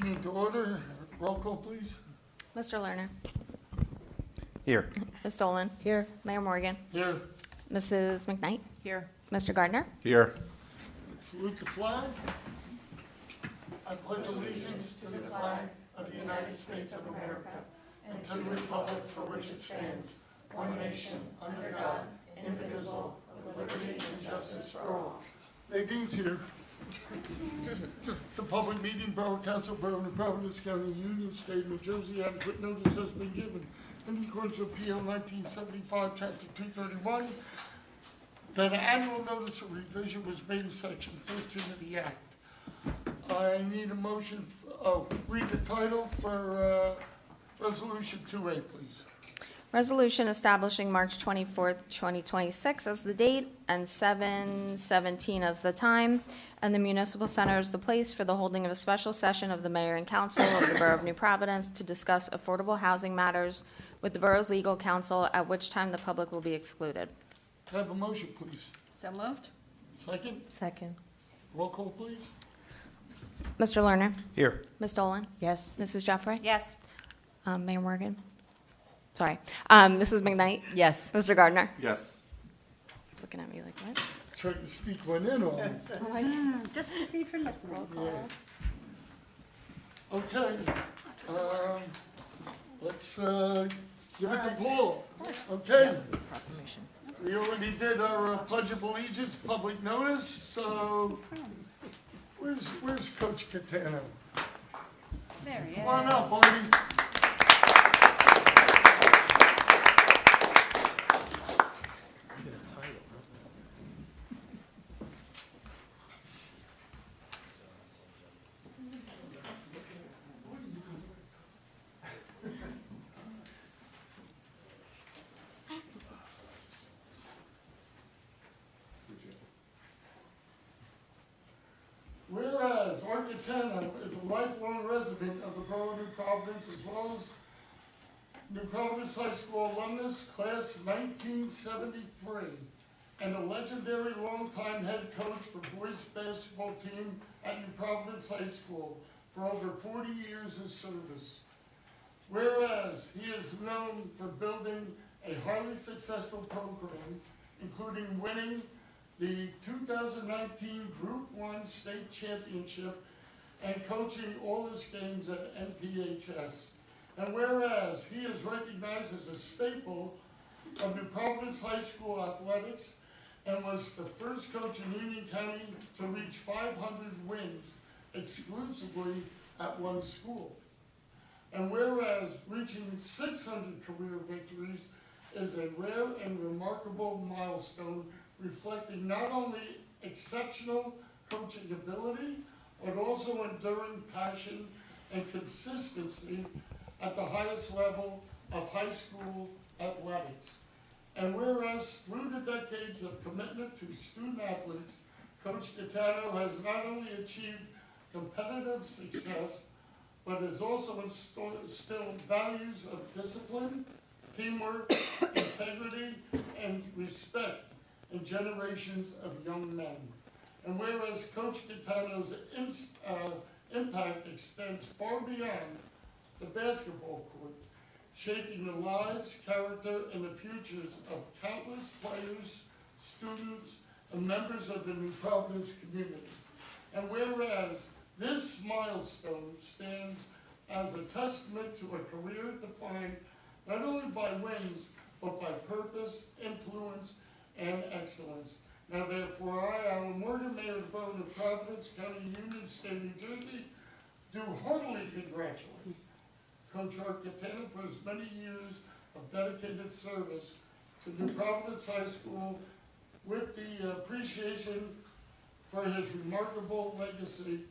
meeting to order. Roll call, please. Mr. Lerner. Here. Ms. Dolan. Here. Mayor Morgan. Here. Mrs. McKnight. Here. Mr. Gardner. Here. Salute the flag. I pledge allegiance to the flag of the United States of America and to the republic for which it stands, one nation, under God, indivisible, with liberty and justice for all. Nadine's here. It's a public meeting, Borough Council, Borough of New Providence, County Union, State of New Jersey. Adequate notice has been given in accordance with PL 1975, Chapter 231. That an annual notice of revision was made in Section 13 of the Act. I need a motion, read the title for Resolution 2A, please. Resolution establishing March 24th, 2026 as the date and 7/17 as the time, and the Municipal Center as the place for the holding of a special session of the Mayor and Council of the Borough of New Providence to discuss affordable housing matters with the borough's legal counsel, at which time the public will be excluded. Can I have a motion, please? So moved. Second? Second. Roll call, please. Mr. Lerner. Here. Ms. Dolan. Yes. Mrs. Jeffrey. Yes. Mayor Morgan. Sorry. Mrs. McKnight. Yes. Mr. Gardner. Yes. Looking at me like, what? Tried to sneak one in on me. Just to see if you're listening. Yeah. Okay. Let's give it the ball. Okay. Proclamation. We already did our Pledge of Allegiance, public notice, so where's Coach Catano? There he is. Come on up, Barney. Whereas Art Catano is a lifelong resident of the Borough of New Providence, as well as New Providence High School alumnus, class 1973, and a legendary longtime head coach for boys basketball team at New Providence High School for over 40 years of service. Whereas he is known for building a highly successful program, including winning the 2019 Group 1 State Championship and coaching all his games at NPHS. And whereas he is recognized as a staple of New Providence High School athletics and was the first coach in Union County to reach 500 wins exclusively at one school. And whereas reaching 600 career victories is a rare and remarkable milestone, reflecting not only exceptional coaching ability, but also enduring passion and consistency at the highest level of high school athletics. And whereas through the decades of commitment to student athletes, Coach Catano has not only achieved competitive success, but has also instilled values of discipline, teamwork, integrity, and respect in generations of young men. And whereas Coach Catano's impact extends far beyond the basketball court, shaping the lives, character, and the futures of countless players, students, and members of the New Providence community. And whereas this milestone stands as a testament to a career defined not only by wins, but by purpose, influence, and excellence. Now therefore, I, Alan Morgan, Mayor of the Borough of New Providence, County Union, State of New Jersey, do heartily congratulate Coach Art Catano for his many years of dedicated service to New Providence High School, with the appreciation for his remarkable legacy,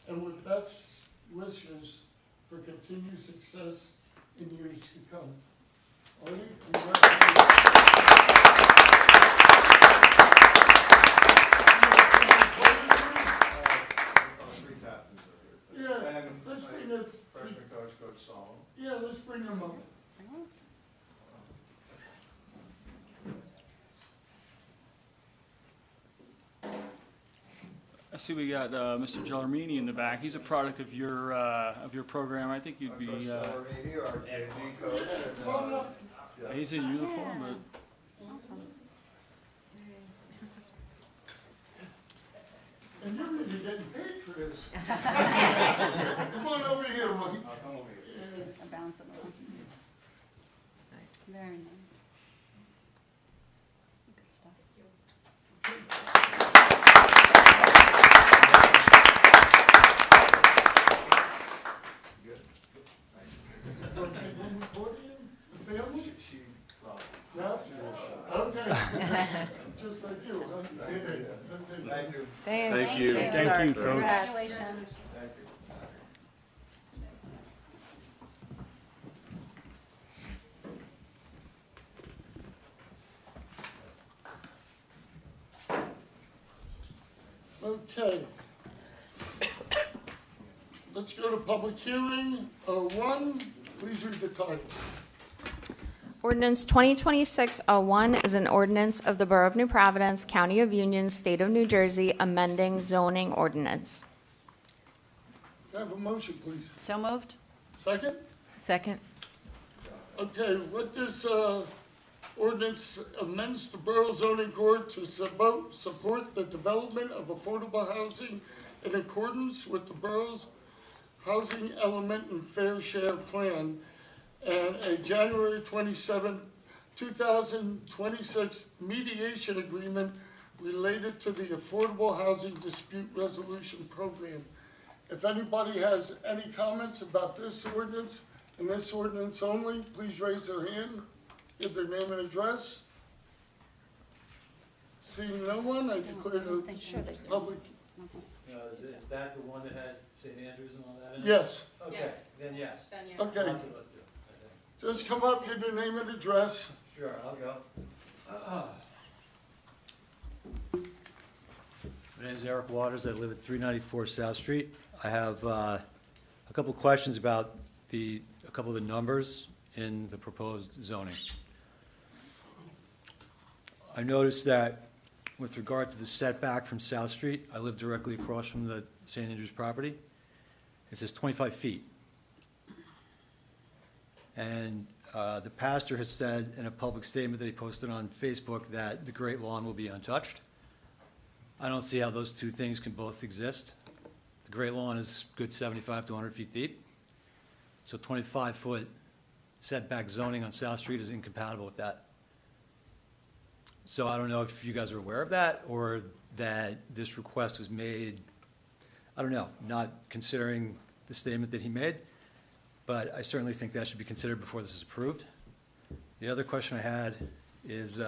and with best wishes for continued success in years to come. Artie, congratulations. Yeah, let's bring this. Freshman coach, Coach Solomon. Yeah, let's bring him up. see we got Mr. Gellermini in the back. He's a product of your program. I think you'd be, Coach Delarmini, our JV coach. Come on up. he's in uniform, but And you're gonna be getting paid for this. Come on over here, Mike. I'll come over here. A bounce it along. Nice. Very nice. Good stuff. Good. Okay, one recording, the family? She, well, Yeah? Okay. Just like you, huh? thank you. Okay. Thank you. Thanks. Thank you. Thank you, Coach. Congratulations. Thank you. Okay. Let's go to public hearing. One, please read the title. Ordinance 2026-01 is an ordinance of the Borough of New Providence, County of Union, State of New Jersey, amending zoning ordinance. Can I have a motion, please? So moved? Second? Second. Okay, what this ordinance amends the Borough zoning code to support the development of affordable housing in accordance with the borough's housing element and fair share plan and a January 27, 2026 mediation agreement related to the Affordable Housing Dispute Resolution Program. If anybody has any comments about this ordinance and this ordinance only, please raise their hand, give their name and address. Seeing no one, I declare the public, Is that the one that has St. Andrews and all that in it? yes. Okay, Yes. then yes. Okay, Lots of us do. just come up, give your name and address. Sure, I'll go. My name is Eric Waters. I live at 394 South Street. I have a couple questions about a couple of the numbers in the proposed zoning. I noticed that with regard to the setback from South Street, I live directly across from the St. Andrews property. It says 25 feet. And the pastor has said in a public statement that he posted on Facebook that the Great Lawn will be untouched. I don't see how those two things can both exist. The Great Lawn is good 75 to 100 feet deep. So 25-foot setback zoning on South Street is incompatible with that. So I don't know if you guys are aware of that or that this request was made, I don't know, not considering the statement that he made, but I certainly think that should be considered before this is approved. The other question I had is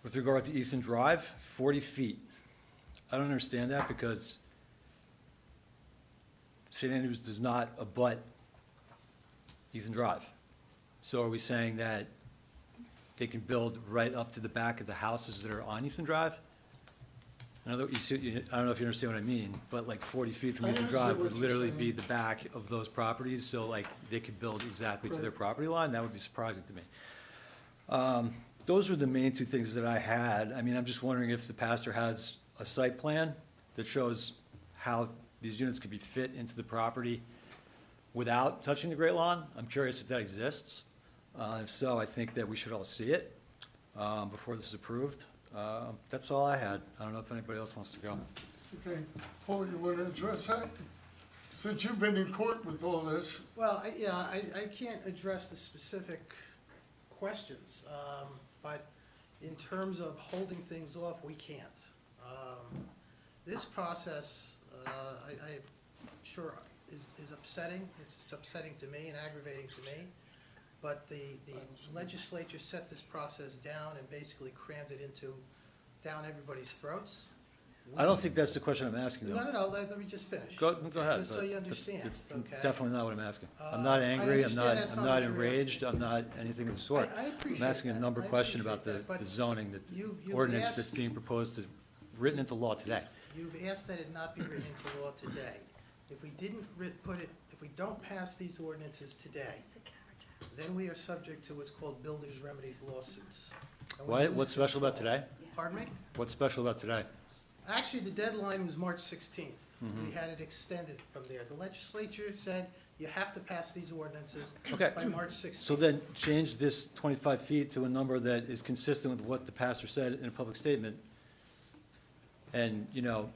with regard to Eastern Drive, 40 feet. I don't understand that because St. Andrews does not abut Eastern Drive. So are we saying that they can build right up to the back of the houses that are on Eastern Drive? I don't know if you understand what I mean, but like 40 feet from I Eastern understand Drive what would you're literally saying. be the back of those properties, so like they could build exactly to their property line. That would be surprising to me. Those are the main two things that I had. I mean, I'm just wondering if the pastor has a site plan that shows how these units could be fit into the property without touching the Great Lawn. I'm curious if that exists. If so, I think that we should all see it before this is approved. That's all I had. I don't know if anybody else wants to go. Okay, Paul, you want to address that? Since you've been in court with all this, Well, I can't address the specific questions, but in terms of holding things off, we can't. This process, I'm sure is upsetting. It's upsetting to me and aggravating to me. But the legislature set this process down and basically crammed it down everybody's throats. I don't think that's the question I'm asking, though. No, let me just finish. Go ahead. Just so but you that's- understand, It's okay? definitely not what I'm asking. I'm I not angry, I'm understand that's not not what you're enraged, I'm not anything of the sort. I appreciate I'm asking a that. number I question about appreciate that, the but zoning, that's you've ordinance asked- that's being proposed to, written into law today. You've asked that it not be written into law today. If we didn't if we don't pass these ordinances today, then we are subject to what's called builder's remedies lawsuits. And we lose What's special about control. today? Pardon me? What's special about today? Actually, the deadline was March 16th. We had it extended from there. The legislature said you have to pass these ordinances Okay. by March 16th. So then change this 25 feet to a number that is consistent with what the pastor said in a public statement. And, you know,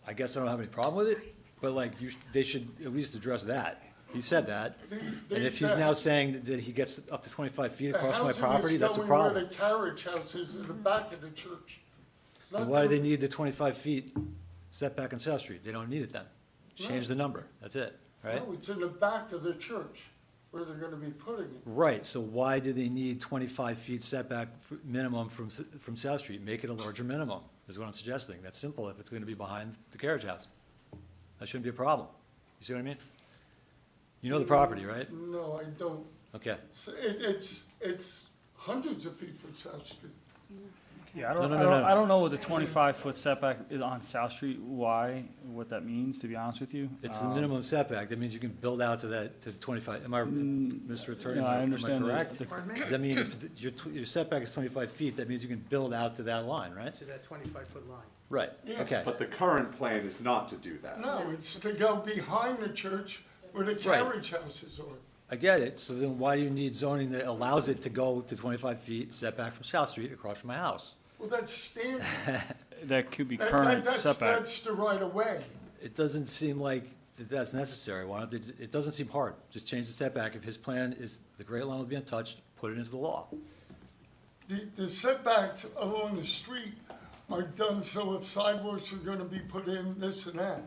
I guess I don't have any problem with it, but like, they should at least address that. He said that. And if he's now saying that he gets up to 25 feet across my property, that's a Where problem. the carriage house is in the back of the church. It's Then not why do they good. need the 25 feet setback on South Street? They don't need it then. Change the number, that's it, right? No, it's in the back of the church where they're gonna be putting it. Right, so why do they need 25 feet setback minimum from South Street? Make it a larger minimum, is what I'm suggesting. That's simple if it's gonna be behind the carriage house. That shouldn't be a problem. You see what I mean? You know the property, right? No, I don't. Okay. So it's hundreds of feet from South Street. Yeah, No, no, I no, don't, no. I don't know what the 25-foot setback is on South Street, what that means, to be honest with you. It's the minimum setback. That means you can build out to that, to 25. Am I, Mr. Attorney, No, I am I understand correct? the- Pardon me? Does that mean if your setback is 25 feet, that means you can build out to that line, right? To that 25-foot line. Right, Yeah. okay. But the current plan is not to do that. No, it's to go behind the church where the Right. carriage houses are. I get it. So then why do you need zoning that allows it to go to 25 feet setback from South Street across from my house? Well, that's standard. That could be That- current that's- setback. That's the right of way. It doesn't seem like that's necessary. Why don't they, it doesn't seem hard. Just change the setback. If his plan is the Great Lawn will be untouched, put it into the law. The setbacks along the street are done so if sidewalks are gonna be put in, this and that.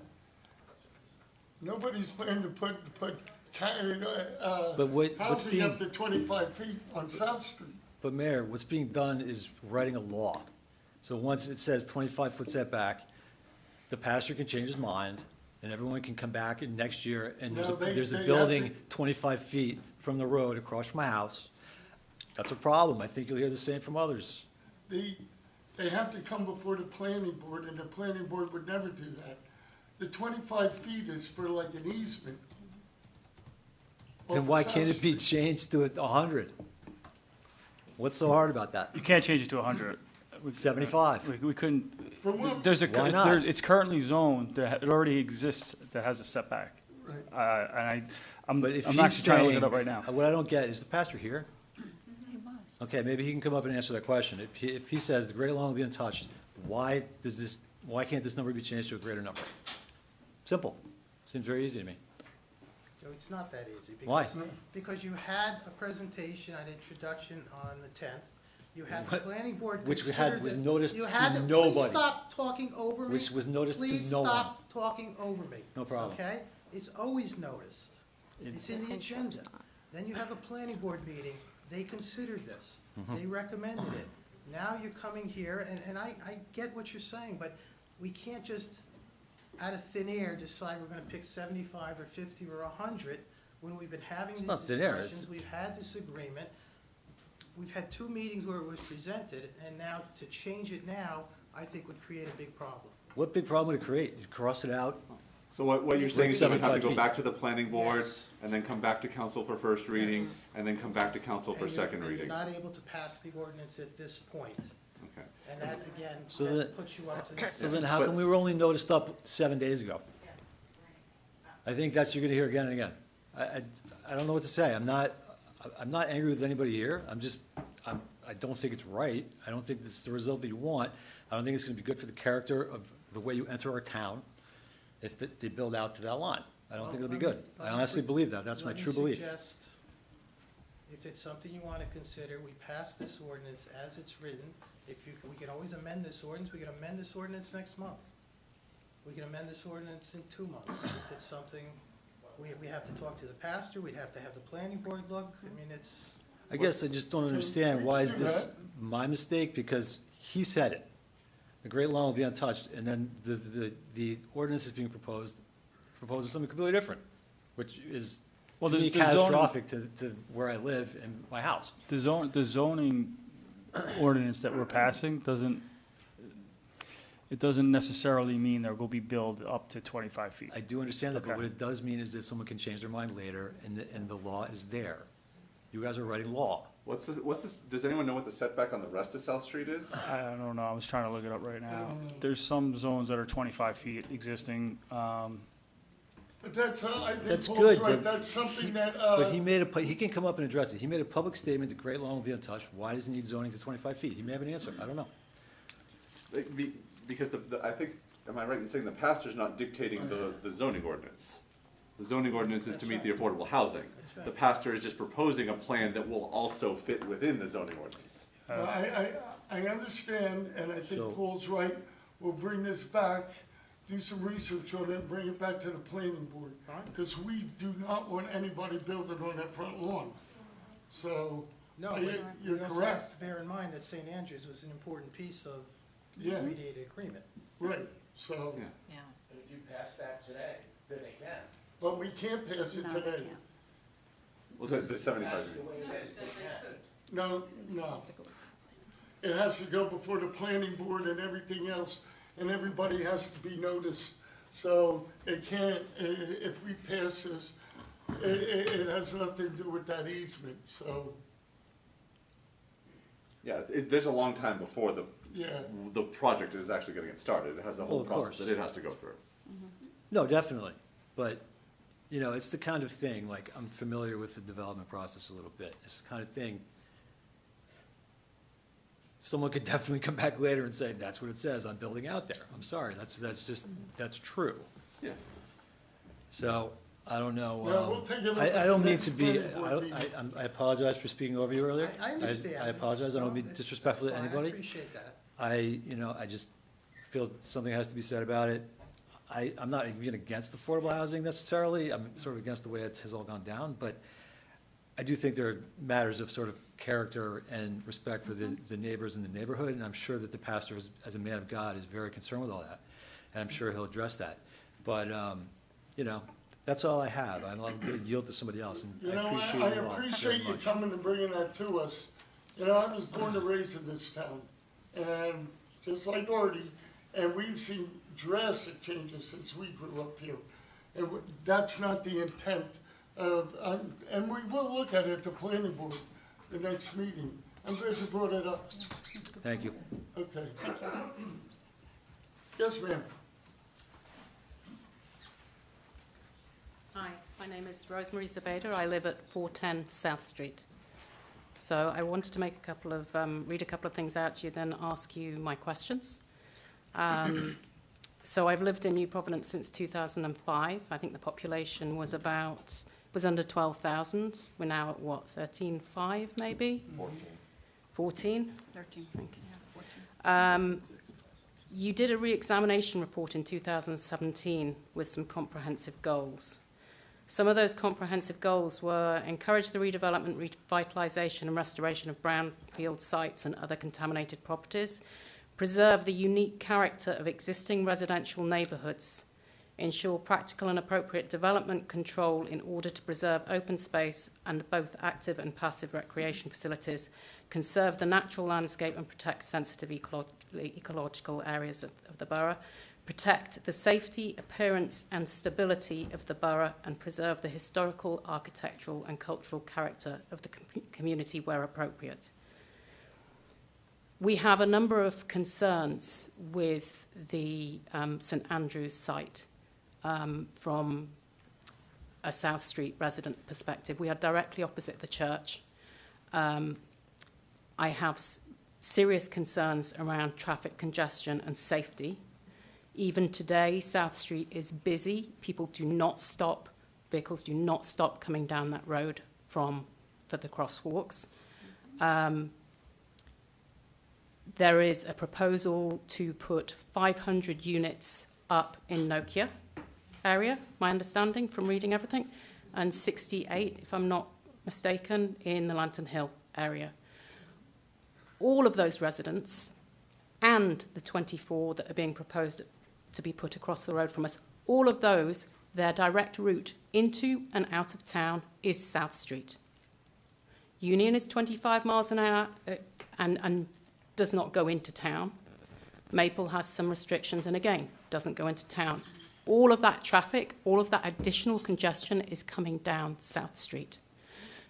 Nobody's planning to put But what's housing being, up to 25 feet on South Street. but Mayor, what's being done is writing a law. So once it says 25-foot setback, the pastor can change his mind, and everyone can come back in next year, and No, there's a they have building to- 25 feet from the road across from my house. That's a problem. I think you'll hear the same from others. They have to come before the planning board, and the planning board would never do that. The 25 feet is for like an easement. Then off of why South can't it be Street. changed to 100? What's so hard about that? You can't change it to 100. 75? We couldn't, For what? there's a, Why not? it's currently zoned, it already exists, that has a setback. Right. And I'm But if I'm he's actually trying to look saying, it up right now. what I don't get, is the pastor here? Okay, maybe he can come up and answer that question. If he says the Great Lawn will be untouched, why can't this number be changed to a greater number? Simple. Seems very easy to me. So it's not that easy. Why? Because you had a presentation, an introduction on the 10th. You had the What- planning board which we consider had was this- noticed you to had Please nobody. stop talking over me. Which was noticed to Please no one. stop talking over me. No problem. Okay? It's always noticed. It's in the agenda. Then you have a planning board meeting. They considered this. Mm-hmm. They recommended it. Now you're coming here, and I get what you're saying, but we can't just, out of thin air, decide we're gonna pick 75 or 50 or 100 when we've been having these not thin air, it's- discussions. We've had this agreement. We've had 2 meetings where it was presented, and now to change it now, I think would create a big problem. What big problem would it create? You cross it out? So what you're saying is you would have to 75 go feet. back to the planning board, Yes. and then come back to council for first reading, Yes. and then come back to council for And you're- second and reading. You're not able to pass the ordinance at this point, Okay. and that, again, So that that- puts you up to the So then how But- come we were only noticed up 7 days ago? I think that's, you're gonna hear again and again. I don't know what to say. I'm not angry with anybody here. I don't think it's right. I don't think this is the result that you want. I don't think it's gonna be good for the character of the way you enter our town if they build out to that line. I don't think it'll be good. I honestly believe that. That's my true belief. Let me suggest, if it's something you want to consider, we pass this ordinance as it's written. We can always amend this ordinance. We can amend this ordinance next month. We can amend this ordinance in 2 months. If it's something, we have to talk to the pastor, we'd have to have the planning board look. I mean, it's, I guess I just don't understand, why is this my mistake? Because he said it. The Great Lawn will be untouched, and then the ordinance is being proposes something completely different, which is, to Well, me, the zoning- catastrophic to where I live and my house. The zoning ordinance that we're passing doesn't necessarily mean there will be built up to 25 feet. I do understand that, but Okay. what it does mean is that someone can change their mind later, and the law is there. You guys are writing law. What's this, does anyone know what the setback on the rest of South Street is? I don't know, I was trying to look it up right now. There's some zones that are 25 feet existing. But that's, I think That's Paul's good, right, but that's something that, But he can come up and address it. He made a public statement, the Great Lawn will be untouched. Why does he need zoning to 25 feet? He may have an answer, I don't know. Because I think, am I right in saying the pastor's not dictating the zoning ordinance? The zoning ordinance is to meet the affordable housing. right. The pastor is just proposing a plan that will also fit within the zoning ordinance. I understand, and I think So- Paul's right, we'll bring this back, do some research on it, and bring it back to the planning board. Fine. Because we do not want anybody building on that front lawn. So, No, I- but you're you also correct. have to bear in mind that St. Andrews was an important piece of Yeah. this mediated agreement. right, so, Yeah. Yeah. And if you pass that today, then they can. but we can't pass it No, they today. can't. Well, the 75 Pass feet. it the way it is, they can. No, no. It has to go before the planning board and everything else, and everybody has to be noticed. So it can't, if we pass this, it has nothing to do with that easement, so, Yeah, there's a long time before yeah. the project is actually gonna get started. It has a whole Well, of process course. that it has to go through. No, definitely, but, you know, it's the kind of thing, like, I'm familiar with the development process a little bit. It's the kind of thing, someone could definitely come back later and say, that's what it says, I'm building out there. I'm sorry, that's true. Yeah. So, I don't know. Well, we'll take a look at I don't the mean next to be, planning board meeting. I apologize for speaking over you earlier. I understand. I apologize, I don't mean It's- disrespectful to that's fine. anybody. I appreciate that. I just feel something has to be said about it. I'm not even against affordable housing necessarily, I'm sort of against the way it has all gone down, but I do think there are matters of sort of character and respect for the neighbors in the neighborhood, and I'm sure that the pastor, as a man of God, is very concerned with all that, and I'm sure he'll address that. But, you know, that's all I have. I'm going to yield to somebody else, and You I know, appreciate I it a lot, very appreciate you much. coming and bringing that to us. You know, I was born and raised in this town, and just like Artie, and we've seen drastic changes since we grew up here. And that's not the intent of, and we will look at it at the planning board, the next meeting. I'm glad you brought it up. Thank you. Okay. Yes, ma'am. Hi, my name is Rosemary Zabeda. I live at 410 South Street. So I wanted to make a couple of, read a couple of things out to you, then ask you my questions. So I've lived in New Providence since 2005. I think the population was under 12,000. We're now at what, 13.5 maybe? 14. 13. Thank you. You did a re-examination report in 2017 with some comprehensive goals. Some of those comprehensive goals were encourage the redevelopment, revitalisation and restoration of brownfield sites and other contaminated properties, preserve the unique character of existing residential neighbourhoods, ensure practical and appropriate development control in order to preserve open space and both active and passive recreation facilities, conserve the natural landscape and protect sensitive ecological areas of the borough, protect the safety, appearance and stability of the borough and preserve the historical, architectural and cultural character of the community where appropriate. We have a number of concerns with the St Andrews site from a South Street resident perspective. We are directly opposite the church. I have serious concerns around traffic congestion and safety. Even today, South Street is busy. People do not stop, vehicles do not stop coming down that road for the crosswalks. There is a proposal to put 500 units up in Nokia area, my understanding from reading everything, and 68, if I'm not mistaken, in the Lantern Hill area. All of those residents and the 24 that are being proposed to be put across the road from us, all of those, their direct route into and out of town is South Street. Union is 25 miles an hour and does not go into town. Maple has some restrictions and again, doesn't go into town. All of that traffic, all of that additional congestion is coming down South Street.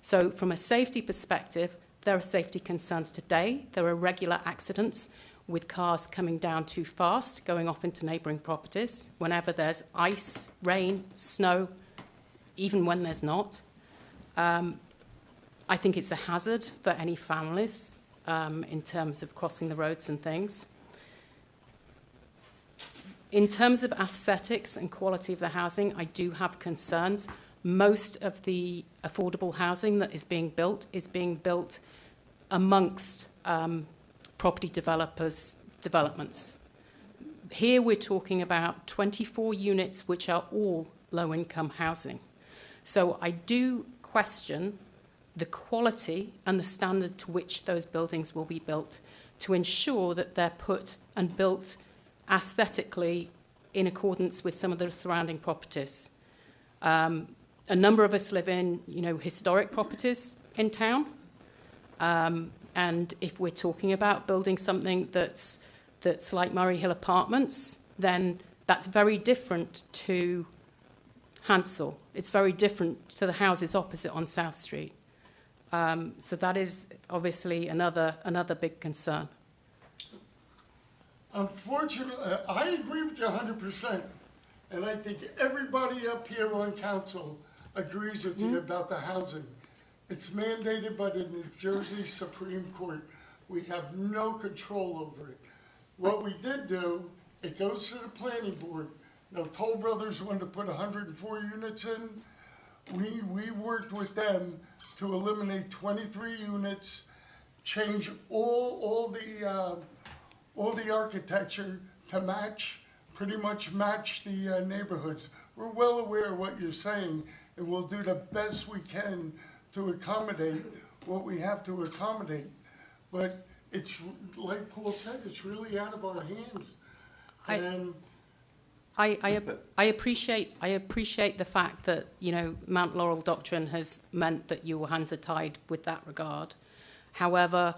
So from a safety perspective, there are safety concerns today. There are regular accidents with cars coming down too fast, going off into neighbouring properties, whenever there's ice, rain, snow, even when there's not. I think it's a hazard for any families in terms of crossing the roads and things. In terms of aesthetics and quality of the housing, I do have concerns. Most of the affordable housing that is being built amongst property developers' developments. Here we're talking about 24 units which are all low-income housing. So I do question the quality and the standard to which those buildings will be built to ensure that they're put and built aesthetically in accordance with some of the surrounding properties. A number of us live in, historic properties in town. And if we're talking about building something that's like Murray Hill Apartments, then that's very different to Hansel. It's very different to the houses opposite on South Street. So that is obviously another big concern. Unfortunately, I agree with you 100%, and I think everybody up here on council agrees with you about the housing. It's mandated by the New Jersey Supreme Court. We have no control over it. What we did do, it goes to the planning board. Now, Toll Brothers wanted to put 104 units in. We worked with them to eliminate 23 units, change all the architecture to pretty much match the neighborhoods. We're well aware of what you're saying, and we'll do the best we can to accommodate what we have to accommodate. But it's, like Paul said, it's really out of our hands. I appreciate the fact that, Mount Laurel doctrine has meant that your hands are tied with that regard. However,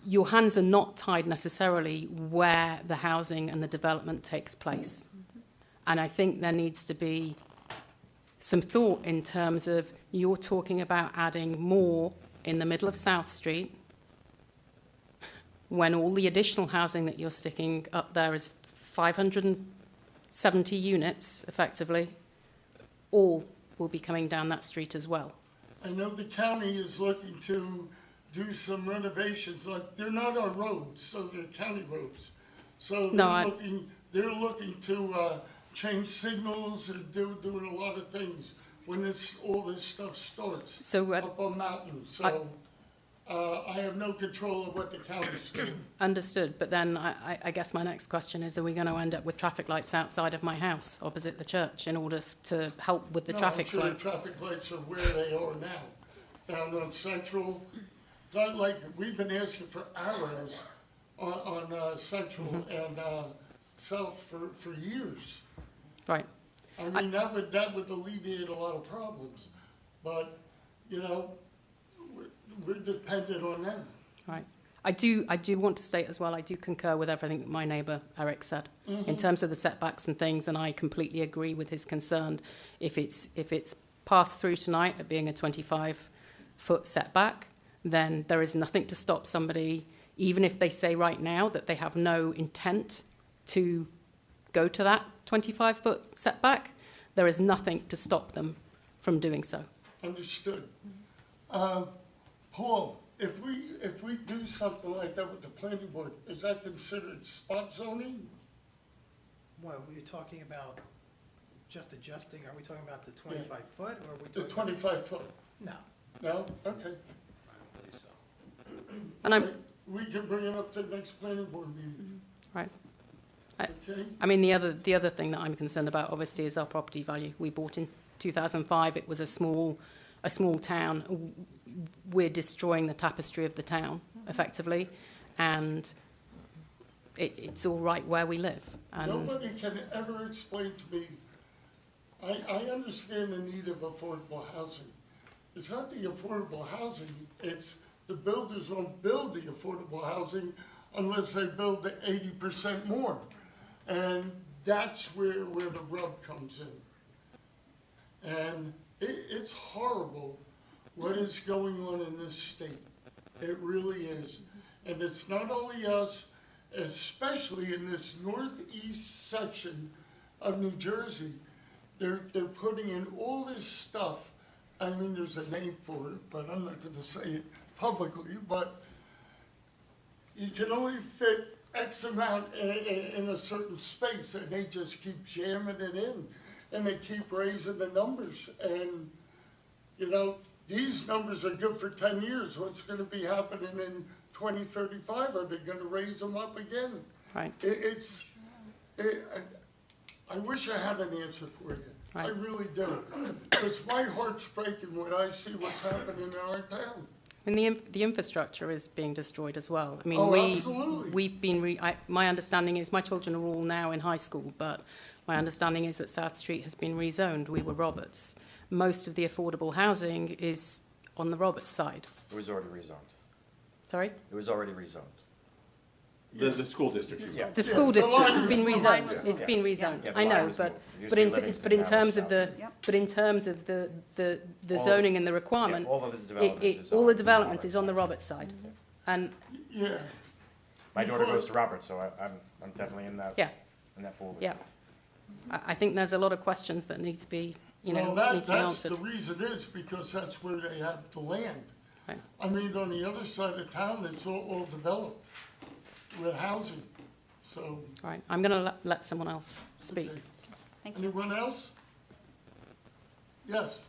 your hands are not tied necessarily where the housing and the development takes place. And I think there needs to be some thought in terms of you're talking about adding more in the middle of South Street when all the additional housing that you're sticking up there is 570 units, effectively, all will be coming down that street as well. I know the county is looking to do some renovations. They're not our roads, so they're county roads. So they're looking to change signals and doing a lot of things when all this stuff starts up on mountains. So I have no control of what the county's doing. Understood, but then I guess my next question is, are we going to end up with traffic lights outside of my house opposite the church in order to help with the traffic flow? I'm sure the traffic lights are where they are now, down on Central. Like we've been asking for hours on Central and South for years. Right. I mean, that would alleviate a lot of problems, but we're dependent on them. Right. I do want to state as well, I do concur with everything that my neighbour Eric said in terms of the setbacks and things, and I completely agree with his concern. If it's passed through tonight at being a 25-foot setback, then there is nothing to stop somebody, even if they say right now that they have no intent to go to that 25-foot setback, there is nothing to stop them from doing so. Understood. Paul, if we do something like that with the planning board, is that considered spot zoning? What, were you talking about just adjusting, are we talking about the 25 foot, or are we The talking? 25 foot? No, No? Okay. I don't believe so. And We can bring it up to the next planning board meeting. right. Okay? I mean, the other thing that I'm concerned about, obviously, is our property value. We bought in 2005. It was a small town. We're destroying the tapestry of the town, effectively, and it's all right where we live. And Nobody can ever explain to me, I understand the need of affordable housing. It's not the affordable housing, it's the builders won't build the affordable housing unless they build the 80% more. And that's where the rub comes in. And it's horrible what is going on in this state. It really is. And it's not only us, especially in this northeast section of New Jersey. They're putting in all this stuff. I mean, there's a name for it, but I'm not gonna say it publicly, but you can only fit X amount in a certain space, and they just keep jamming it in, and they keep raising the numbers. And, you know, these numbers are good for 10 years. What's gonna be happening in 2035? Are they gonna raise them up again? Right. I wish I had an answer for you. I Right. really do. Because my heart's breaking when I see what's happening in our town. I mean, the infrastructure is being destroyed as well. I mean, Oh, absolutely. we've been, my understanding is, my children are all now in high school, but my understanding is that South Street has been rezoned. We were Roberts. Most of the affordable housing is on the Roberts side. It was already rezoned. Sorry? It was already rezoned. The school district is. Yeah. The school the district line has been was rezoned. moved. It's been rezoned. Yeah, the I line know, was but, moved. It used but to in, be Livingston, but in now terms it's of the, Yep. but in terms of the All zoning and the requirement, Yeah, all of the development is all on the the development Roberts is on the side. Roberts side. And, Yeah. My daughter goes to Roberts, so I'm definitely in that, yeah, in that pool. yeah. I think there's a lot of questions that need to be, you know, Well, need to be that's the answered. reason is because that's where they have the land. Right. I mean, on the other side of town, it's all developed with housing. So, All right, I'm going to let someone else speak. okay. Thank you. Anyone else? Yes.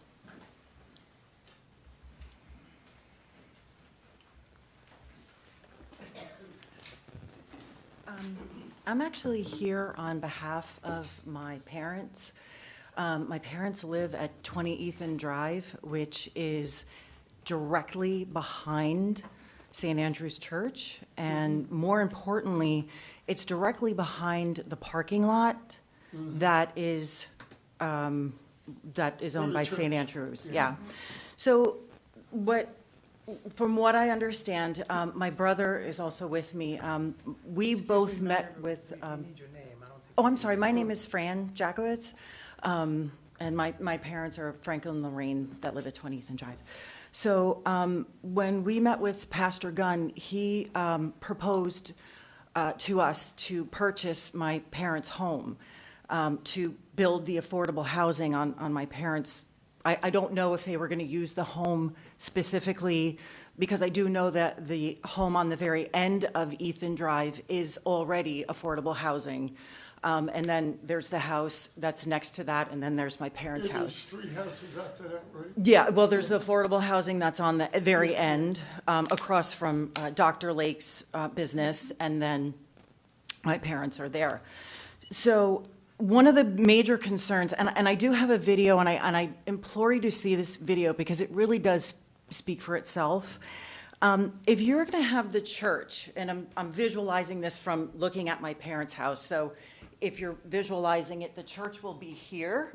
I'm actually here on behalf of my parents. My parents live at 20 Ethan Drive, which is directly behind St. Andrew's Church. And more importantly, it's directly behind the parking lot that is owned by church. St. Andrew's, yeah. So from what I understand, my brother is also with me. We both met with, You need your name, I don't think. oh, I'm sorry, my name is Fran Jakowitz, and my parents are Frank and Lorraine that live at 20 Ethan Drive. So when we met with Pastor Gunn, he proposed to us to purchase my parents' home, to build the affordable housing on my parents'. I don't know if they were going to use the home specifically, because I do know that the home on the very end of Ethan Drive is already affordable housing. And then there's the house that's next to that, and then there's my parents' There's house. 3 houses after that, right? Yeah, well, there's the affordable housing that's on the very end, across from Dr. Lake's business, and then my parents are there. So one of the major concerns, and I do have a video, and I implore you to see this video because it really does speak for itself. If you're going to have the church, and I'm visualizing this from looking at my parents' house, so if you're visualizing it, the church will be here,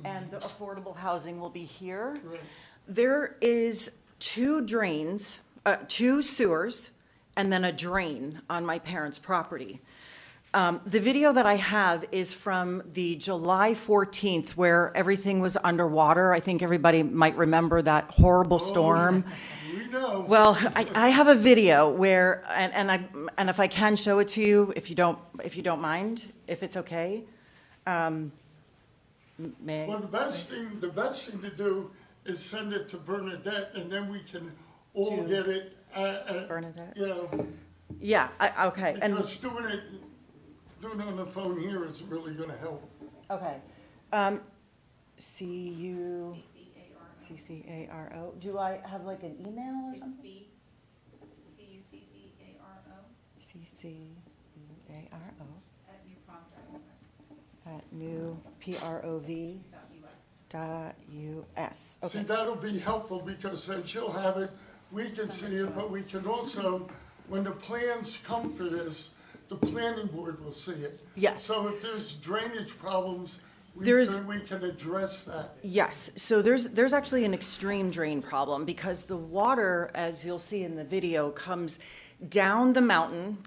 and the affordable housing will be here. Right. There is 2 drains, 2 sewers, and then a drain on my parents' property. The video that I have is from the July 14th, where everything was underwater. I think everybody might remember that horrible storm. We know. Well, I have a video where, and if I can show it to you, if you don't mind, if it's okay. May I? Well, the best thing to do is send it to Bernadette, and then we can all To get it, Bernadette? you know, Yeah, okay, and, because doing it on the phone here is really gonna help. okay. CCARO. Do I have like an email or something? CUCCARO CCARO at newprov.us. at newprov.us. See, Okay, that'll be helpful, because then she'll have it, we can see it, but we can also, when the plans come for this, the planning board will see it. Yes. So if there's drainage problems, we There's- can address that. yes, so there's actually an extreme drain problem because the water, as you'll see in the video, comes down the mountain,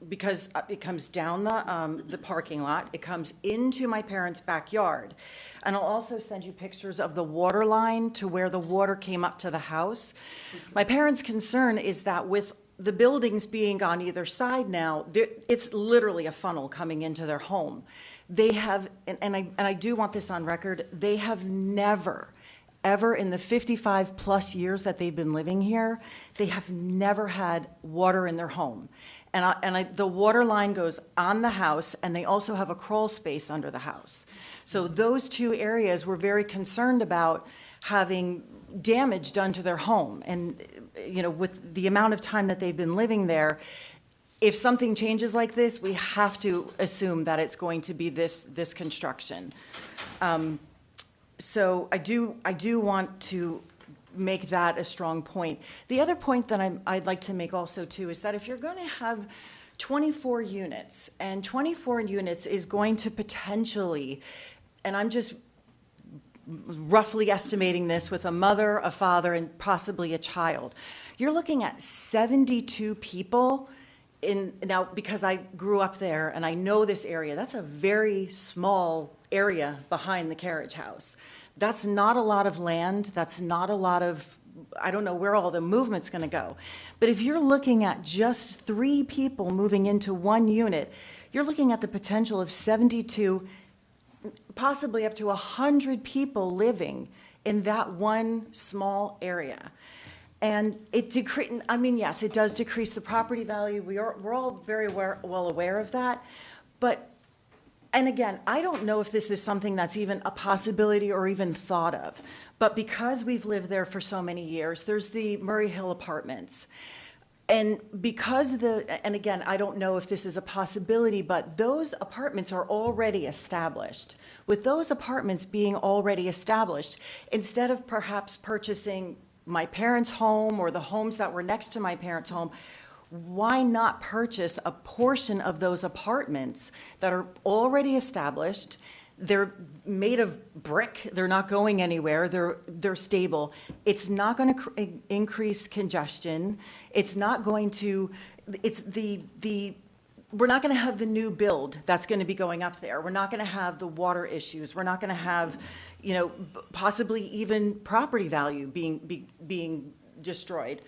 because it comes down the parking lot, it comes into my parents' backyard. And I'll also send you pictures of the water line to where the water came up to the house. My parents' concern is that with the buildings being on either side now, it's literally a funnel coming into their home. They have, and I do want this on record, they have never, ever in the 55-plus years that they've been living here, they have never had water in their home. The water line goes on the house, and they also have a crawl space under the house. So those two areas we're very concerned about having damage done to their home. And, you know, with the amount of time that they've been living there, if something changes like this, we have to assume that it's going to be this construction. So I do want to make that a strong point. The other point that I'd like to make also too is that if you're going to have 24 units, and 24 units is going to potentially, and I'm just roughly estimating this with a mother, a father, and possibly a child, you're looking at 72 people. Now, because I grew up there and I know this area, that's a very small area behind the carriage house. That's not a lot of land. That's not a lot of, I don't know where all the movement's going to go. But if you're looking at just 3 people moving into one unit, you're looking at the potential of 72, possibly up to 100 people living in that one small area. And yes, it does decrease the property value. We're all very well aware of that. And again, I don't know if this is something that's even a possibility or even thought of. But because we've lived there for so many years, there's the Murray Hill Apartments. And and again, I don't know if this is a possibility, but those apartments are already established. With those apartments being already established, instead of perhaps purchasing my parents' home or the homes that were next to my parents' home, why not purchase a portion of those apartments that are already established? They're made of brick. They're not going anywhere. They're stable. It's not going to increase congestion. It's not going to, we're not going to have the new build that's going to be going up there. We're not going to have the water issues. We're not going to have, possibly even property value being destroyed.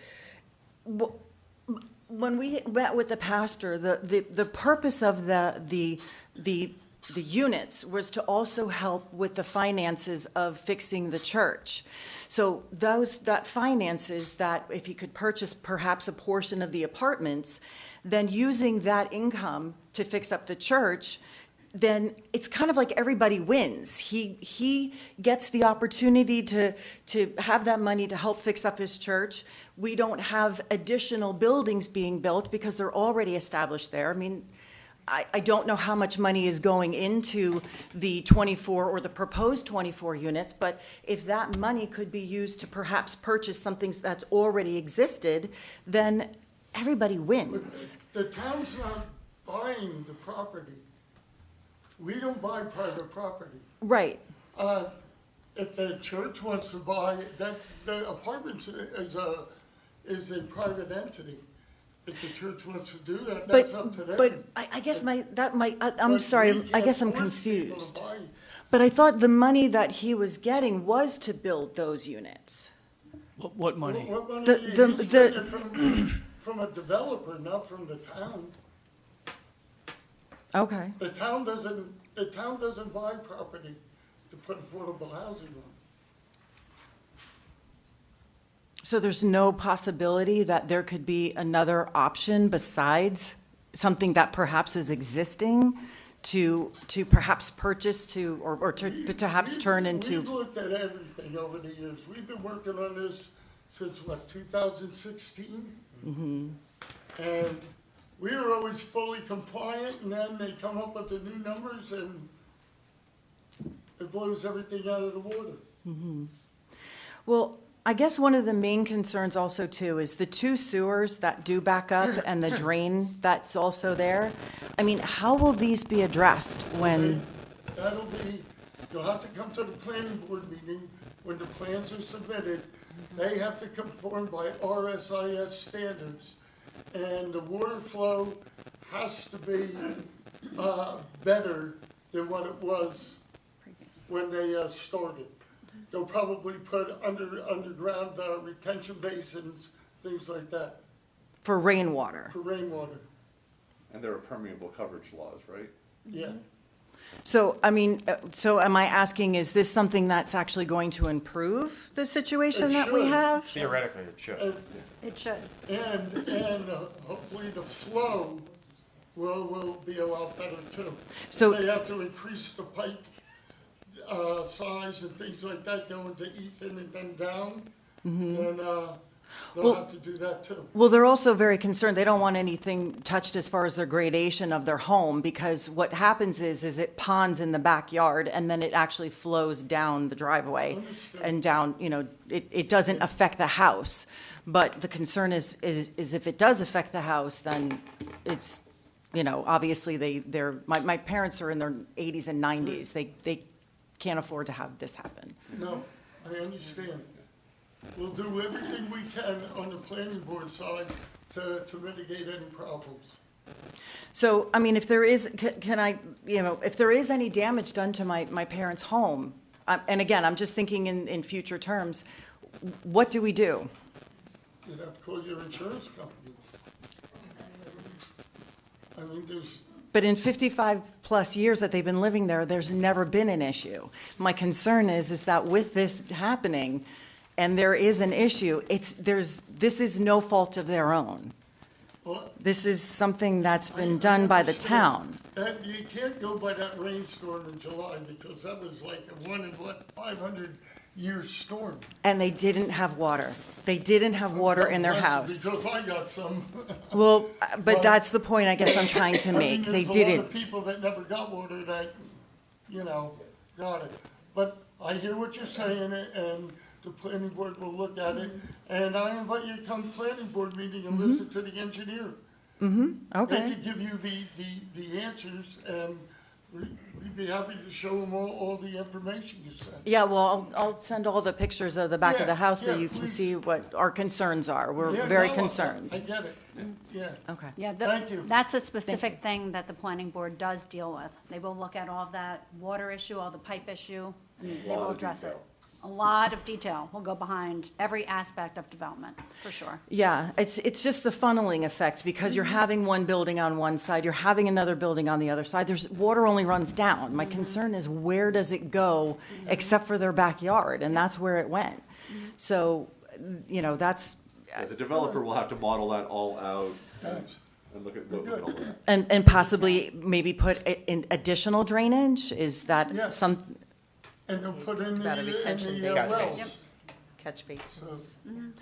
When we met with the pastor, the purpose of the units was to also help with the finances of fixing the church. So that finances, that if he could purchase perhaps a portion of the apartments, then using that income to fix up the church, then it's kind of like everybody wins. He gets the opportunity to have that money to help fix up his church. We don't have additional buildings being built because they're already established there. I mean, I don't know how much money is going into the 24 or the proposed 24 units, but if that money could be used to perhaps purchase something that's already existed, then everybody wins. The town's not buying the property. We don't buy private property. Right. If the church wants to buy it, the apartments is a private entity. If the church wants to do that, that's up to them. But I guess I'm sorry, I guess I'm force people to confused. buy. But I thought the money that he was getting was to build those units. What money? What money The- he's the- getting from a developer, not from the town. Okay. The town doesn't buy property to put affordable housing on. So there's no possibility that there could be another option besides something that perhaps is existing to perhaps purchase or to perhaps turn into? We've looked at everything over the years. We've been working on this since, 2016? Mm-hmm. And we were always fully compliant, and then they come up with the new numbers, and it blows everything out of the water. Mm-hmm. Well, I guess one of the main concerns also too is the 2 sewers that do back up and the drain that's also there. I mean, how will these be addressed when? You'll have to come to the planning board meeting when the plans are submitted. They have to conform by RSIS standards. and the water flow has to be better than what it was when they started. They'll probably put underground retention basins, things like that, For rainwater. for rainwater. And there are permeable coverage laws, right? Yeah. So, I mean, so am I asking, is this something that's actually going to improve the situation It that we should. have? Theoretically, it should. And, It should. and hopefully the flow will be a lot better too. So- They have to increase the pipe size and things like that, going to Ethan and then down. And they'll Well- have to do that too. Well, they're also very concerned, they don't want anything touched as far as their gradation of their home, because what happens is it ponds in the backyard, and then it actually flows down the driveway Understood. and down, you know, it doesn't affect the house. But the concern is if it does affect the house, then it's, you know, obviously my parents are in their 80s and 90s, they can't afford to have this happen. No, I understand. We'll do everything we can on the planning board side to mitigate any problems. So, I mean, if there is, can I, you know, if there is any damage done to my parents' home, and again, I'm just thinking in future terms, what do we do? You'd have to call your insurance company. I mean, there's, But in 55-plus years that they've been living there, there's never been an issue. My concern is that with this happening, and there is an issue, this is no fault of their own. well, This is something that's been done by the town. and you can't go by that rainstorm in July because that was like a 500-year storm. And they didn't have water. They didn't have water in their Bless you, house. Because I got some. Well, but that's the point I guess I'm trying to I mean, make. They there's a lot of didn't. people that never got water that, you know, got it. But I hear what you're saying, and the planning board will look at it. And I invite you to come to the planning board meeting and listen to the engineer. They Okay. could give you the answers, and we'd be happy to show them all the information you sent. Yeah, well, I'll send all the pictures of the back of the house so Yeah, you can please. see what our concerns are. We're Yeah, very no, I concerned. get it, yeah. Okay. Yeah, Thank you. that's a specific thing that the planning board does deal with. They will look at all of that water issue, all the pipe issue, and they Lot will of address it. detail. A lot of detail will go behind every aspect of development, for sure. Yeah, it's just the funneling effect, because you're having one building on one side, you're having another building on the other side. Water only runs down. My concern is, where does it go except for their backyard? And that's where it went. So, you know, that's, Yeah, the developer will have to model that all out Thanks. and look at all that. and possibly maybe put in additional drainage? Is that Yes. some, And they'll put in About a the retention wells. basin. Yep. Catch basins.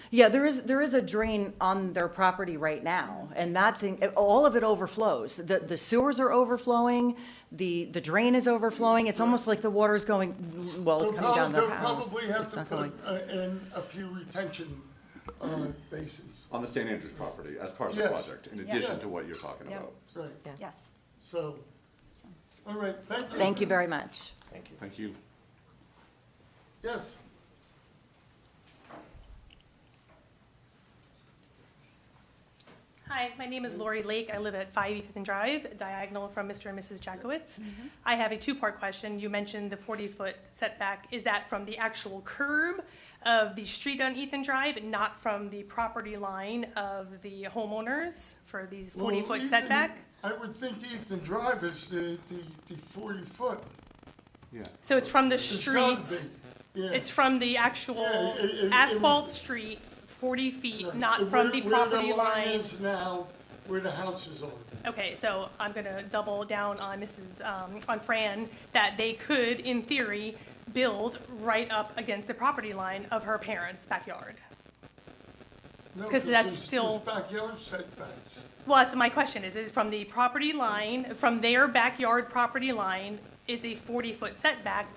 yeah, there is a drain on their property right now, and that thing, all of it overflows. The sewers are overflowing, the drain is overflowing. It's almost like the water's going, well, it's coming down their house. They'll probably have It's to not put going. in a few retention basins. On the St. Andrews property as part of the Yes. project, in addition Yeah. to what you're talking Yep. about. Right, Yes. so, all right, thank you. Thank you very much. Thank you. Thank you. Yes, Hi, my name is Lori Lake. I live at 5 Ethan Drive, diagonal from Mr. and Mrs. Jackowitz. I have a two-part question. You mentioned the 40-foot setback. Is that from the actual curb of the street on Ethan Drive, not from the property line of the homeowners for these Well, 40-foot Ethan- setback? I would think Ethan Drive is the 40-foot. Yeah. So it's from the It's gotta street, be, yeah. it's from the actual Yeah, it asphalt street, 40 feet, Right. not from the property Where the line line. is now, where the houses are. Okay, so I'm gonna double down on on Fran, that they could, in theory, build right up against the property line of her parents' backyard. No, 'Cause that's there's still- backyard setbacks. Well, that's my question, is from the property line, from their backyard property line, is a 40-foot setback,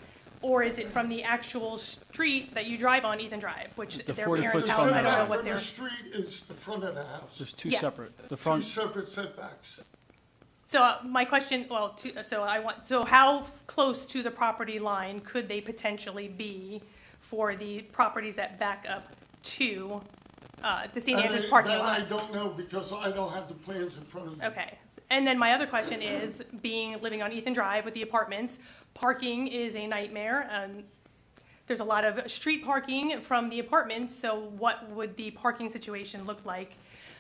or is it from the actual street that you drive on, Ethan Drive, which The their 40 parents' foot's house, from I don't know Setback what from their. the street is the front of the house. There's two Yes. separate. The Two front, separate setbacks. So my question, so how close to the property line could they potentially be for the properties that back up to the St. Andrews parking That lot. I don't know, because I don't have the plans in front of me. Okay. And then my other question is, living on Ethan Drive with the apartments, parking is a nightmare. There's a lot of street parking from the apartments, so what would the parking situation look like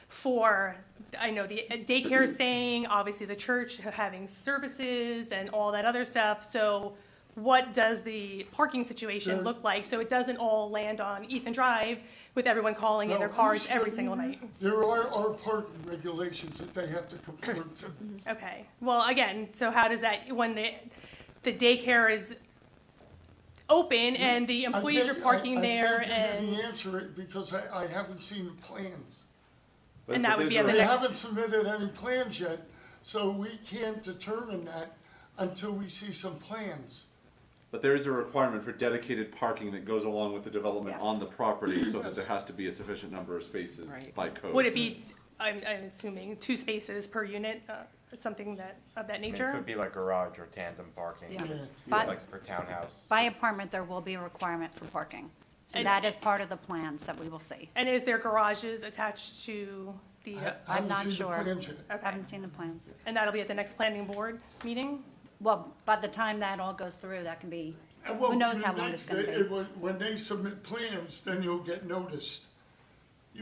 for, I know the daycare staying, obviously the church having services and all that other stuff, so what does the parking situation look like, so it doesn't all land on Ethan Drive with everyone calling in their cars every single night? There are parking regulations that they have to conform to. Okay, well, again, so how does that, when the daycare is open and the employees are parking there I can't give you and, the answer, because I haven't seen the plans. But- and but that would there's be at a- the They next, haven't submitted any plans yet, so we can't determine that until we see some plans. But there is a requirement for dedicated parking that goes along with the development Yes. on the property, so that there has to be a sufficient number of spaces Right. by code. would it be, I'm assuming, 2 spaces per unit, something of that I mean, nature? It could be like garage or tandem parking, Yeah. like But for townhouse. by apartment, there will be a requirement for parking. So And- that is part of the plans that we will see. And is there garages attached to the, I I'm haven't not seen the sure. plans yet. I haven't seen the plans. and that'll be at the next planning board meeting? Well, by the time that all goes through, that can be, And well, who knows how long it's next, gonna be. when they submit plans, then you'll get noticed.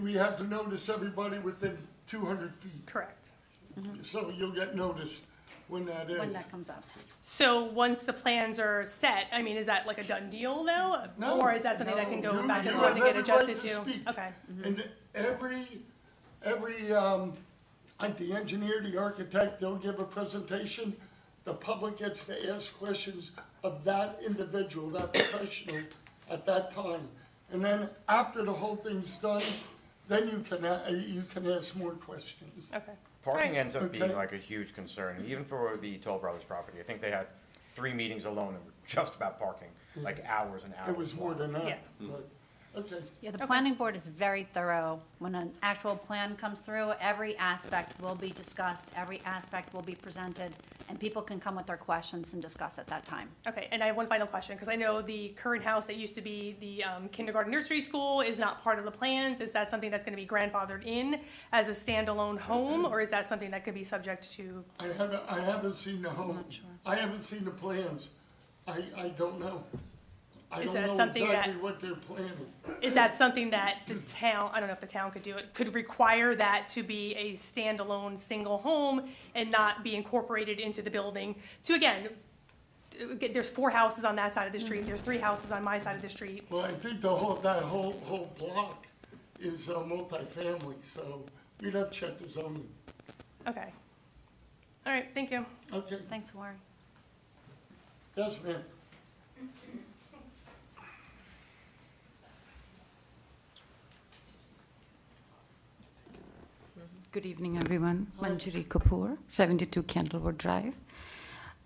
We have to notice everybody within 200 feet, Correct. so you'll get noticed when that is. when that comes up. So once the plans are set, I mean, is that like a done deal though? No, Or is that something that can go You- back and you forth and have get every right adjusted to to? speak. Okay. And like the engineer, the architect, they'll give a presentation. The public gets to ask questions of that individual, that professional at that time. And then after the whole thing's done, then you can ask more questions. Okay. Parking Alright. ends up being Okay. like a huge concern, even for the Toll Brothers property. I think they had 3 meetings alone that were just about parking, like hours and hours. It was more long. than that, Yeah. but, okay. Yeah, the planning board is very thorough. When an actual plan comes through, every aspect will be discussed, every aspect will be presented, and people can come with their questions and discuss at that time. Okay, and I have one final question, because I know the current house that used to be the kindergarten nursery school is not part of the plans. Is that something that's gonna be grandfathered in as a standalone home, or is that something that could be subject to? I haven't seen the home. I haven't seen the plans. I don't know. I Is don't that know something exactly that- what they're planning. Is that something that the town, I don't know if the town could do it, could require that to be a standalone, single home and not be incorporated into the building? To, again, there's 4 houses on that side of the street, there's 3 houses on my side of the street. Well, I think that whole block is multifamily, so we'd have to check the zoning. Okay. All right, thank you. Okay, Thanks, Warren. yes, ma'am. Good evening, everyone. Manjari Kapoor, 72 Candlewood Drive.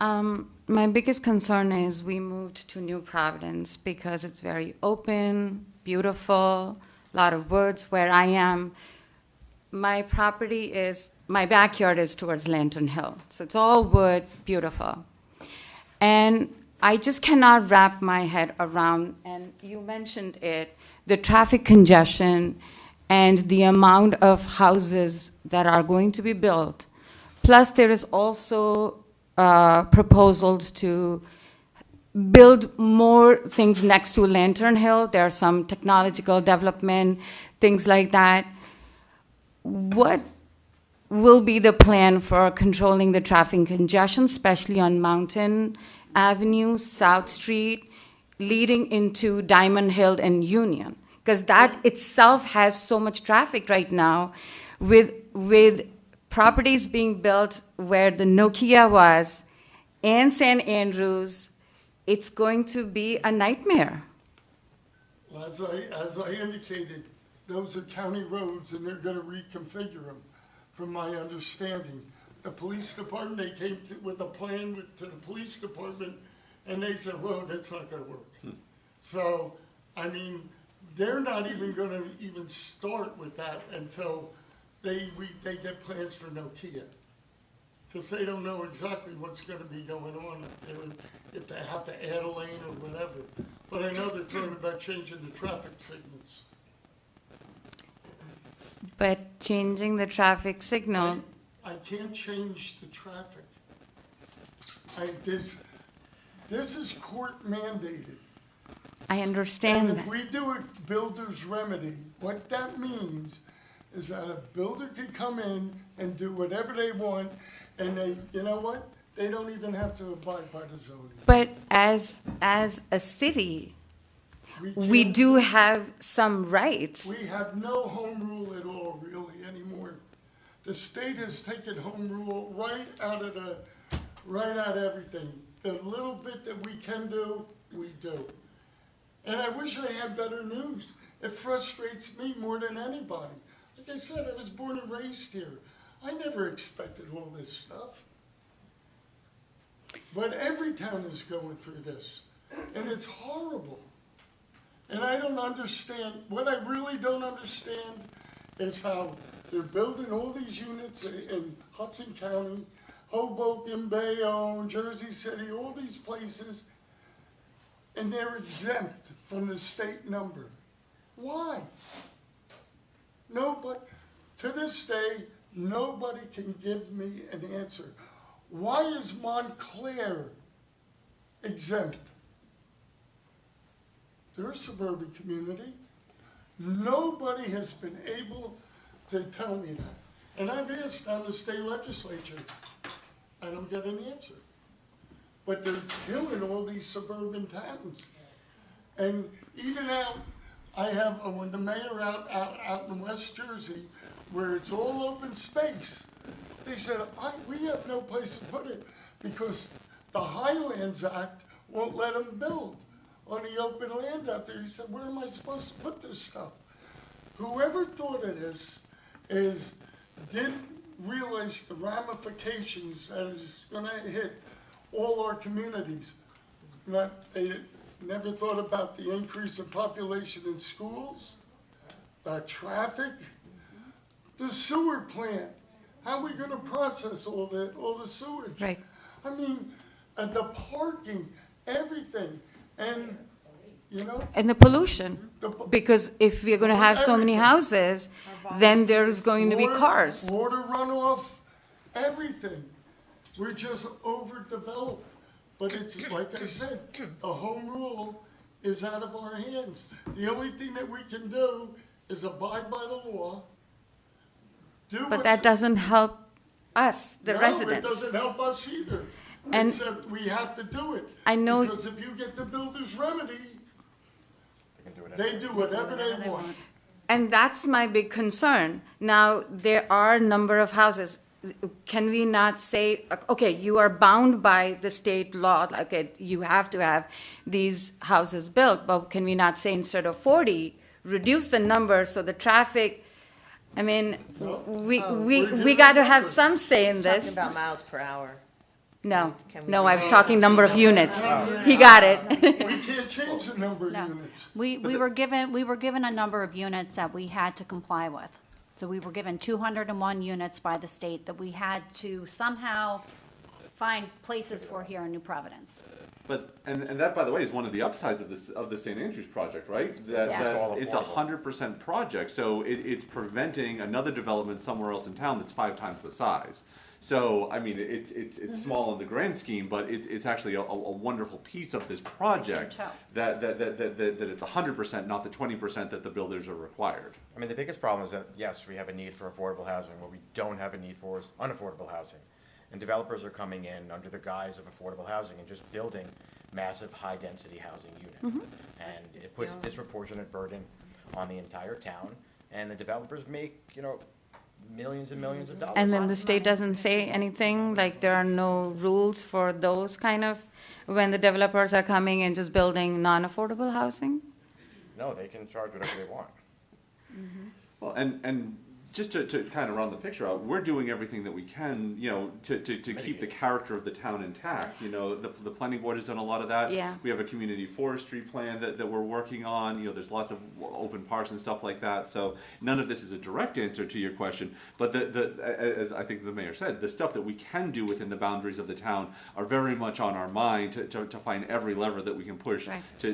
My biggest concern is we moved to New Providence because it's very open, beautiful, a lot of woods where I am. My backyard is towards Lantern Hill. So it's all wood, beautiful. And I just cannot wrap my head around, and you mentioned it, the traffic congestion and the amount of houses that are going to be built. Plus, there is also proposals to build more things next to Lantern Hill. There are some technological development, things like that. What will be the plan for controlling the traffic congestion, especially on Mountain Avenue, South Street, leading into Diamond Hill and Union? Because that itself has so much traffic right now with properties being built where the Nokia was and St. Andrews. It's going to be a nightmare. Well, as I indicated, those are county roads, and they're gonna reconfigure them, from my understanding. The police department, they came with a plan to the police department, and they said, well, that's not gonna work. So, I mean, they're not even gonna even start with that until they get plans for Nokia. Because they don't know exactly what's gonna be going on up there, and if they have to add a lane or whatever. But I know they're talking about changing the traffic signals. But changing the traffic signal, I can't change the traffic. This is court mandated. I understand And if that. we do a builder's remedy, what that means is that a builder can come in and do whatever they want, and they, you know what? They don't even have to abide by the zoning. But as a city, we can't- do have some rights. We have no home rule at all, really, anymore. The state has taken home rule right out of everything. The little bit that we can do, we do. And I wish I had better news. It frustrates me more than anybody. Like I said, I was born and raised here. I never expected all this stuff. But every town is going through this, and it's horrible. And I don't understand, what I really don't understand is how they're building all these units in Hudson County, Hoboken, Bayonne, Jersey City, all these places, and they're exempt from the state number. Why? Nobody, to this day, nobody can give me an answer. Why is Montclair exempt? They're a suburban community. Nobody has been able to tell me that. And I've asked on the state legislature. I don't get an answer. But they're killing all these suburban towns. And even out, I have, when the mayor out in West Jersey, where it's all open space, they said, we have no place to put it because the Highlands Act won't let them build on the open land out there. He said, where am I supposed to put this stuff? Whoever thought of this didn't realize the ramifications that is gonna hit all our communities. They never thought about the increase in population in schools, the traffic, the sewer plant. How are we gonna process all the sewage? Right. I mean, the parking, everything, and, you know, And the pollution, the, because if we're going to have so many houses, then there's going to be cars. Water runoff, everything. We're just overdeveloped. But it's, like I said, the home rule is out of our hands. The only thing that we can do is abide by the law. But that doesn't help us, the No, residents. it doesn't help us either. And Except we have to do it. I know- Because if you get the builder's remedy, they do whatever they want. And that's my big concern. Now, there are a number of houses. Can we not say, okay, you are bound by the state law, okay, you have to have these houses built, but can we not say instead of 40, reduce the number so the traffic, I mean, we got to have some say in He's talking this. about miles per hour. No, Can we no, I was reduce talking the number of speed units. limit? He got it. We can't change the number of No. units. We were given a number of units that we had to comply with. So we were given 201 units by the state that we had to somehow find places for here in New Providence. But, and that, by the way, is one of the upsides of the St. Andrews project, right? That Yes. it's a 100% project, so it's preventing another development somewhere else in town that's 5 times the size. So, I mean, it's small in the grand scheme, but it's actually a wonderful piece of this project Huge help. that it's 100%, not the 20% that the builders are required. I mean, the biggest problem is that, yes, we have a need for affordable housing. What we don't have a need for is unaffordable housing. And developers are coming in under the guise of affordable housing and just building massive, high-density housing units. And it puts disproportionate burden on the entire town, and the developers make, millions and millions of dollars. And then the state doesn't say anything, like there are no rules for those kind of, when the developers are coming and just building non-affordable housing? No, they can charge whatever they want. Well, and just to kind of round the picture out, we're doing everything that we can, to keep the character of the town intact. The planning board has done a lot of that. Yeah. We have a community forestry plan that we're working on. There's lots of open parks and stuff like that. So none of this is a direct answer to your question. But as I think the mayor said, the stuff that we can do within the boundaries of the town are very much on our mind to find every lever that we can push Right. to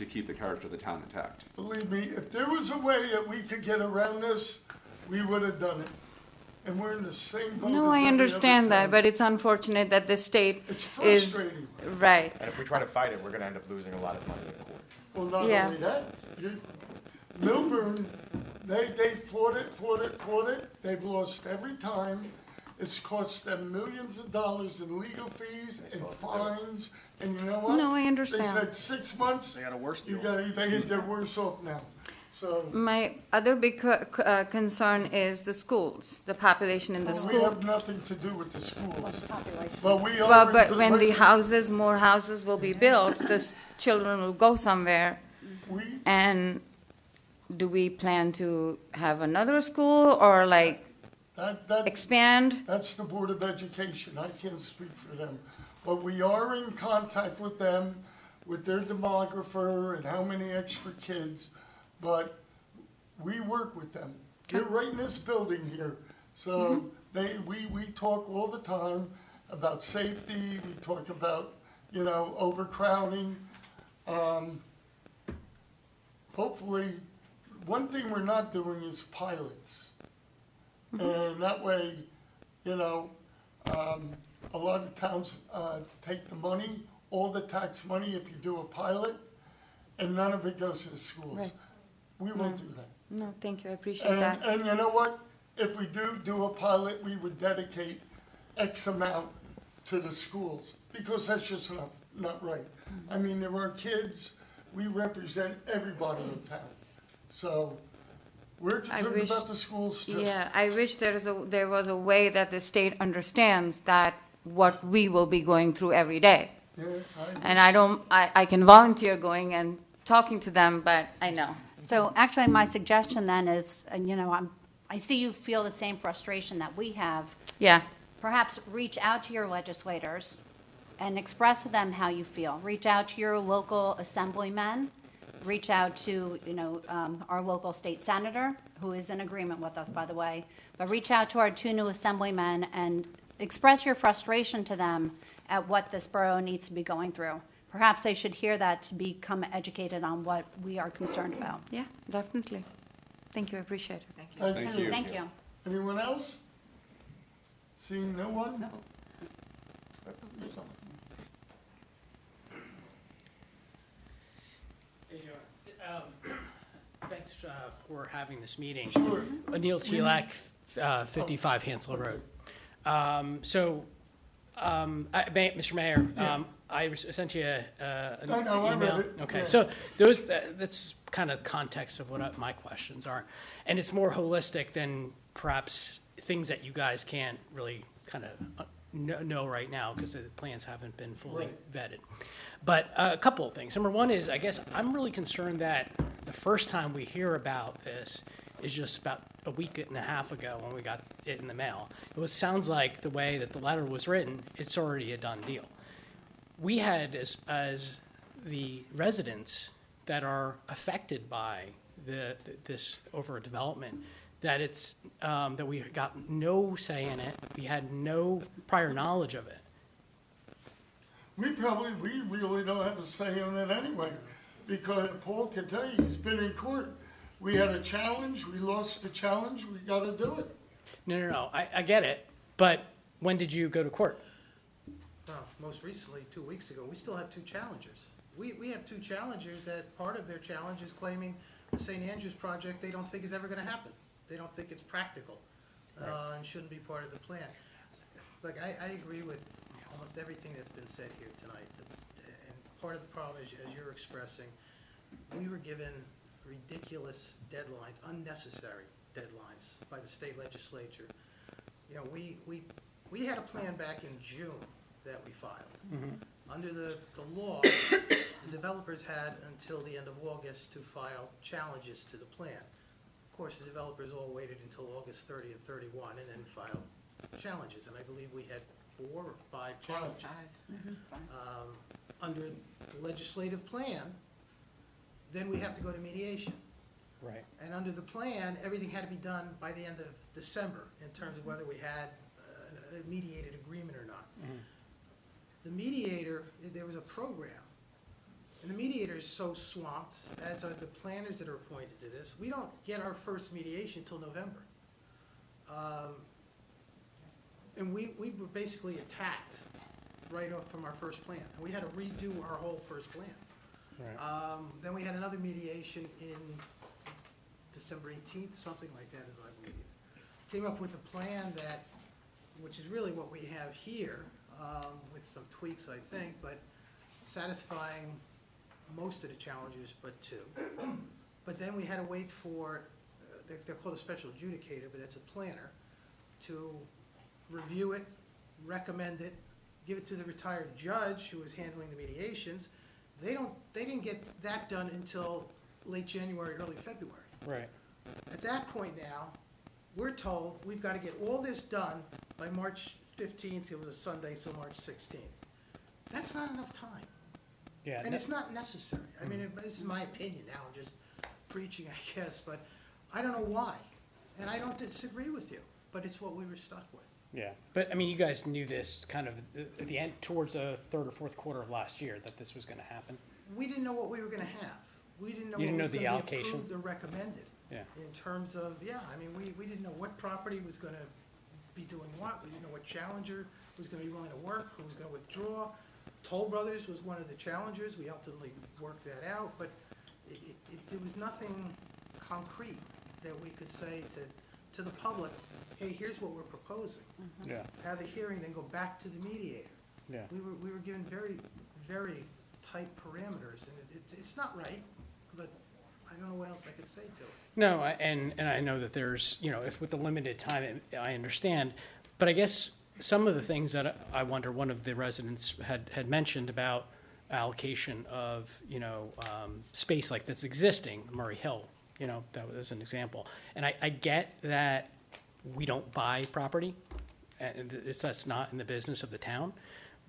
keep the character of the town intact. Believe me, if there was a way that we could get around this, we would have done it. And we're in the same boat. No, as I every understand other that, town. but it's unfortunate that the state It's is, frustrating. right. And if we try to fight it, we're gonna end up losing a lot of money in court. Well, not Yeah. only that, Milburn, they fought it. They've lost every time. It's cost them millions of dollars in legal fees and fines, and you know what? No, I understand. They said 6 months. They got a worse You deal. they're worse off now. So, My other big concern is the schools, the population in the we school. have nothing to do with the schools. But we are. Well, but in when the right- houses, more houses will be built, children will go somewhere. We, And do we plan to have another school or like that, expand? that's the Board of Education, I can't speak for them. But we are in contact with them, with their demographer and how many extra kids, but we work with them. They're right in this building here, so we talk all the time about safety, we talk about, overcrowding. Hopefully, one thing we're not doing is pilots. And that way, a lot of towns take the money, all the tax money if you do a pilot, and none of it goes to the schools. Right. We won't do that. No, thank you, I appreciate that. And you know what? If we do a pilot, we would dedicate X amount to the schools, because that's just not right. I mean, there are kids, we represent everybody in town. So, we're concerned wish- about the schools too. Yeah, I wish there was a way that the state understands that what we will be going through every day. Yeah, And I can volunteer going and talking to them, but I know. So actually, my suggestion then is, and I see you feel the same frustration that we have. Yeah, Perhaps reach out to your legislators and express to them how you feel. Reach out to your local assemblymen, reach out to, our local state senator, who is in agreement with us, by the way, but reach out to our 2 new assemblymen and express your frustration to them at what this borough needs to be going through. Perhaps they should hear that to become educated on what we are concerned about. yeah, definitely. Thank you, I appreciate it. Thank you. Thank you. Anyone else? Seeing no one? No. Thanks for having this meeting. Sure. Anil Tilak, 55 Hansel Road. Mr. Mayor, I sent you an I know, I read email. it, Okay, yeah. so that's kind of context of what my questions are. And it's more holistic than perhaps things that you guys can't really kind of know right now because the plans haven't been fully vetted. But a couple of things. Number one is, I guess I'm really concerned that the first time we hear about this is just about a week and a half ago when we got it in the mail. Sounds like the way that the letter was written, it's already a done deal. We had, as the residents that are affected by this overdevelopment, that it's that we got no say in it. We had no prior knowledge of it. We really don't have a say on it anyway, because Paul can tell you, he's been in court. We had a challenge, we lost the challenge, we gotta do it. No, I get it, but when did you go to court? Well, most recently, 2 weeks ago, we still have 2 challengers. We have 2 challengers that part of their challenge is claiming the St. Andrews project they don't think is ever gonna happen. They don't think it's practical, and shouldn't be part of the plan. Like, I agree with almost everything that's been said here tonight. And part of the problem is, as you're expressing, we were given ridiculous deadlines, unnecessary deadlines by the state legislature. We had a plan back in June that we filed. Under the law, the developers had until the end of August to file challenges to the plan. Of course, the developers all waited until August 30 and 31 and then filed challenges, and I believe we had 4 or 5 challenges. Under the legislative plan, then we have to go to mediation. Right. And under the plan, everything had to be done by the end of December in terms of whether we had a mediated agreement or not. The mediator, there was a program, and the mediator is so swamped, as are the planners that are appointed to this. We don't get our first mediation till November. And we were basically attacked right off from our first plan. And we had to redo our whole first plan. Right. Then we had another mediation in December 18th, something like that, I believe. Came up with a plan that, which is really what we have here, with some tweaks, I think, but satisfying most of the challenges but two. But then we had to wait for, they're called a special adjudicator, but that's a planner, to review it, recommend it, give it to the retired judge who was handling the mediations. They didn't get that done until late January, early February. Right. At that point now, we're told we've got to get all this done by March 15th, it was a Sunday, so March 16th. That's not enough time. Yeah. And it's not necessary. I mean, this is my opinion now, I'm just preaching, I guess, but I don't know why. And I don't disagree with you, but it's what we were stuck with. Yeah, but I mean, you guys knew this kind of at the end, towards the third or fourth quarter of last year, that this was going to happen. We didn't know what we were gonna have. We didn't know You didn't what was know the gonna be allocation? approved or recommended. Yeah. In terms of, yeah, I mean, we didn't know what property was gonna be doing what. We didn't know what challenger was gonna be willing to work, who was gonna withdraw. Toll Brothers was one of the challengers. We ultimately worked that out, but there was nothing concrete that we could say to the public, hey, here's what we're proposing. Yeah. Have a hearing, then go back to the mediator. Yeah. We were given very, very tight parameters, and it's not right, but I don't know what else I could say to it. No, and I know that there's, you know, if with the limited time, I understand, but I guess some of the things that I wonder, one of the residents had mentioned about allocation of, you know, space like that's existing, Murray Hill, you know, that was an example. And I get that we don't buy property, and that's not in the business of the town,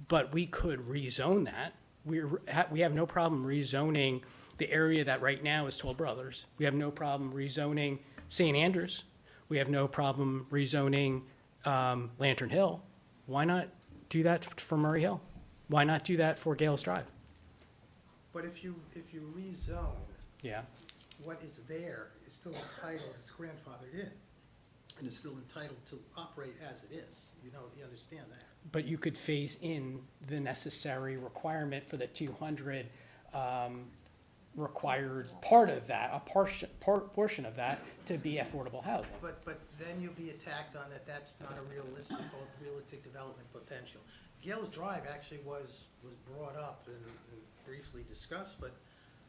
but we could rezone that. We have no problem rezoning the area that right now is Toll Brothers. We have no problem rezoning St. Andrews. We have no problem rezoning Lantern Hill. Why not do that for Murray Hill? Why not do that for Gales Drive? But if you rezone, Yeah. what is there is still entitled, it's grandfathered in, and it's still entitled to operate as it is. You know, you understand that. But you could phase in the necessary requirement for the 200 required part of that, a portion of that, to be affordable housing. But then you'll be attacked on that that's not a realistic development potential. Gales Drive actually was brought up and briefly discussed, but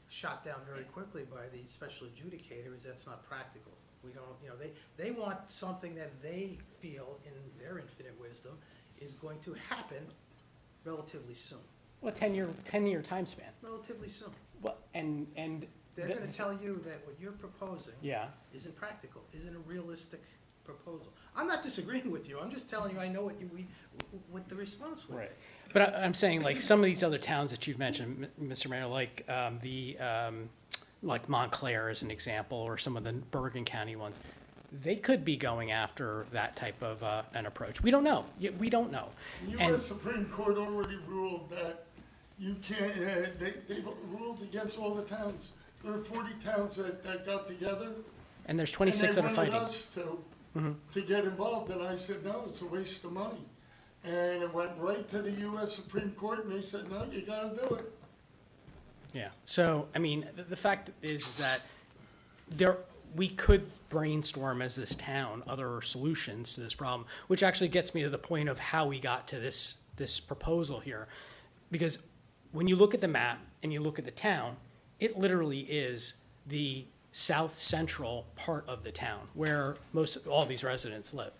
shot down very quickly by the special adjudicator, is that's not practical. We don't, you know, they want something that they feel, in their infinite wisdom, is going to happen relatively soon. Well, 10-year time span. Relatively soon. Well, and They're gonna tell you that what you're proposing yeah. isn't practical, isn't a realistic proposal. I'm not disagreeing with you, I'm just telling you I know what the response would be. Right. But I'm saying, like, some of these other towns that you've mentioned, Mr. Mayor, like like Montclair as an example, or some of the Bergen County ones, they could be going after that type of an approach. We don't know. We don't know. The U.S. Supreme Court already ruled that you can't, they ruled against all the towns. There were 40 towns that got together. And there's 26 that are fighting. And they wanted us to get involved, and I said, no, it's a waste of money. And it went right to the U.S. Supreme Court, and they said, no, you gotta do it. Yeah. So, I mean, the fact is that we could brainstorm as this town other solutions to this problem, which actually gets me to the point of how we got to this proposal here. Because when you look at the map and you look at the town, it literally is the south central part of the town where all these residents live.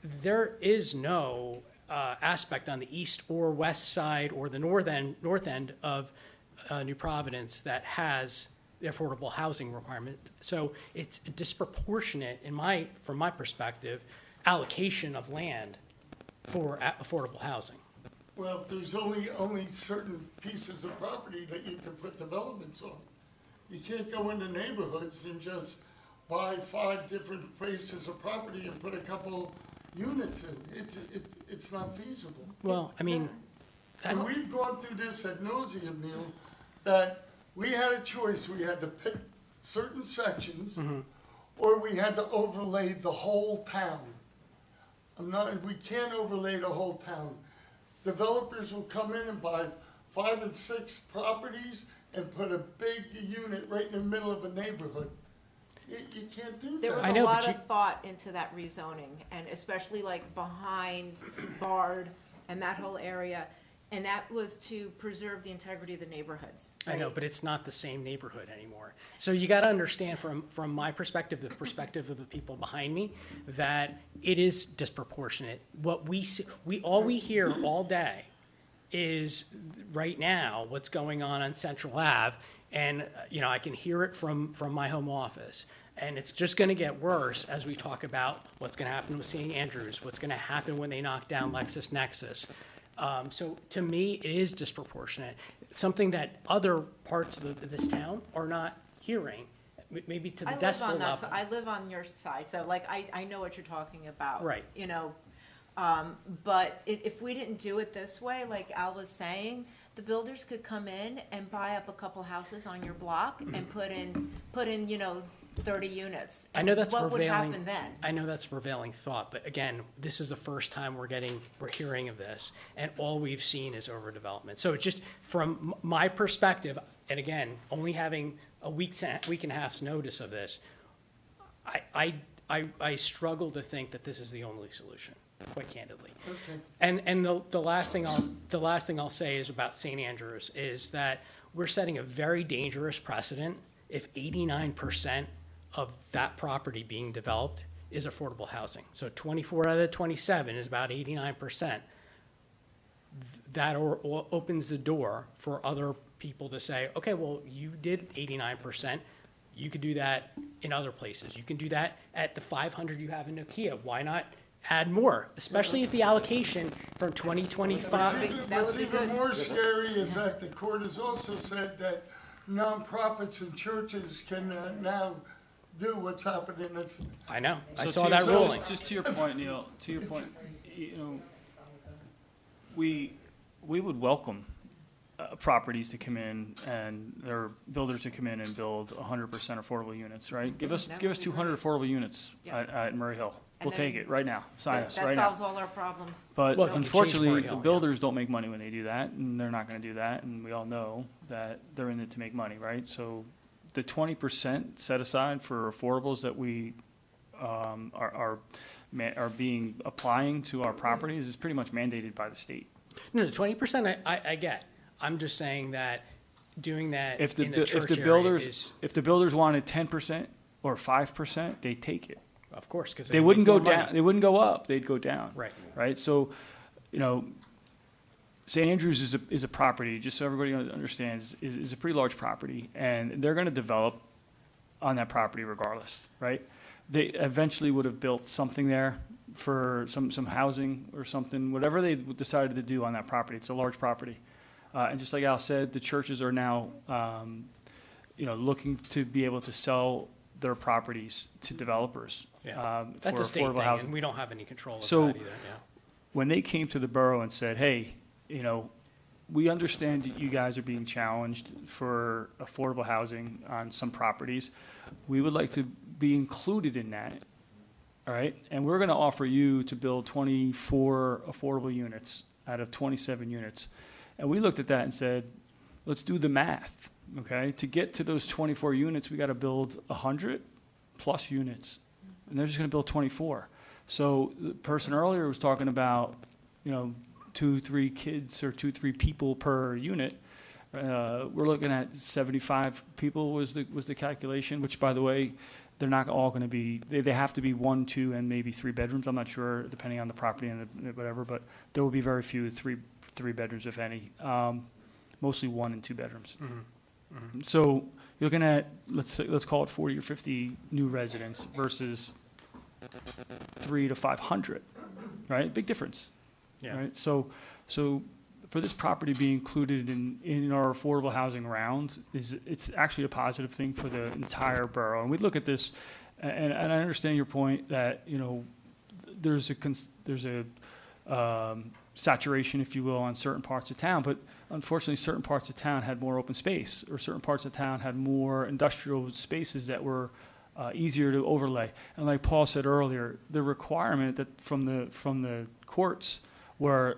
There is no aspect on the east or west side or the north end of New Providence that has the affordable housing requirement. So it's disproportionate from my perspective, allocation of land for affordable housing. Well, there's only certain pieces of property that you can put developments on. You can't go into neighborhoods and just buy 5 different pieces of property and put a couple units in. It's not feasible. Well, I mean, and we've gone through this ad nauseum, Neil, that we had a choice. We had to pick certain sections, or we had to overlay the whole town. We can't overlay the whole town. Developers will come in and buy 5 and 6 properties and put a big unit right in the middle of a neighborhood. You can't do There that. was I a know, lot but of thought into that rezoning, and especially like behind Bard and that whole area. And that was to preserve the integrity of the neighborhoods. I know, right? but it's not the same neighborhood anymore. So you got to understand from my perspective, the perspective of the people behind me, that it is disproportionate. What we see, all we hear all day is right now what's going on Central Ave, and I can hear it from my home office. And it's just going to get worse as we talk about what's going to happen with St. Andrews, what's going to happen when they knock down LexisNexis. So to me, it is disproportionate, something that other parts of this town are not hearing, maybe to the decibel level. I live on your side, so like I know what you're talking about. Right. But if we didn't do it this way, like Al was saying, the builders could come in and buy up a couple houses on your block and put in 30 units. I know that's What would prevailing. happen then? I know that's prevailing thought, but again, this is the first time we're hearing of this, and all we've seen is overdevelopment. So it's just from my perspective, and again, only having a week and a half's notice of this, I struggle to think that this is the only solution, quite candidly. Okay. And the last thing I'll say is about St. Andrews is that we're setting a very dangerous precedent if 89% of that property being developed is affordable housing. So 24 out of the 27 is about 89%. That opens the door for other people to say, okay, well, you did 89%. You could do that in other places. You can do that at the 500 you have in Nokia. Why not add more? Especially if the allocation from 2025. What's even more scary is that the court has also said that nonprofits and churches can now do what's happening. I know. I So saw that ruling. Just to your point, Neil, we would welcome properties to come in and their builders to come in and build 100% affordable units, right? Give us 200 affordable units at Murray Hill. We'll take it right now. Sign us right now. That solves all our problems. But Well, if you change unfortunately, Murray the Hill, builders don't make money when they do that, and they're not going to do that, and we all know that they're in it to make money, right? So the 20% set aside for affordables that we are applying to our properties is pretty much mandated by the state. No, 20% I get. I'm just saying that doing that If in the church the area builders is, if the builders wanted 10% or 5%, they take it. of course, because They wouldn't go down. They wouldn't go up. They'd go down. Right. Right. So, St. Andrews is a property. Just so everybody understands, is a pretty large property, and they're going to develop on that property regardless. Right. They eventually would have built something there for some housing or something, whatever they decided to do on that property. It's a large property, and just like Al said, the churches are now, looking to be able to sell their properties to developers. that's for a state affordable thing, housing. and we don't have any control of So- that either. Yeah. When they came to the borough and said, hey, we understand that you guys are being challenged for affordable housing on some properties. We would like to be included in that, all right? And we're going to offer you to build 24 affordable units out of 27 units. And we looked at that and said, let's do the math, okay? To get to those 24 units, we got to build 100 plus units, and they're just going to build 24. So the person earlier was talking about, 2-3 kids or 2-3 people per unit. We're looking at 75 people was the calculation, which, by the way, they're not all going to be, they have to be 1, 2, and maybe 3 bedrooms. I'm not sure, depending on the property and whatever, but there will be very few three bedrooms, if any. Mostly 1 and 2 bedrooms. Mm-hmm. Mm-hmm. So you're looking at, let's call it 40 or 50 new residents versus 300 to 500, right? Big difference. Yeah. Right. So for this property to be included in our affordable housing round it's actually a positive thing for the entire borough. And we look at this, and I understand your point that there's a saturation, if you will, on certain parts of town, but unfortunately certain parts of town had more open space, or certain parts of town had more industrial spaces that were easier to overlay. And like Paul said earlier, the requirement that from the courts where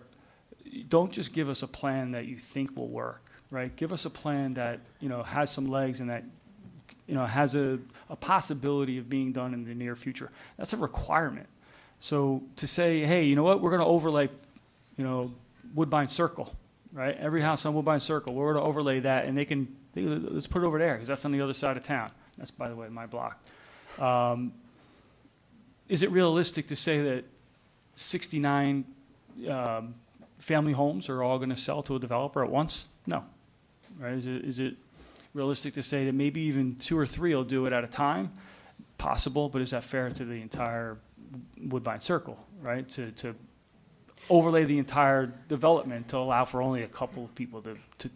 don't just give us a plan that you think will work, right? Give us a plan that, has some legs and that, has a possibility of being done in the near future. That's a requirement. So to say, hey, you know what, we're going to overlay, Woodbine Circle, right? Every house on Woodbine Circle, we're going to overlay that, and let's put it over there because that's on the other side of town. That's, by the way, my block. Is it realistic to say that 69 family homes are all going to sell to a developer at once? No. Right? Is it realistic to say that maybe even 2 or 3 will do it at a time? Possible, but is that fair to the entire Woodbine Circle, right? To overlay the entire development to allow for only a couple of people to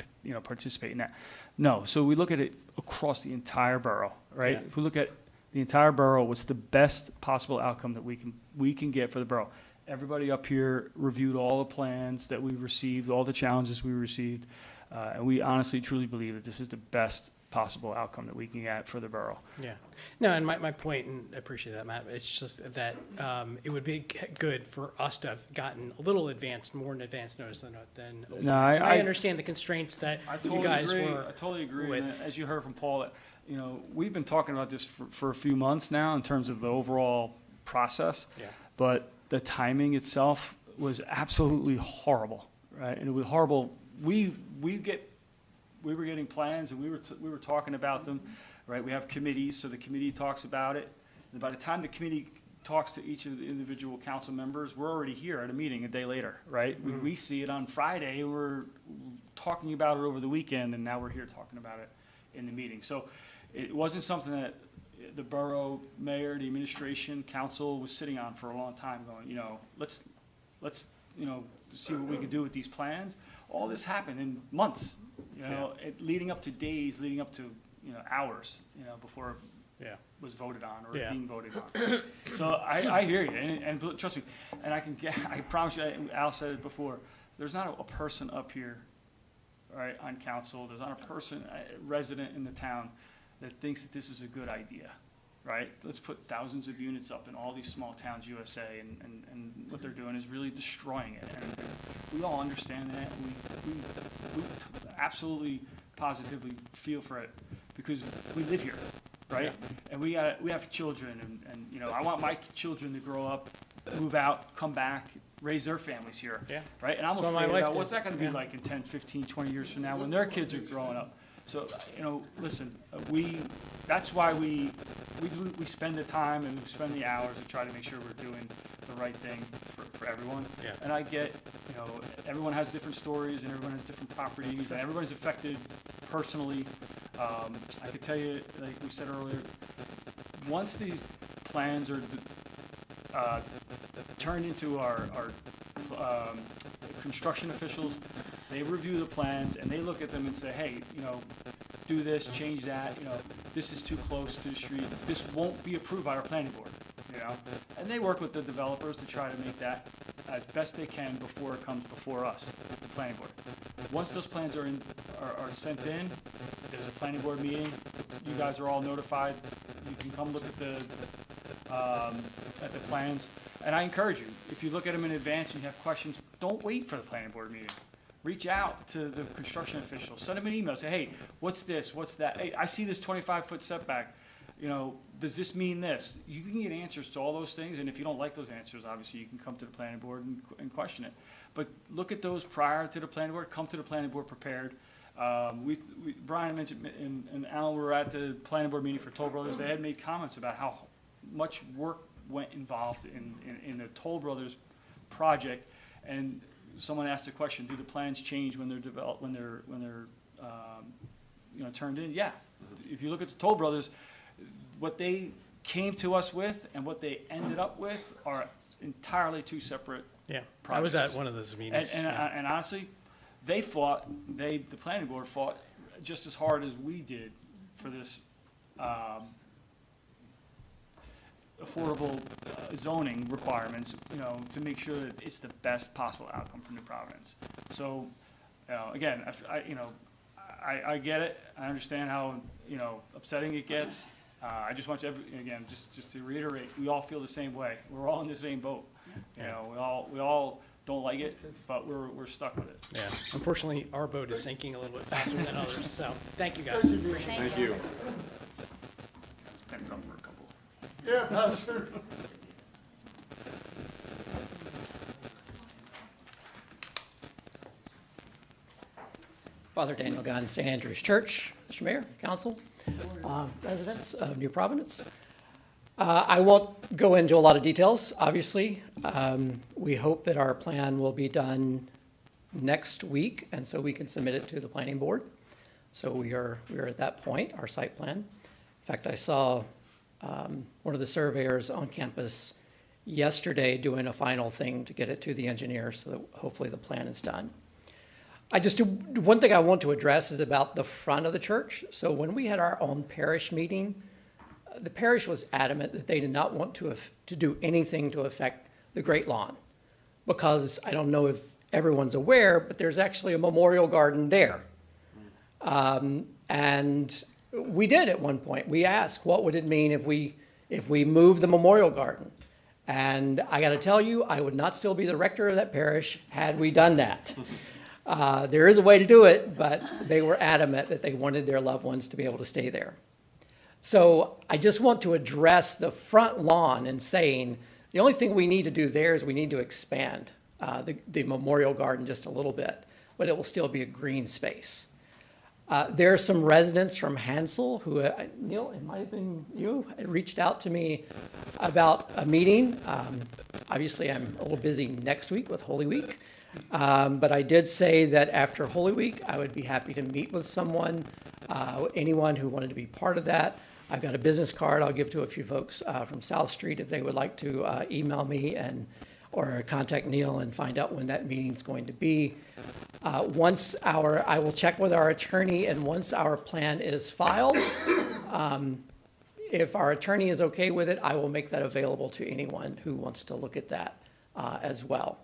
participate in that? No. So we look at it across the entire borough, right? Yeah. If we look at the entire borough, what's the best possible outcome that we can get for the borough? Everybody up here reviewed all the plans that we received, all the challenges we received, and we honestly, truly believe that this is the best possible outcome that we can get for the borough. Yeah. No, and my point, and I appreciate that, Matt, it's just that it would be good for us to have gotten a little more in advance notice than No, I understand the constraints that I totally you guys agree. were I totally agree. with. And as you heard from Paul, we've been talking about this for a few months now in terms of the overall process. Yeah. But the timing itself was absolutely horrible, right? And it was horrible. We were getting plans and we were talking about them, right? We have committees, so the committee talks about it. And by the time the committee talks to each of the individual council members, we're already here at a meeting a day later, right? We see it on Friday, we're talking about it over the weekend, and now we're here talking about it in the meeting. So it wasn't something that the borough mayor, the administration, council was sitting on for a long time going, let's see what we can do with these plans. All this happened in months, leading up to days, leading up to, hours, before it was voted on or being voted on. So I hear you, and trust me, and I promise you, Al said it before, there's not a person up here, right, on council, there's not a person, a resident in the town that thinks that this is a good idea, right? Let's put thousands of units up in all these small towns, USA, and what they're doing is really destroying it. And we all understand that. We absolutely, positively feel for it because we live here, right? Yeah. And we have children, and I want my children to grow up, move out, come back, raise their families here, right? And I'm So my afraid wife about did. what's that going to be like in 10, 15, 20 years from now when their kids are growing up. So, listen, that's why we spend the time and we spend the hours to try to make sure we're doing the right thing for everyone. Yeah. And I get, everyone has different stories and everyone has different properties and everyone's affected personally. I could tell you, like we said earlier, once these plans are turned into our construction officials, they review the plans and they look at them and say, hey, do this, change that, this is too close to the street, this won't be approved by our planning board, and they work with the developers to try to make that as best they can before it comes before us, the planning board. Once those plans are sent in, there's a planning board meeting, you guys are all notified, you can come look at the plans, and I encourage you, if you look at them in advance and you have questions, don't wait for the planning board meeting. Reach out to the construction officials. Send them an email. Say, hey, what's this? What's that? Hey, I see this 25-foot setback. Does this mean this? You can get answers to all those things, and if you don't like those answers, obviously you can come to the planning board and question it. But look at those prior to the planning board. Come to the planning board prepared. Brian mentioned, and Al were at the planning board meeting for Toll Brothers. They had made comments about how much work went involved in the Toll Brothers project, and someone asked the question: do the plans change when they're developed, when they're turned in? Yes. If you look at the Toll Brothers, what they came to us with and what they ended up with are entirely two separate projects. I was at one of those meetings. And honestly, the planning board fought just as hard as we did for this affordable zoning requirements, to make sure that it's the best possible outcome for New Providence. So, again, I get it. I understand how, upsetting it gets. I just want to, again, just to reiterate, we all feel the same way. We're all in the same boat. You know, we all don't like it, but we're stuck with it. Yeah, unfortunately, our boat is sinking a little bit faster than others, so thank you guys. Thank you. It's picked up for a couple. Yeah, Pastor. Father Daniel Gunn, St. Andrew's Church, Mr. Mayor, Council, residents of New Providence. I won't go into a lot of details, obviously. We hope that our plan will be done next week, and so we can submit it to the planning board. So we are at that point, our site plan. In fact, I saw one of the surveyors on campus yesterday doing a final thing to get it to the engineer so that hopefully the plan is done. One thing I want to address is about the front of the church. So when we had our own parish meeting, the parish was adamant that they did not want to do anything to affect the Great Lawn, because I don't know if everyone's aware, but there's actually a memorial garden there. And we did at one point. We asked, what would it mean if we moved the memorial garden? And I got to tell you, I would not still be the rector of that parish had we done that. There is a way to do it, but they were adamant that they wanted their loved ones to be able to stay there. So I just want to address the front lawn and saying the only thing we need to do there is we need to expand the memorial garden just a little bit, but it will still be a green space. There are some residents from Hansel who, Neil, it might have been you, reached out to me about a meeting. Obviously, I'm a little busy next week with Holy Week. But I did say that after Holy Week, I would be happy to meet with someone, anyone who wanted to be part of that. I've got a business card I'll give to a few folks from South Street if they would like to email me or contact Neil and find out when that meeting's going to be. I will check with our attorney, and once our plan is filed, if our attorney is okay with it, I will make that available to anyone who wants to look at that as well.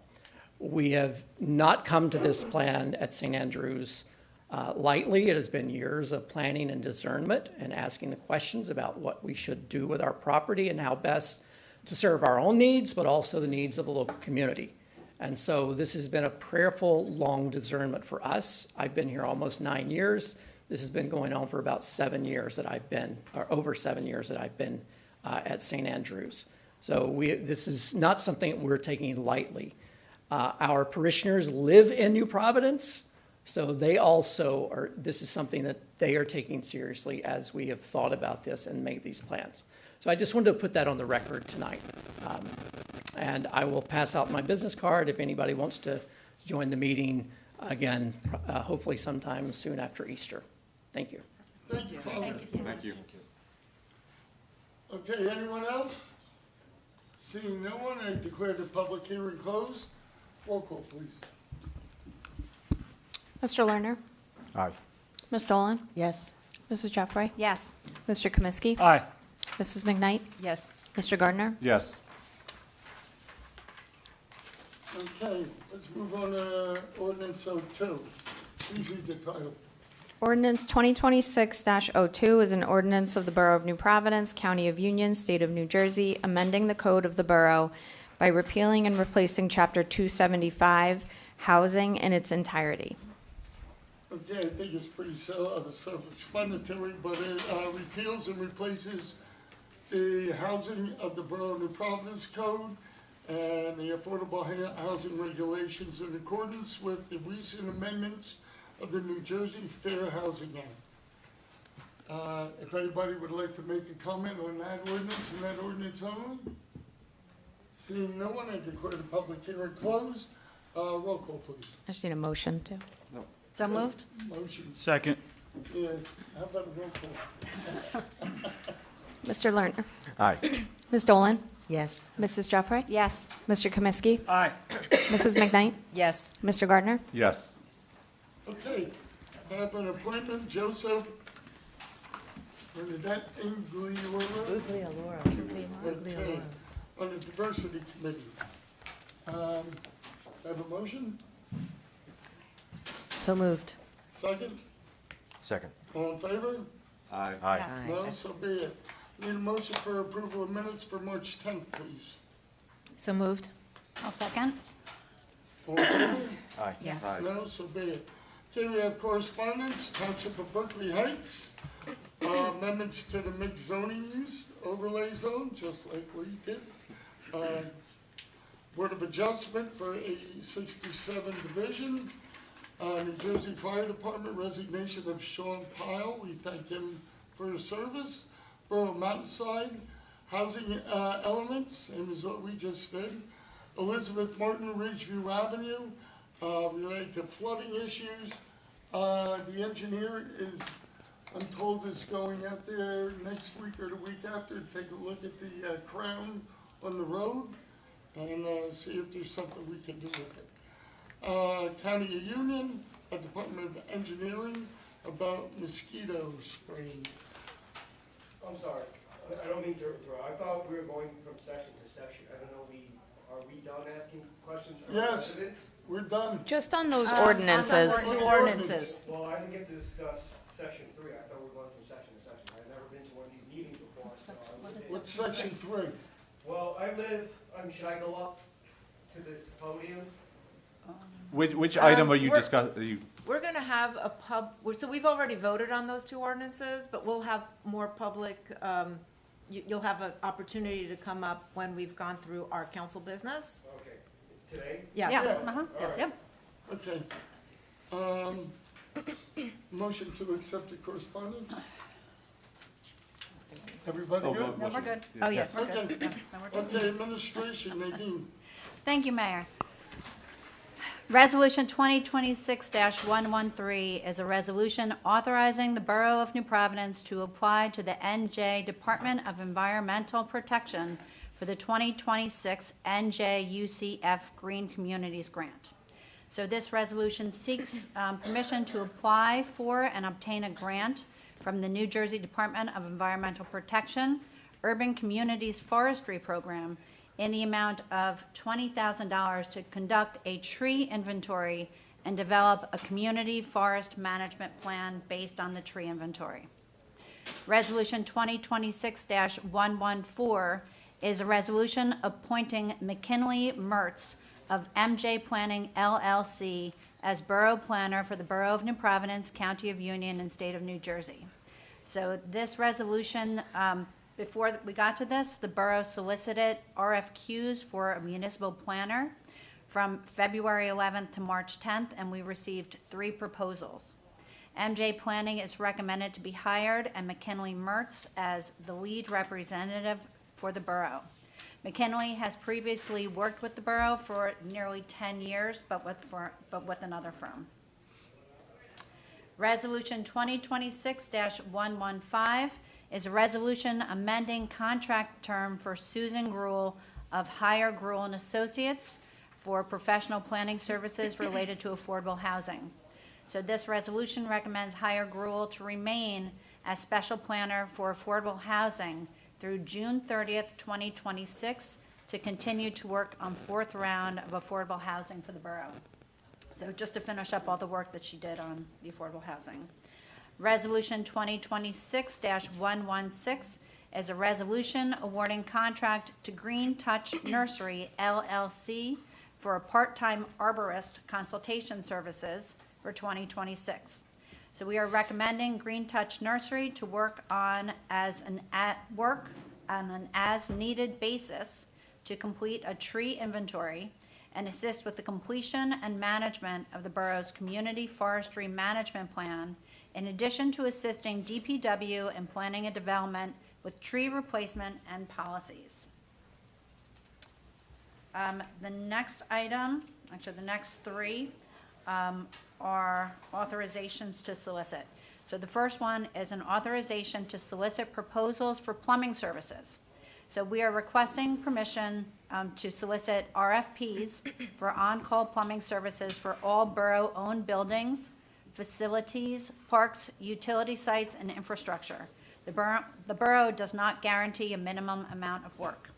We have not come to this plan at St. Andrews lightly. It has been years of planning and discernment and asking the questions about what we should do with our property and how best to serve our own needs, but also the needs of the local community. And so this has been a prayerful, long discernment for us. I've been here almost 9 years. This has been going on for about 7 years that I've been, or over 7 years that I've been at St. Andrews. So this is not something that we're taking lightly. Our parishioners live in New Providence, so they also are, this is something that they are taking seriously as we have thought about this and made these plans. So I just wanted to put that on the record tonight. And I will pass out my business card if anybody wants to join the meeting again, hopefully sometime soon after Easter. Thank you. Thank you, Father. Thank you. Okay, anyone else? Seeing no one, I declare the public hearing closed. Roll call, please. Mr. Lerner? Aye. Ms. Dolan? Yes. Mrs. Jeffrey? Yes. Mr. Comiskey? Aye. Mrs. McKnight? Yes. Mr. Gardner? Yes. Okay, let's move on to ordinance 02. Please read the title. Ordinance 2026-02 is an ordinance of the Borough of New Providence, County of Union, State of New Jersey, amending the code of the borough by repealing and replacing Chapter 275, Housing, in its entirety. Okay, I think it's pretty self-explanatory, but it repeals and replaces the housing of the Borough of New Providence Code and the affordable housing regulations in accordance with the recent amendments of the New Jersey Fair Housing Act. If anybody would like to make a comment on that ordinance and that ordinance only? Seeing no one, I declare the public hearing closed. Roll call, please. I just need a motion to. So moved? Motion. Second. Yeah, how about a roll call? Mr. Lerner? Aye. Ms. Dolan? Yes. Mrs. Jeffrey? Yes. Mr. Comiskey? Aye. Mrs. McKnight? Yes. Mr. Gardner? Yes. Okay, I have an appointment, Joseph Bernadette Ingliola. Okay, on the Diversity Committee. I have a motion, So moved. second, Second. all in favor? Aye. Aye. No, so be it. Need a motion for approval of minutes for March 10th, please. So moved? I'll second. All in favor? Aye. Yes. Aye. No, so be it. Okay, we have correspondence, Township of Berkeley Heights, amendments to the mixed zoning use overlay zone, just like we did. Board of Adjustment for a 67 division. New Jersey Fire Department resignation of Sean Pyle, we thank him for his service. Borough Mountainside, housing elements, same as what we just did. Elizabeth Martin, Ridgeview Avenue, related to flooding issues. The engineer is, I'm told, is going out there next week or the week after to take a look at the crown on the road and see if there's something we can do with it. County of Union, Department of Engineering, about mosquito spraying. I'm sorry, I don't mean to interrupt. I thought we were going from section to section. I don't know, are we done asking questions from Yes. residents? We're done. Just on those On ordinances. the ordinances. Well, I didn't get to discuss section 3. I thought we were going from section to section. I've never been to one of these meetings before, so. What's section 3? Well, I live, should I go up to this podium? Which item are you we're- discussing? We're gonna have a so we've already voted on those two ordinances, but we'll have more public, you'll have an opportunity to come up when we've gone through our council business. Okay, today? Yes. Yeah, Yeah. Yes. Yep. Okay. Motion to accept the correspondence? Everybody Oh, good? No, we're good. Oh, yes. We're good. Okay. Yes, no, we're good. Okay, administration, Nadine. Thank you, Mayor. Resolution 2026-113 is a resolution authorizing the Borough of New Providence to apply to the NJ Department of Environmental Protection for the 2026 NJ UCF Green Communities Grant. So this resolution seeks permission to apply for and obtain a grant from the New Jersey Department of Environmental Protection Urban Communities Forestry Program in the amount of $20,000 to conduct a tree inventory and develop a community forest management plan based on the tree inventory. Resolution 2026-114 is a resolution appointing McKinley Mertz of MJ Planning LLC as Borough Planner for the Borough of New Providence, County of Union, and State of New Jersey. So this resolution, before we got to this, the borough solicited RFQs for a municipal planner from February 11th to March 10th, and we received 3 proposals. MJ Planning is recommended to be hired, and McKinley Mertz as the lead representative for the borough. McKinley has previously worked with the borough for nearly 10 years, but with another firm. Resolution 2026-115 is a resolution amending contract term for Susan Gruhl of Higher Gruhl and Associates for professional planning services related to affordable housing. So this resolution recommends Higher Gruhl to remain as special planner for affordable housing through June 30th, 2026, to continue to work on 4th round of affordable housing for the borough. So just to finish up all the work that she did on the affordable housing. Resolution 2026-116 is a resolution awarding contract to Green Touch Nursery LLC for a part-time arborist consultation services for 2026. So we are recommending Green Touch Nursery to work on an as-needed basis to complete a tree inventory and assist with the completion and management of the borough's community forestry management plan, in addition to assisting DPW in planning and development with tree replacement and policies. The next item, actually the next 3, are authorizations to solicit. So the first one is an authorization to solicit proposals for plumbing services. So we are requesting permission to solicit RFPs for on-call plumbing services for all borough-owned buildings, facilities, parks, utility sites, and infrastructure. The borough does not guarantee a minimum amount of work.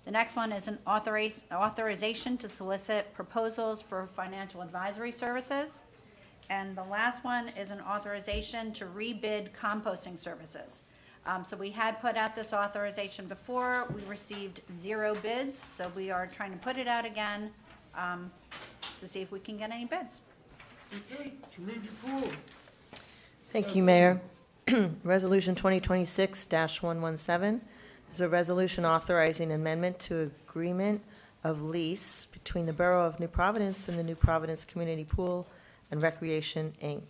The next one is an authorization to solicit proposals for financial advisory services. And the last one is an authorization to rebid composting services. So we had put out this authorization before. We received 0 bids, so we are trying to put it out again to see if we can get any bids. Okay, community pool. Thank you, Mayor. Resolution 2026-117 is a resolution authorizing amendment to agreement of lease between the Borough of New Providence and the New Providence Community Pool and Recreation, Inc.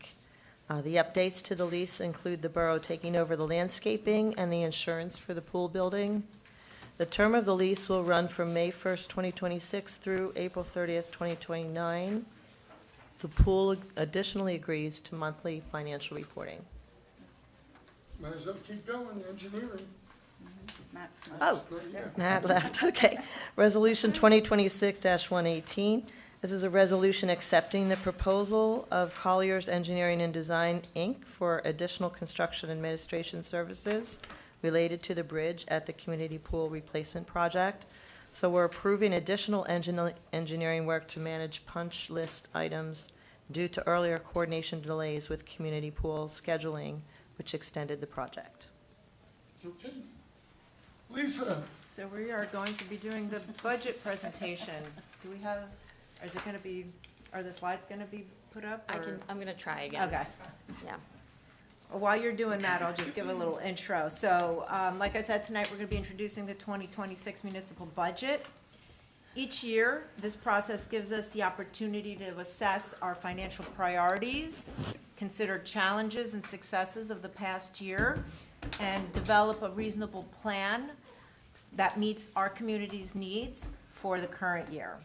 The updates to the lease include the borough taking over the landscaping and the insurance for the pool building. The term of the lease will run from May 1st, 2026 through April 30th, 2029. The pool additionally agrees to monthly financial reporting. Might as well keep going, engineering. Oh, Yeah. Matt left, okay. Resolution 2026-118. This is a resolution accepting the proposal of Colliers Engineering and Design, Inc. for additional construction administration services related to the bridge at the community pool replacement project. So we're approving additional engineering work to manage punch list items due to earlier coordination delays with community pool scheduling, which extended the project. Okay. Lisa, So we are going to be doing the budget presentation. Do we have, is it gonna be, are the slides gonna be put up? or- I'm gonna try again. Okay. Yeah. Well, while you're doing that, I'll just give a little intro. So, like I said, tonight, we're gonna be introducing the 2026 municipal budget. Each year, this process gives us the opportunity to assess our financial priorities, consider challenges and successes of the past year, and develop a reasonable plan that meets our community's needs for the current year.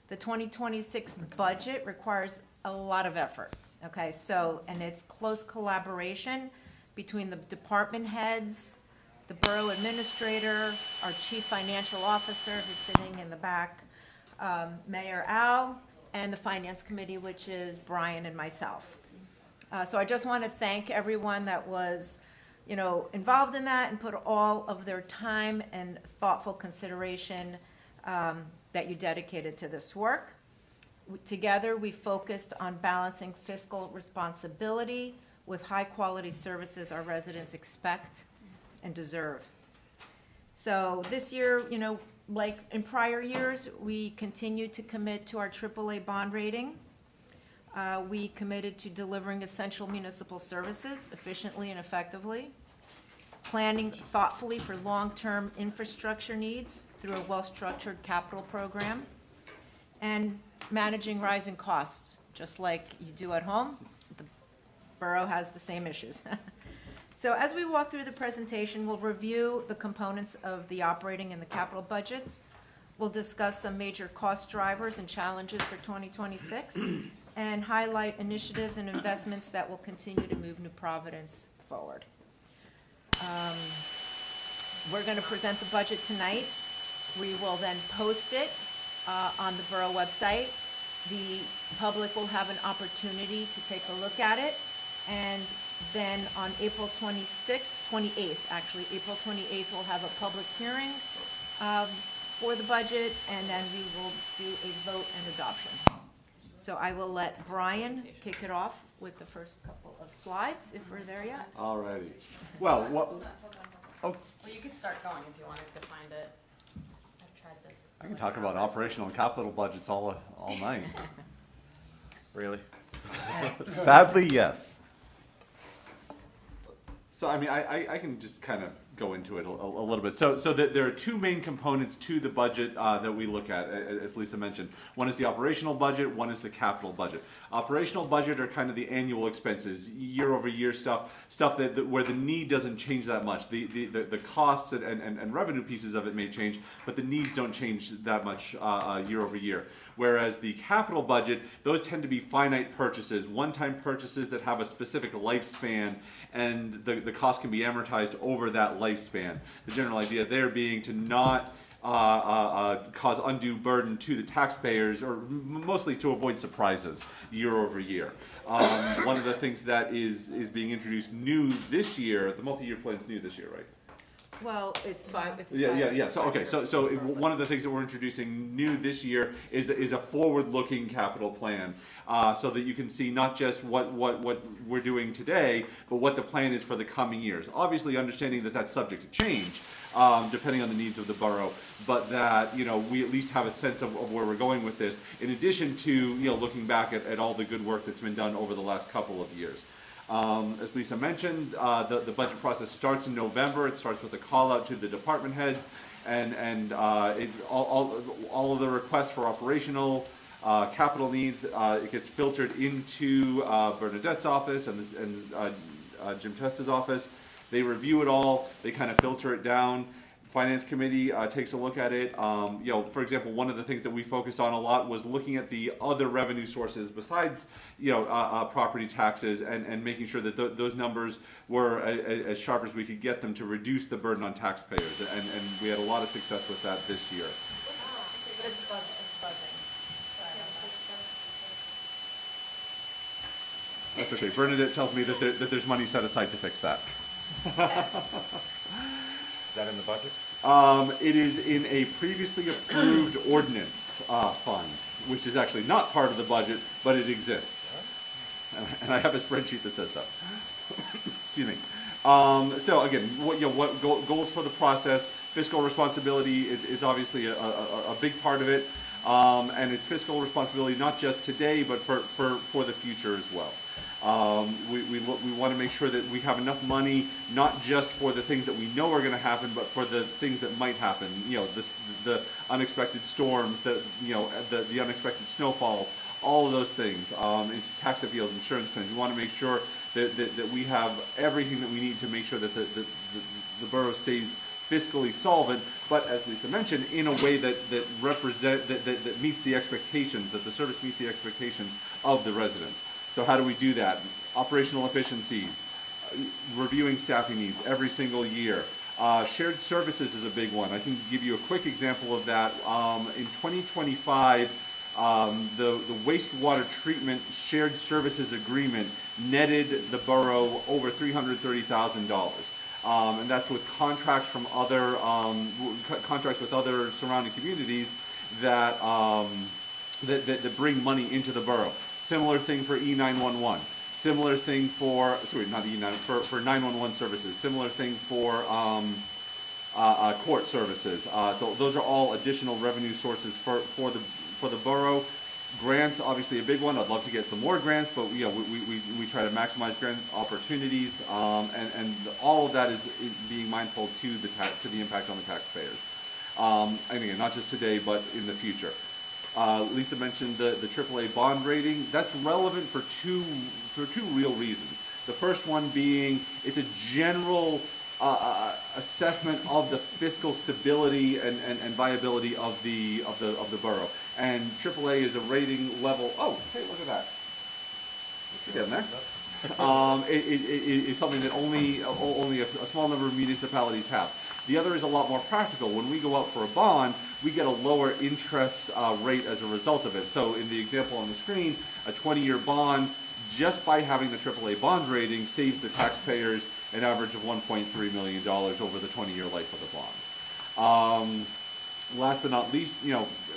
The 2026 budget requires a lot of effort, okay? So, and it's close collaboration between the department heads, the borough administrator, our chief financial officer who's sitting in the back, Mayor Al, and the finance committee, which is Brian and myself. So I just want to thank everyone that was, involved in that and put all of their time and thoughtful consideration that you dedicated to this work. Together, we focused on balancing fiscal responsibility with high-quality services our residents expect and deserve. So this year, like in prior years, we continued to commit to our AAA bond rating. We committed to delivering essential municipal services efficiently and effectively, planning thoughtfully for long-term infrastructure needs through a well-structured capital program, and managing rising costs, just like you do at home. The borough has the same issues. So as we walk through the presentation, we'll review the components of the operating and the capital budgets. We'll discuss some major cost drivers and challenges for 2026 and highlight initiatives and investments that will continue to move New Providence forward. We're going to present the budget tonight. We will then post it on the borough website. The public will have an opportunity to take a look at it. And then on April 28th, April 28th, we'll have a public hearing for the budget, and then we will do a vote and adoption. So I will let Brian kick it off with the first couple of slides, if we're there yet. Alrighty. Well, Well, you could start going if you wanted to find it. I've tried this. I can talk about operational and capital budgets all night. Really? Sadly, yes. So, I mean, I can just kind of go into it a little bit. So there are two main components to the budget that we look at, as Lisa mentioned. One is the operational budget, one is the capital budget. Operational budget are kind of the annual expenses, year-over-year stuff that where the need doesn't change that much. The costs and revenue pieces of it may change, but the needs don't change that much year-over-year. Whereas the capital budget, those tend to be finite purchases, one-time purchases that have a specific lifespan, and the cost can be amortized over that lifespan. The general idea there being to not cause undue burden to the taxpayers, or mostly to avoid surprises year over year. One of the things that is being introduced new this year, the multi-year plan's new this year, right? Well, it's five, it's Yeah. So, okay, so one of the things that we're introducing new this year is a forward-looking capital plan, so that you can see not just what we're doing today, but what the plan is for the coming years. Obviously, understanding that that's subject to change, depending on the needs of the borough, but that, you know, we at least have a sense of where we're going with this, in addition to, you know, looking back at all the good work that's been done over the last couple of years. As Lisa mentioned, the budget process starts in November. It starts with a call out to the department heads, and all of the requests for operational capital needs, it gets filtered into Bernadette's office and Jim Testa's office. They review it all. They kind of filter it down. Finance committee takes a look at it. You know, for example, one of the things that we focused on a lot was looking at the other revenue sources besides, you know, property taxes, and making sure that those numbers were as sharp as we could get them to reduce the burden on taxpayers. And we had a lot of success with that this year. It's buzzing. That's okay. Bernadette tells me that there's money set aside to fix that. Is that in the budget? It is in a previously approved ordinance fund, which is actually not part of the budget, but it exists. And I have a spreadsheet that says so. Excuse me. So again, what goals for the process? Fiscal responsibility is obviously a big part of it, and it's fiscal responsibility not just today, but for the future as well. We want to make sure that we have enough money, not just for the things that we know are going to happen, but for the things that might happen. You know, the unexpected storms, the unexpected snowfalls, all of those things. Tax appeals, insurance claims. We want to make sure that we have everything that we need to make sure that the borough stays fiscally solvent, but as Lisa mentioned, in a way that meets the expectations, that the service meets the expectations of the residents. So how do we do that? Operational efficiencies, reviewing staffing needs every single year. Shared services is a big one. I can give you a quick example of that. In 2025, the wastewater treatment shared services agreement netted the borough over $330,000. And that's with contracts from other contracts with other surrounding communities that bring money into the borough. Similar thing for E911. Similar thing for, sorry, not E9, for 911 services. Similar thing for court services. So those are all additional revenue sources for the borough. Grants, obviously a big one. I'd love to get some more grants, but we try to maximize grant opportunities, and all of that is being mindful to the impact on the taxpayers. And again, not just today, but in the future. Lisa mentioned the AAA bond rating. That's relevant for two real reasons. The first one being it's a general assessment of the fiscal stability and viability of the borough. And AAA is a rating level. Oh, hey, look at that. Get down there. It is something that only a small number of municipalities have. The other is a lot more practical. When we go out for a bond, we get a lower interest rate as a result of it. So in the example on the screen, a 20-year bond, just by having the AAA bond rating, saves the taxpayers an average of $1.3 million over the 20-year life of the bond. Last but not least,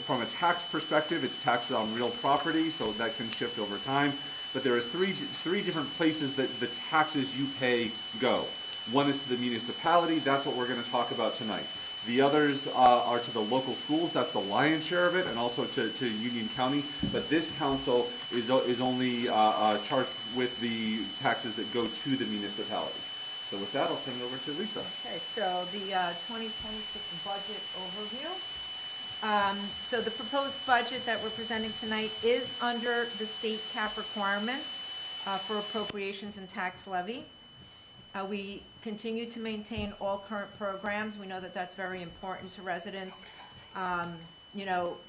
from a tax perspective, it's taxed on real property, so that can shift over time. But there are three different places that the taxes you pay go. One is to the municipality. That's what we're going to talk about tonight. The others are to the local schools. That's the lion's share of it, and also to Union County. But this council is only charged with the taxes that go to the municipality. So with that, I'll turn it over to Lisa. Okay, so the 2026 budget overview. So the proposed budget that we're presenting tonight is under the state cap requirements for appropriations and tax levy. We continue to maintain all current programs. We know that that's very important to residents.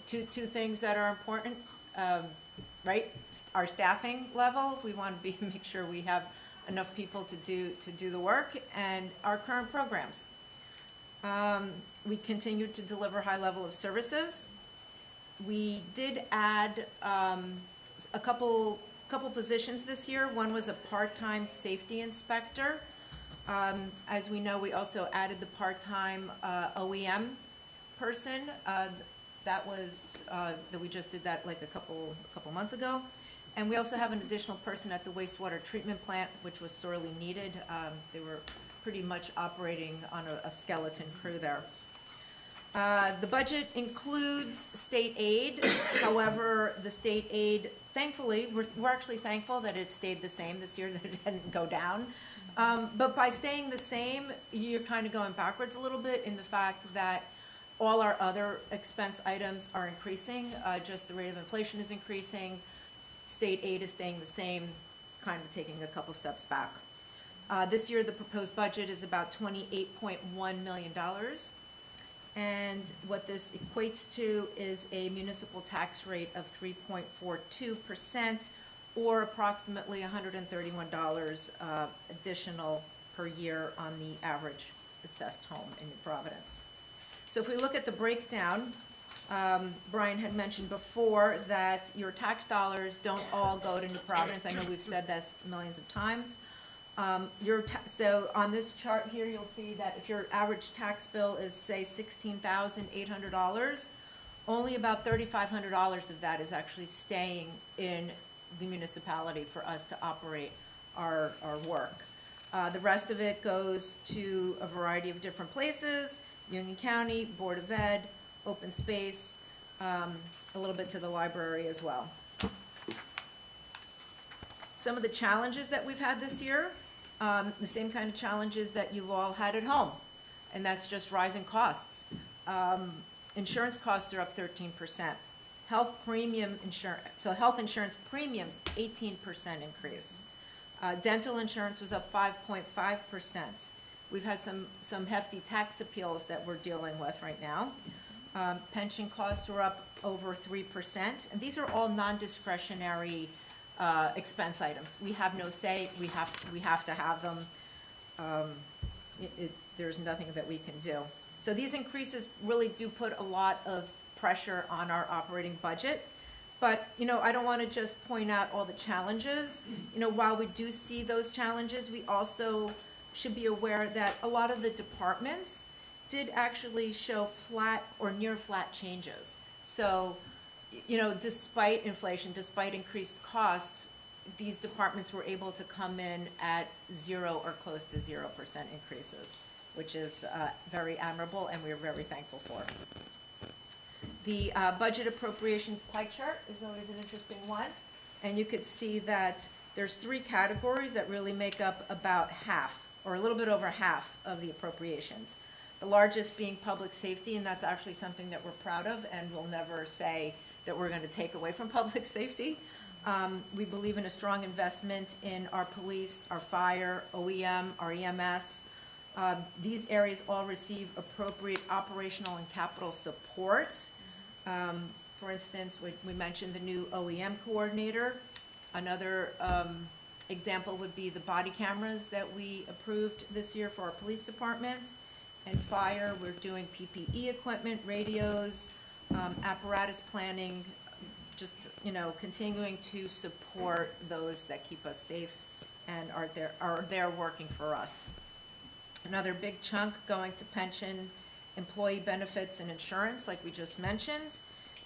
Two things that are important, right? Our staffing level. We want to make sure we have enough people to do the work, and our current programs. We continue to deliver high level of services. We did add a couple positions this year. One was a part-time safety inspector. As we know, we also added the part-time OEM person. That we just did that like a couple months ago. And we also have an additional person at the wastewater treatment plant, which was sorely needed. They were pretty much operating on a skeleton crew there. The budget includes state aid. However, the state aid, thankfully, we're actually thankful that it stayed the same this year, that it didn't go down. But by staying the same, you're kind of going backwards a little bit in the fact that all our other expense items are increasing. Just the rate of inflation is increasing. State aid is staying the same, kind of taking a couple steps back. This year, the proposed budget is about $28.1 million. And what this equates to is a municipal tax rate of 3.42%, or approximately $131 additional per year on the average assessed home in New Providence. So if we look at the breakdown, Brian had mentioned before that your tax dollars don't all go to New Providence. I know we've said this millions of times. So on this chart here, you'll see that if your average tax bill is, say, $16,800, only about $3,500 of that is actually staying in the municipality for us to operate our work. The rest of it goes to a variety of different places: Union County, Board of Ed, Open Space, a little bit to the library as well. Some of the challenges that we've had this year, the same kind of challenges that you've all had at home, and that's just rising costs. Insurance costs are up 13%. Health insurance premiums, 18% increase. Dental insurance was up 5.5%. We've had some hefty tax appeals that we're dealing with right now. Pension costs are up over 3%, and these are all non-discretionary expense items. We have no say. We have to have them. There's nothing that we can do. So these increases really do put a lot of pressure on our operating budget. But, I don't want to just point out all the challenges. While we do see those challenges, we also should be aware that a lot of the departments did actually show flat or near flat changes. So, despite inflation, despite increased costs, these departments were able to come in at 0 or close to 0% increases, which is very admirable, and we're very thankful for. The budget appropriations pie chart is always an interesting one, and you could see that there's 3 categories that really make up about half, or a little bit over half, of the appropriations. The largest being public safety, and that's actually something that we're proud of, and we'll never say that we're going to take away from public safety. We believe in a strong investment in our police, our fire, OEM, our EMS. These areas all receive appropriate operational and capital support. For instance, we mentioned the new OEM coordinator. Another example would be the body cameras that we approved this year for our police department. And fire, we're doing PPE equipment, radios, apparatus planning, just, continuing to support those that keep us safe and are there working for us. Another big chunk going to pension, employee benefits, and insurance, like we just mentioned.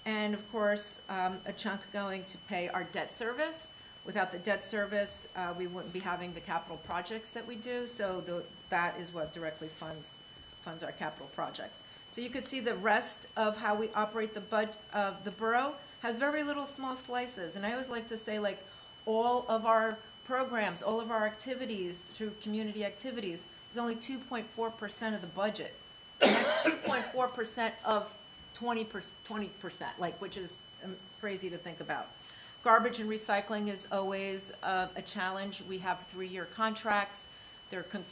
And of course, a chunk going to pay our debt service. Without the debt service, we wouldn't be having the capital projects that we do, so that is what directly funds our capital projects. So you could see the rest of how we operate the borough has very little small slices. And I always like to say, like, all of our programs, all of our activities through community activities is only 2.4% of the budget. And that's 2.4% of 20%, like, which is crazy to think about. Garbage and recycling is always a challenge. We have 3-year contracts.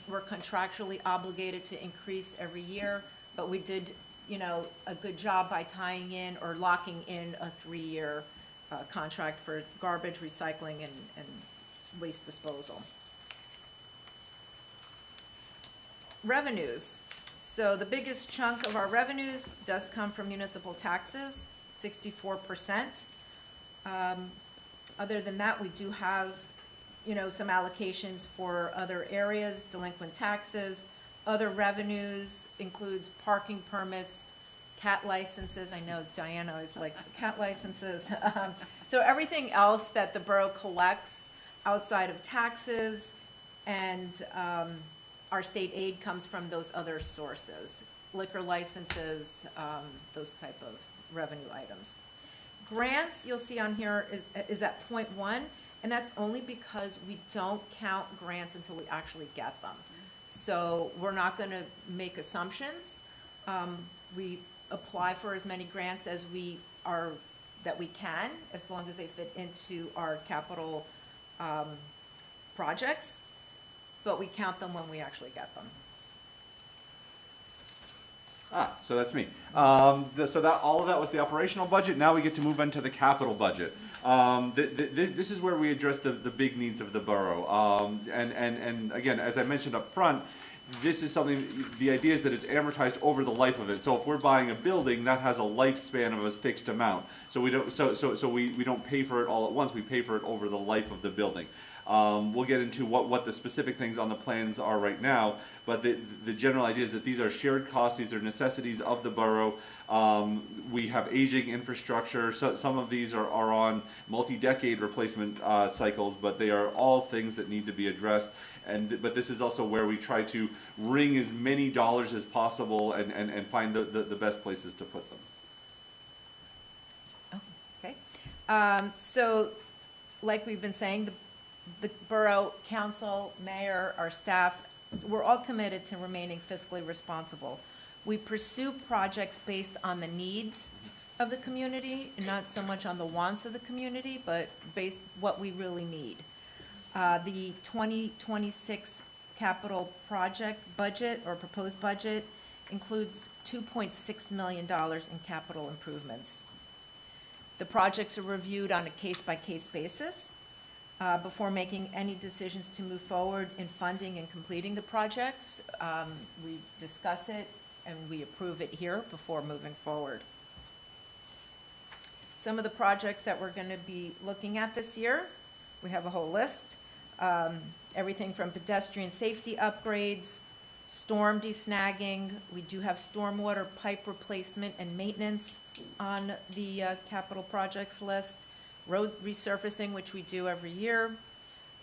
We're contractually obligated to increase every year, but we did, a good job by tying in or locking in a 3-year contract for garbage, recycling, and waste disposal. Revenues. So the biggest chunk of our revenues does come from municipal taxes, 64%. Other than that, we do have some allocations for other areas, delinquent taxes. Other revenues includes parking permits, cat licenses. I know Diana always likes the cat licenses. So everything else that the borough collects outside of taxes and our state aid comes from those other sources, liquor licenses, those type of revenue items. Grants, you'll see on here, is at 0.1, and that's only because we don't count grants until we actually get them. So we're not going to make assumptions. We apply for as many grants as that we can, as long as they fit into our capital projects, but we count them when we actually get them. So that's me. So that all of that was the operational budget. Now we get to move into the capital budget. This is where we address the big needs of the borough. And again, as I mentioned up front, this is something, the idea is that it's amortized over the life of it. So if we're buying a building, that has a lifespan of a fixed amount. So we don't pay for it all at once, we pay for it over the life of the building. We'll get into what the specific things on the plans are right now, but the general idea is that these are shared costs, these are necessities of the borough. We have aging infrastructure, so some of these are on multi-decade replacement cycles, but they are all things that need to be addressed. But this is also where we try to wring as many dollars as possible and find the best places to put them. Okay. So, like we've been saying, the borough council, mayor, our staff, we're all committed to remaining fiscally responsible. We pursue projects based on the needs of the community, not so much on the wants of the community, but based what we really need. The 2026 capital project budget or proposed budget includes $2.6 million in capital improvements. The projects are reviewed on a case-by-case basis before making any decisions to move forward in funding and completing the projects. We discuss it and we approve it here before moving forward. Some of the projects that we're going to be looking at this year, we have a whole list. Everything from pedestrian safety upgrades, storm desnagging. We do have stormwater pipe replacement and maintenance on the capital projects list. Road resurfacing, which we do every year.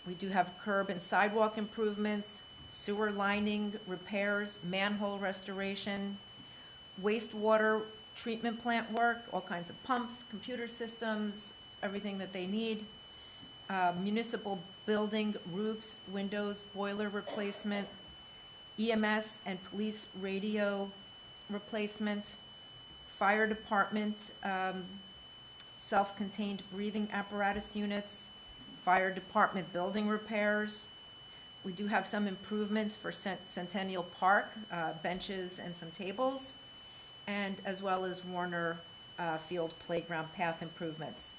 We do have curb and sidewalk improvements, sewer lining repairs, manhole restoration, wastewater treatment plant work, all kinds of pumps, computer systems, everything that they need. Municipal building, roofs, windows, boiler replacement, EMS and police radio replacement, fire department, self-contained breathing apparatus units, fire department building repairs. We do have some improvements for Centennial Park, benches and some tables, and as well as Warner Field playground path improvements.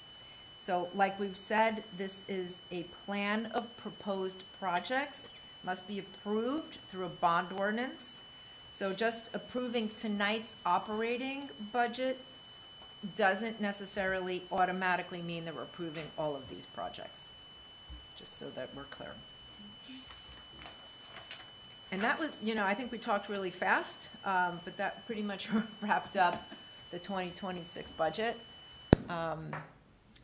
So like we've said, this is a plan of proposed projects, must be approved through a bond ordinance. So just approving tonight's operating budget doesn't necessarily automatically mean that we're approving all of these projects, just so that we're clear. And that was, I think we talked really fast, but that pretty much wrapped up the 2026 budget.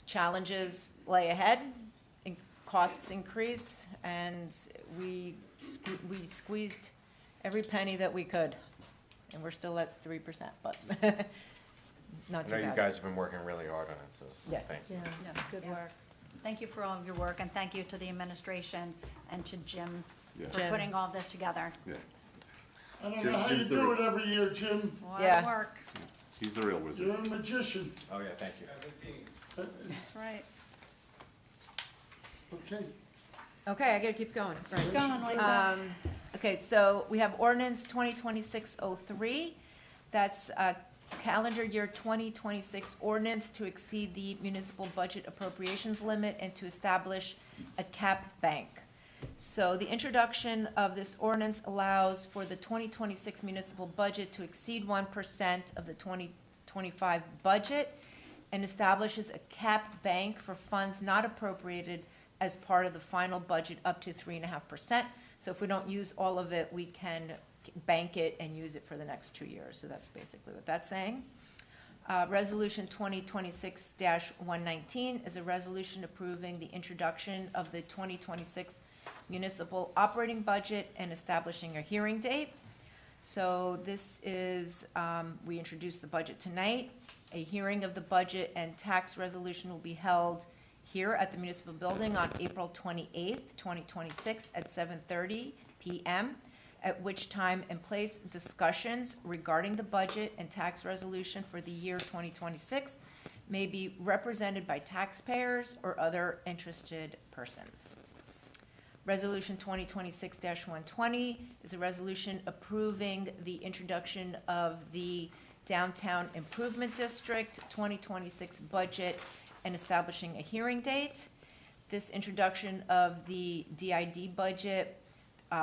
Challenges lay ahead, costs increase, and we squeezed every penny that we could, and we're still at 3%, but not too I know bad. you guys have been working really hard on it, so Yeah. thank you. Yeah, Yes, good work. Thank you for all of your work, and thank you to the administration and to Jim Yeah. for Jim. putting all this together. Yeah. I don't know how you do it every year, Jim. A lot Yeah. of work. He's the real wizard. You're a magician. Oh, yeah, thank you. That's right. Okay. Okay, I gotta keep going. Keep going, Lisa. Okay, so we have ordinance 2026-03. That's a calendar year 2026 ordinance to exceed the municipal budget appropriations limit and to establish a cap bank. So the introduction of this ordinance allows for the 2026 municipal budget to exceed 1% of the 2025 budget and establishes a cap bank for funds not appropriated as part of the final budget up to 3.5%. So if we don't use all of it, we can bank it and use it for the next 2 years. So that's basically what that's saying. Resolution 2026-119 is a resolution approving the introduction of the 2026 municipal operating budget and establishing a hearing date. So this is, we introduced the budget tonight. A hearing of the budget and tax resolution will be held here at the municipal building on April 28th, 2026 at 7:30 p.m., at which time and place discussions regarding the budget and tax resolution for the year 2026 may be represented by taxpayers or other interested persons. Resolution 2026-120 is a resolution approving the introduction of the Downtown Improvement District 2026 budget and establishing a hearing date. This introduction of the DID budget,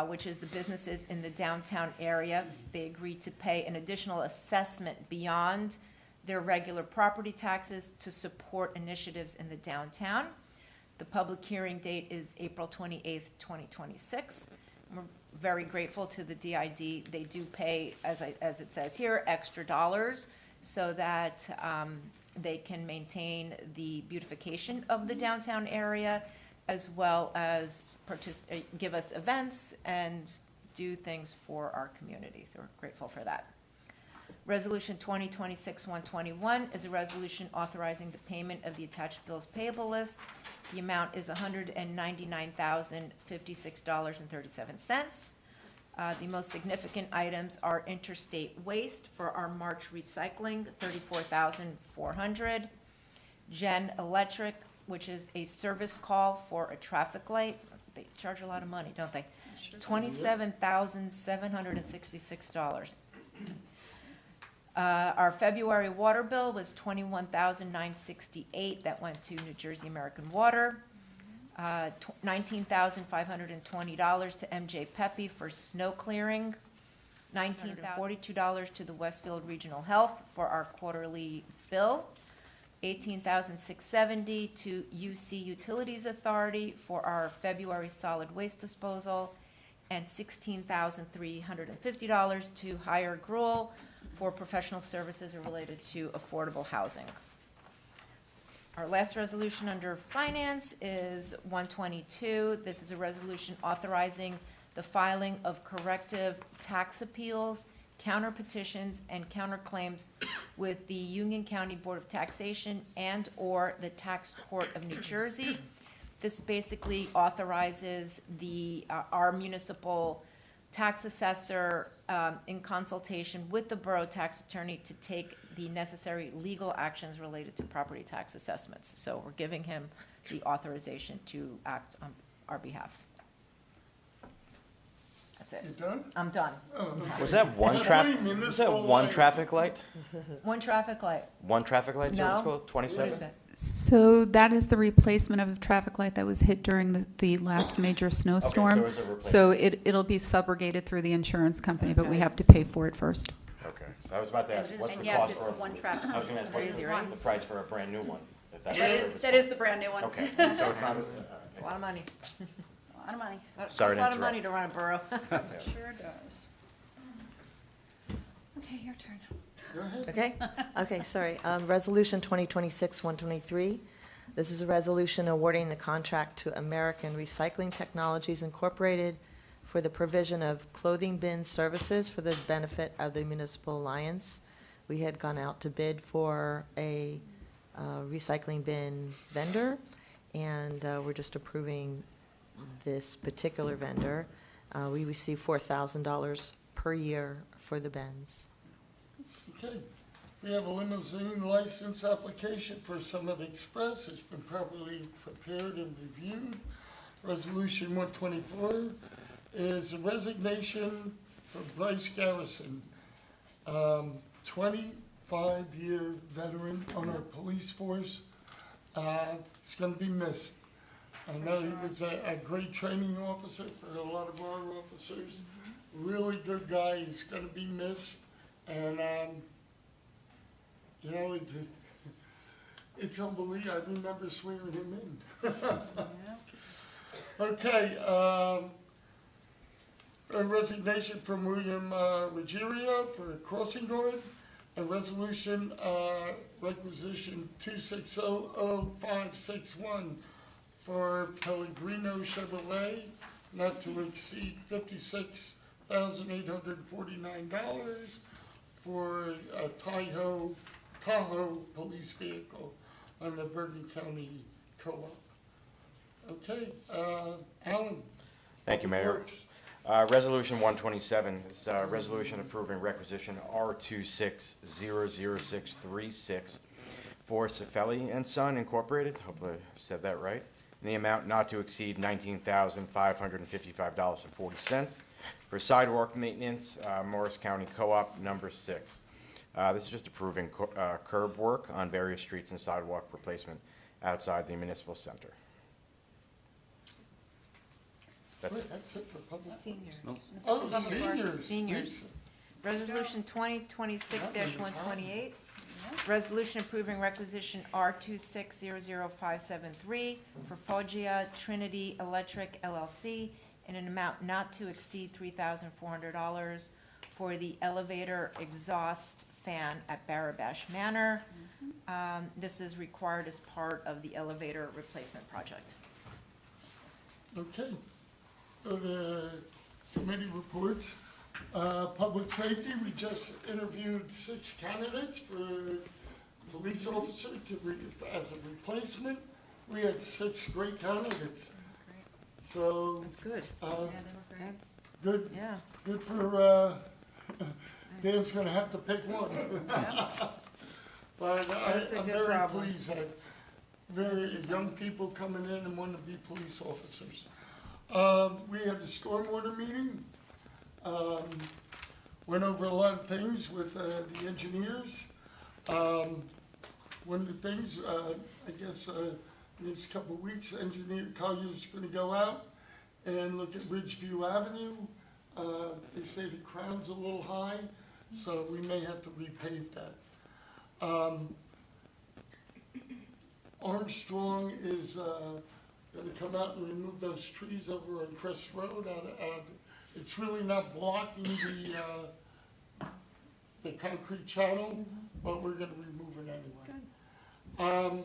which is the businesses in the downtown area, they agreed to pay an additional assessment beyond their regular property taxes to support initiatives in the downtown. The public hearing date is April 28th, 2026. We're very grateful to the DID. They do pay, as it says here, extra dollars so that they can maintain the beautification of the downtown area, as well as give us events and do things for our community. So we're grateful for that. Resolution 2026-121 is a resolution authorizing the payment of the attached bills payable list. The amount is $199,056.37. The most significant items are interstate waste for our March recycling, $34,400. Gen Electric, which is a service call for a traffic light. They charge a lot of money, don't they? $27,766. Our February water bill was $21,968. That went to New Jersey American Water. $19,520 to MJ Pepe for snow clearing. $19,042 to the Westfield Regional Health for our quarterly bill. $18,670 to UC Utilities Authority for our February solid waste disposal. And $16,350 to Higher Gruel for professional services related to affordable housing. Our last resolution under finance is 122. This is a resolution authorizing the filing of corrective tax appeals, counter petitions, and counterclaims with the Union County Board of Taxation and/or the Tax Court of New Jersey. This basically authorizes our municipal tax assessor in consultation with the borough tax attorney to take the necessary legal actions related to property tax assessments. So we're giving him the authorization to act on our behalf. That's it. You done? I'm done. Was that one traffic, was that one traffic light? One traffic light. One traffic light, so it's No. called 27? What is that? So that is the replacement of a traffic light that was hit during the last major snowstorm. so it's a replacement. So it'll be subrogated through the insurance company, but we have to pay for it first. Okay, so I was about to ask, what's the And yes, cost it's for? one traffic I was gonna ask, light. what's Crazy, right? the price for a brand new one? If that's That is the brand new one. Okay, so it's not, A lot of money. A lot of money. Costs Sorry a to lot of interrupt. money to run a borough. Sure does. Okay, your turn. Okay, okay, sorry. Resolution 2026-123. This is a resolution awarding the contract to American Recycling Technologies Incorporated for the provision of clothing bin services for the benefit of the Municipal Alliance. We had gone out to bid for a recycling bin vendor, and we're just approving this particular vendor. We receive $4,000 per year for the bins. Okay, we have a limousine license application for Summit Express. It's been properly prepared and reviewed. Resolution 124 is a resignation for Bryce Garrison, 25-year veteran on our police force. He's going to be missed. I know he was a great training officer for a lot of our officers. Really good guy. He's going to be missed. And, you know, It's unbelievable. I remember swearing him in. Okay, a resignation from William Ruggiero for crossing guard, and resolution requisition 2600561 for Pellegrino Chevrolet, not to exceed $56,849 for a Tahoe police vehicle on the Bergen County Co-op. Okay, Alan. Thank you, Mayor. Works. Resolution 127, it's a resolution approving requisition R2600636 for Cefelli and Son Incorporated, hopefully I said that right, in the amount not to exceed $19,555.40 for sidewalk maintenance, Morris County Co-op number 6. This is just approving curb work on various streets and sidewalk replacement outside the municipal center. That's it. That's it for public. Seniors. No. Oh, Public Works, seniors. Seniors. Resolution 2026-128, resolution approving requisition R2600573 for Foggia Trinity Electric LLC in an amount not to exceed $3,400 for the elevator exhaust fan at Barabash Manor. This is required as part of the elevator replacement project. Okay. Go to committee reports. Public safety, we just interviewed 6 candidates for police officer as a replacement. We had 6 great candidates. So. That's good. Good. Yeah. Good for, Dan's gonna have to pick one. But That's a I'm good very problem. pleased that very young people coming in and want to be police officers. We had the stormwater meeting, went over a lot of things with the engineers. One of the things, I guess, next couple of weeks, engineer Collier's gonna go out and look at Ridgeview Avenue. They say the crown's a little high, so we may have to repave that. Armstrong is gonna come out and remove those trees over on Crest Road. It's really not blocking the concrete channel, but we're gonna remove it anyway.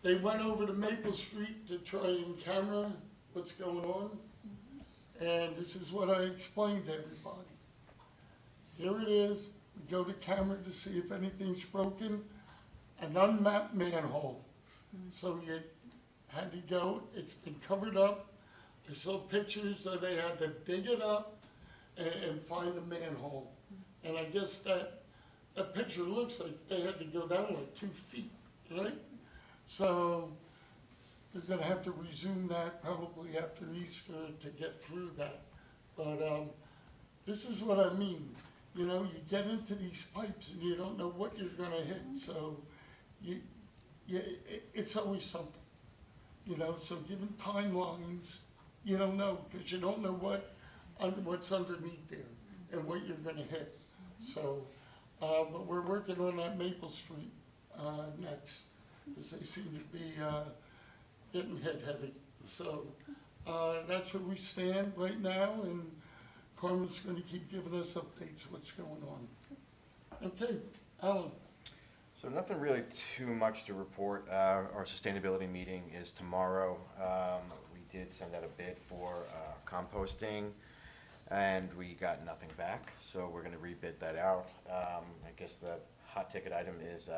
They went over to Maple Street to try and camera what's going on, and this is what I explained to everybody. Here it is, we go to camera to see if anything's broken, an unmapped manhole. So you had to go, it's been covered up. I saw pictures that they had to dig it up and find a manhole. And I guess that picture looks like they had to go down like 2 feet, right? So they're gonna have to resume that probably after Easter to get through that. But this is what I mean. You know, you get into these pipes and you don't know what you're gonna hit. So it's always something. You know, so given timelines, you don't know, because you don't know what's underneath there and what you're gonna hit. So, but we're working on that Maple Street next, because they seem to be getting hit heavy. So that's where we stand right now, and Carmen's gonna keep giving us updates what's going on. Okay, Alan. So nothing really too much to report. Our sustainability meeting is tomorrow. We did send out a bid for composting, and we got nothing back, so we're gonna rebid that out. I guess the hot ticket item is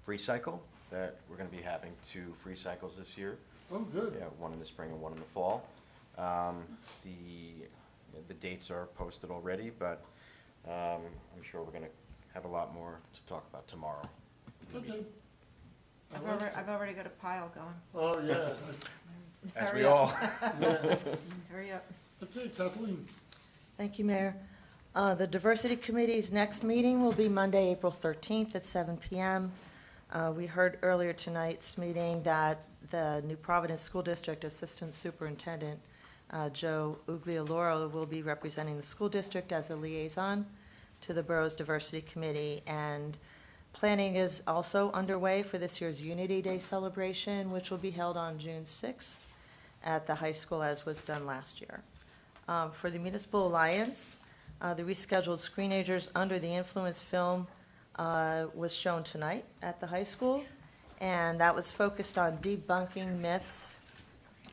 free cycle, that we're gonna be having 2 free cycles this year. Oh, good. Yeah, one in the spring and one in the fall. The dates are posted already, but I'm sure we're gonna have a lot more to talk about tomorrow. Okay. I've already got a pile going. So. Oh, yeah. As Hurry we up. all. Hurry up. Okay, Kathleen. Thank you, Mayor. The Diversity Committee's next meeting will be Monday, April 13th at 7 p.m. We heard earlier tonight's meeting that the New Providence School District Assistant Superintendent, Joe Uglialoro, will be representing the school district as a liaison to the borough's Diversity Committee, and Planning is also underway for this year's Unity Day celebration, which will be held on June 6th at the high school, as was done last year. For the Municipal Alliance, the rescheduled Screenagers Under the Influence film was shown tonight at the high school, and that was focused on debunking myths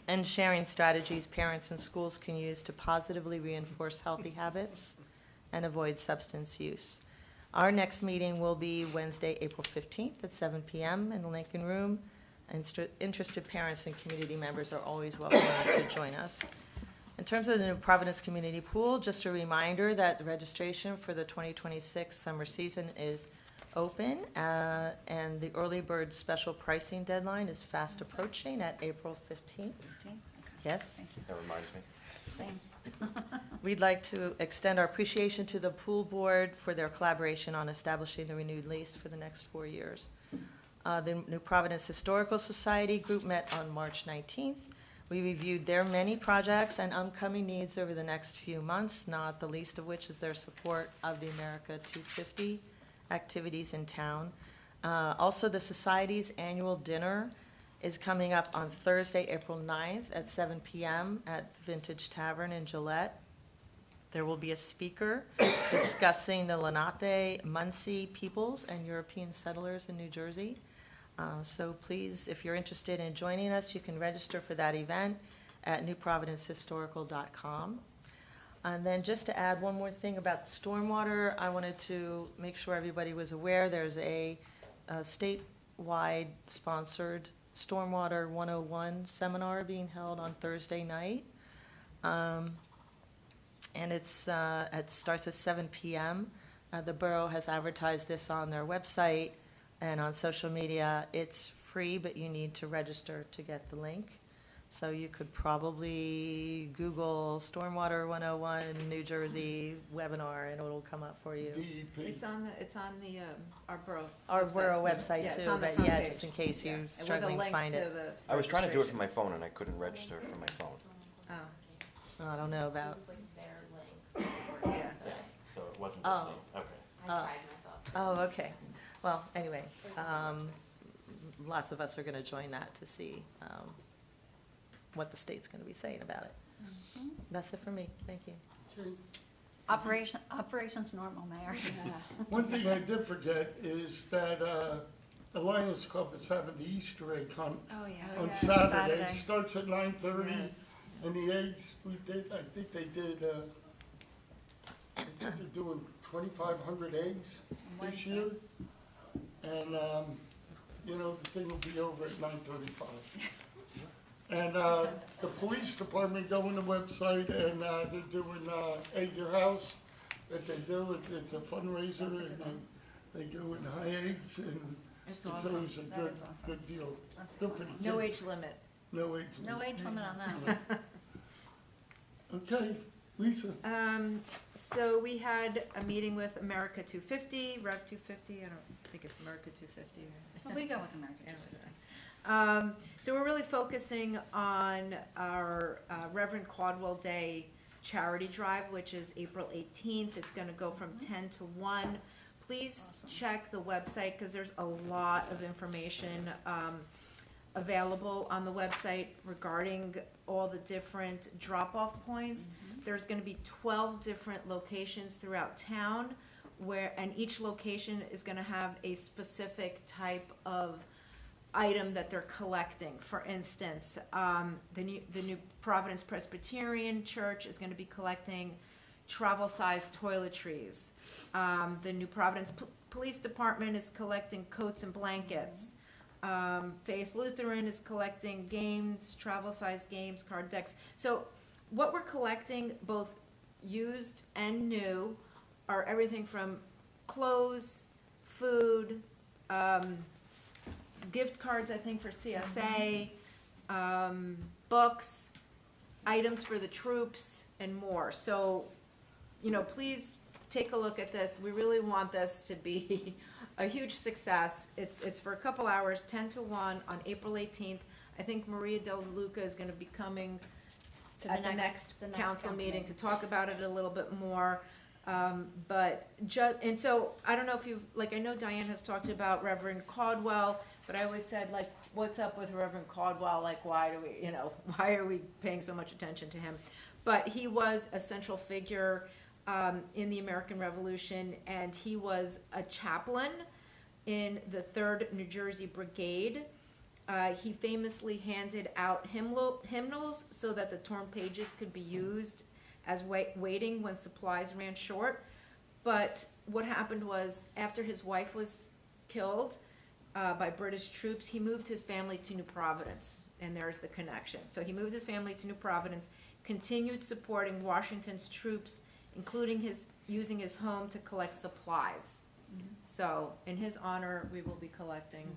and sharing strategies parents and schools can use to positively reinforce healthy habits and avoid substance use. Our next meeting will be Wednesday, April 15th at 7 p.m. in the Lincoln Room. Interested parents and community members are always welcome to join us. In terms of the New Providence Community Pool, just a reminder that the registration for the 2026 summer season is open, and the early bird special pricing deadline is fast approaching at April 15th. Yes? That reminds me. Same. We'd like to extend our appreciation to the pool board for their collaboration on establishing the renewed lease for the next 4 years. The New Providence Historical Society group met on March 19th. We reviewed their many projects and upcoming needs over the next few months, not the least of which is their support of the America 250 activities in town. Also, the Society's annual dinner is coming up on Thursday, April 9th at 7 p.m. at Vintage Tavern in Gillette. There will be a speaker discussing the Lenape, Munsee peoples and European settlers in New Jersey. So please, if you're interested in joining us, you can register for that event at newprovidencehistorical.com. And then just to add one more thing about the stormwater, I wanted to make sure everybody was aware there's a statewide sponsored Stormwater 101 seminar being held on Thursday night. And it starts at 7 p.m. The borough has advertised this on their website and on social media. It's free, but you need to register to get the link. So you could probably Google Stormwater 101 New Jersey webinar, and it'll come up for you. DEP. It's on our borough. Our borough website Yeah, it's too, on the but front yeah, page. just in case Yeah. you're And with a struggling to link find to it. the I was trying to do it from registration. my phone and I couldn't register from my phone. Oh. I don't know about. Yeah. So it wasn't Oh. okay. Oh. Oh, okay. Well, anyway, lots of us are going to join that to see what the state's going to be saying about it. That's it for me. Thank you. Operations normal, Mayor. One thing I did forget is that the Lions Club is having the Easter egg hunt on Saturday. It starts at 9:30, Yes. and the eggs, I think they're doing 2,500 eggs this year. And, the thing will be over at 9:35. And the police department go on the website and they're doing Egg Your House that they do. It's a fundraiser and they go in high eggs and It's it's awesome. always a That good, is awesome. good deal. Good for the No kids. age limit. No age limit. No age limit on that. Okay, Lisa. So we had a meeting with America 250, Rev 250, I don't think it's America 250. Well, we go with American. So we're really focusing on our Reverend Caudwell Day charity drive, which is April 18th. It's gonna go from 10 to 1. Please check the website, because there's a lot of information available on the website regarding all the different drop-off points. There's gonna be 12 different locations throughout town and each location is gonna have a specific type of item that they're collecting. For instance, the New Providence Presbyterian Church is gonna be collecting travel-sized toiletries. The New Providence Police Department is collecting coats and blankets. Faith Lutheran is collecting games, travel-sized games, card decks. So what we're collecting, both used and new, are everything from clothes, food, gift cards, I think, for CSA, books, items for the troops, and more. So, please take a look at this. We really want this to be a huge success. It's for a couple hours, 10 to 1 on April 18th. I think Maria Del Luca is going to be coming at the next council meeting to talk about it a little bit more. But and so, I don't know if you've, like, I know Diane has talked about Reverend Caldwell, but I always said, like, what's up with Reverend Caldwell? Like, why do we, why are we paying so much attention to him? But he was a central figure in the American Revolution, and he was a chaplain in the 3rd New Jersey Brigade. He famously handed out hymnals so that the torn pages could be used as waiting when supplies ran short. But what happened was, after his wife was killed by British troops, he moved his family to New Providence, and there's the connection. So he moved his family to New Providence, continued supporting Washington's troops, including using his home to collect supplies. So in his honor, we will be collecting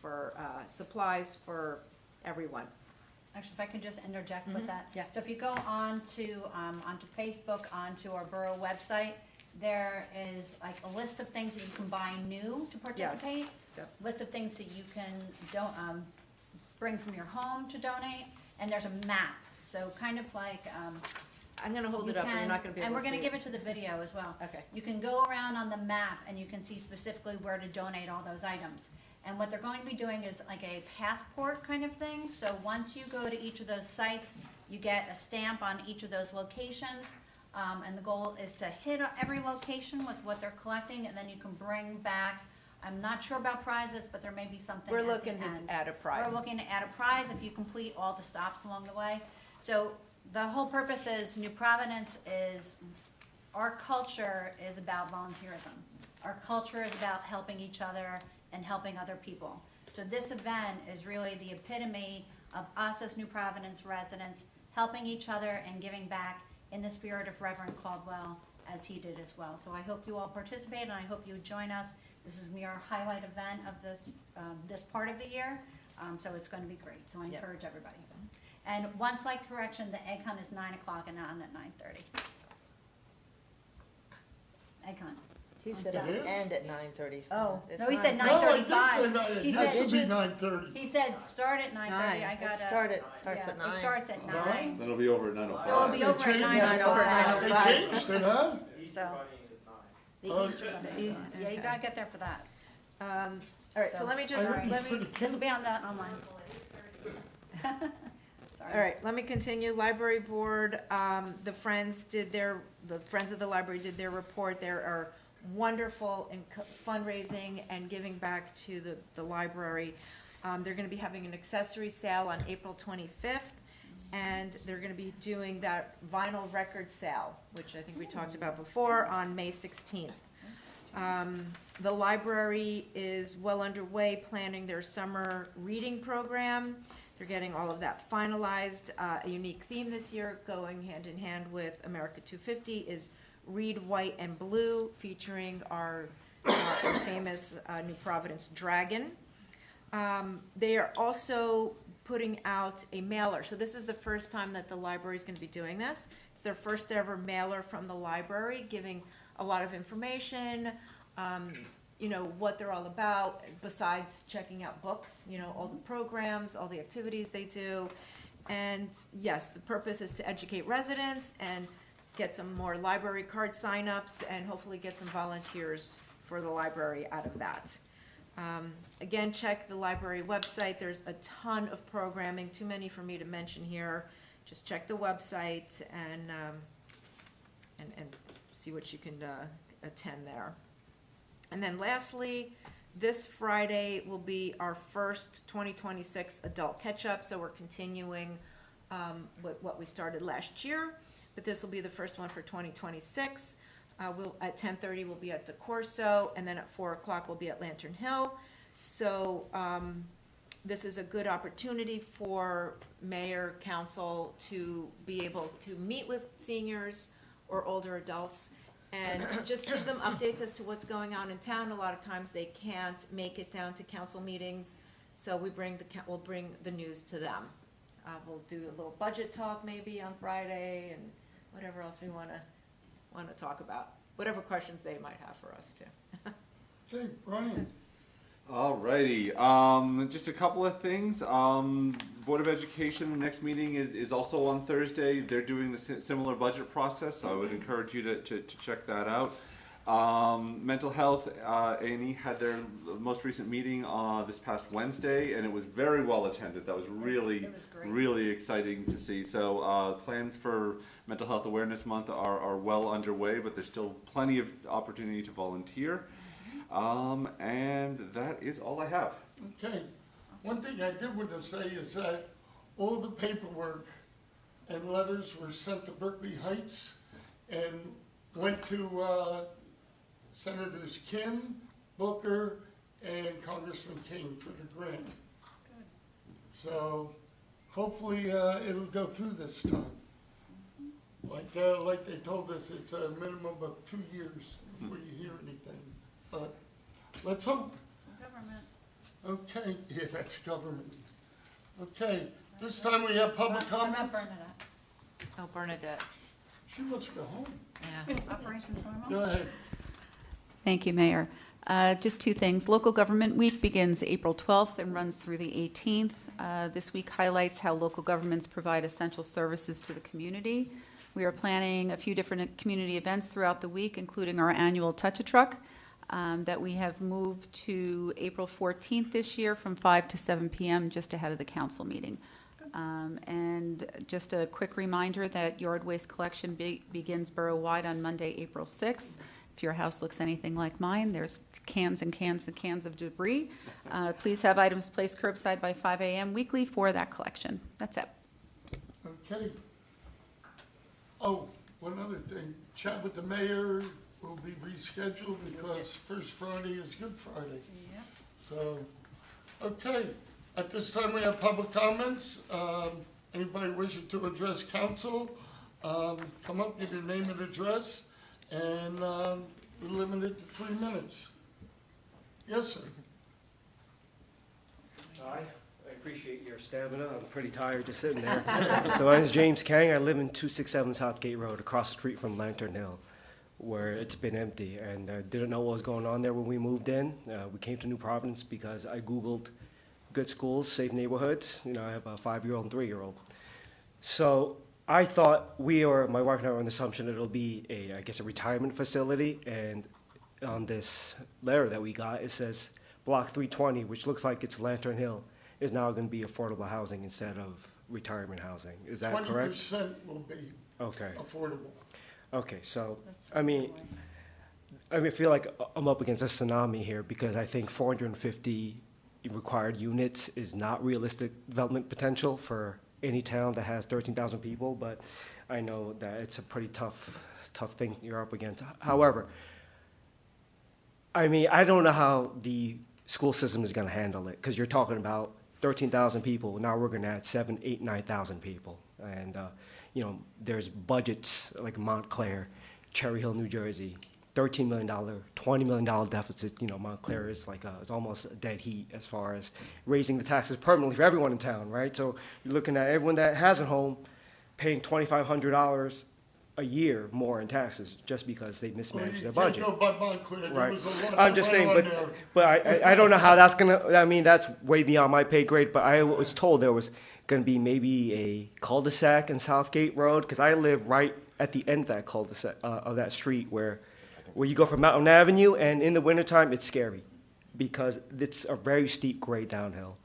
for supplies for everyone. Actually, if I could just interject with that. Yeah. So if you go onto Facebook, onto our borough website, there is like a list of things that you can buy new to participate. Yes. Yep. List of things that you can bring from your home to donate, and there's a map. So kind of like, I'm gonna hold it up, and you're not gonna be able to see it. and we're gonna give it to the video as well. Okay. You can go around on the map and you can see specifically where to donate all those items. And what they're going to be doing is like a passport kind of thing. So once you go to each of those sites, you get a stamp on each of those locations. And the goal is to hit every location with what they're collecting, and then you can bring back, I'm not sure about prizes, but there may be something We're at the looking to end. add a prize. We're looking to add a prize if you complete all the stops along the way. So the whole purpose is New Providence is, our culture is about volunteerism. Our culture is about helping each other and helping other people. So this event is really the epitome of us as New Providence residents helping each other and giving back in the spirit of Reverend Caldwell, as he did as well. So I hope you all participate, and I hope you join us. This is our highlight event of this part of the year, so it's going to be great. So I encourage everybody. And one slight correction: the egg hunt is 9 o'clock and not at 9:30. Egg hunt. He said It it is? would end at 9:30. Oh, It's no, he not. said No, I did say 9:35. nine. He It said- has to be 9:30. He said start at 9:30. I It got starts at It 9. starts at 9. Then it'll be over at 9:05. So it'll be over at 9:05. They changed it, huh? So, the Oh, Easter Bunny is on. Yeah, you gotta get there for that. All right, so let me just, Sorry. let me, This will be on the online. all right, let me continue. Library Board, the Friends of the Library did their report. There are wonderful in fundraising and giving back to the library. They're gonna be having an accessory sale on April 25th, and they're gonna be doing that vinyl record sale, which I think we talked about before, on May 16th. The library is well underway planning their summer reading program. They're getting all of that finalized. A unique theme this year, going hand in hand with America 250, is Read White and Blue, featuring our famous New Providence Dragon. They are also putting out a mailer. So this is the first time that the library is going to be doing this. It's their first ever mailer from the library, giving a lot of information, what they're all about, besides checking out books, all the programs, all the activities they do. And yes, the purpose is to educate residents and get some more library card signups, and hopefully get some volunteers for the library out of that. Again, check the library website. There's a ton of programming, too many for me to mention here. Just check the website and see what you can attend there. And then lastly, this Friday will be our first 2026 adult catch-up, so we're continuing with what we started last year, but this will be the first one for 2026. At 10:30, we'll be at DeCorso, and then at 4 o'clock, we'll be at Lantern Hill. So this is a good opportunity for mayor, council to be able to meet with seniors or older adults and just give them updates as to what's going on in town. A lot of times they can't make it down to council meetings, so we'll bring the news to them. We'll do a little budget talk maybe on Friday, and whatever else we want to talk about, whatever questions they might have for us too. Okay, Brian. Alrighty, just a couple of things. Board of Education, the next meeting is also on Thursday. They're doing the similar budget process, so I would encourage you to check that out. Mental Health, A&E had their most recent meeting this past Wednesday, and it was very well attended. That was really exciting to see. So plans for Mental Health Awareness Month are well underway, but there's still plenty of opportunity to volunteer. And that is all I have. Okay. One thing I did want to say is that all the paperwork and letters were sent to Berkeley Heights and went to Senators Kim, Booker, and Congressman King for the grant. So hopefully it'll go through this time. Like they told us, it's a minimum of 2 years before you hear anything. But let's hope. Government. Okay, yeah, that's government. Okay, this time we have public comment. Bernadette. Oh, Bernadette. She wants to go home. Yeah. Operations normal. Go ahead. Thank you, Mayor. Just two things. Local Government Week begins April 12th and runs through the 18th. This week highlights how local governments provide essential services to the community. We are planning a few different community events throughout the week, including our annual Touch-a-Truck that we have moved to April 14th this year from 5 to 7 p.m., just ahead of the council meeting. And just a quick reminder that yard waste collection begins borough-wide on Monday, April 6th. If your house looks anything like mine, there's cans and cans and cans of debris. Please have items placed curbside by 5 a.m. weekly for that collection. That's it. Okay. Oh, one other thing. Chat with the mayor will be rescheduled because First Friday is Good Friday. Yeah. So, okay. At this time, we have public comments. Anybody wishing to address council, come up, give your name and address, and we're limited to 3 minutes. Yes, sir. Hi, I appreciate your stamina. I'm pretty tired just sitting there. So my name is James Kang. I live in 267 Southgate Road, across the street from Lantern Hill, where it's been empty, and didn't know what was going on there when we moved in. We came to New Providence because I Googled good schools, safe neighborhoods. You know, I have a 5-year-old and 3-year-old. So I thought my wife and I were on the assumption it'll be a retirement facility, and on this letter that we got, it says Block 320, which looks like it's Lantern Hill, is now going to be affordable housing instead of retirement housing. Is that correct? 20% will be affordable. Okay, so, I feel like I'm up against a tsunami here because I think 450 required units is not realistic development potential for any town that has 13,000 people, but I know that it's a pretty tough thing you're up against. However, I don't know how the school system is going to handle it, because you're talking about 13,000 people. Now we're going to add 7,000, 8,000, 9,000 people. And, there's budgets like Montclair, Cherry Hill, New Jersey, $13 million, $20 million deficit. Montclair is it's almost a dead heat as far as raising the taxes permanently for everyone in town, right? So you're looking at everyone that has a home paying $2,500 a year more in taxes just because they mismanaged their budget. Can't go by Montclair. There Right. was a lot I'm just going saying, on there. but I don't know how that's gonna, that's way beyond my pay grade, but I was told there was gonna be maybe a cul-de-sac in Southgate Road, because I live right at the end of that cul-de-sac, of that street where you go from Mountain Avenue, and in the wintertime, it's scary because it's a very steep grade downhill,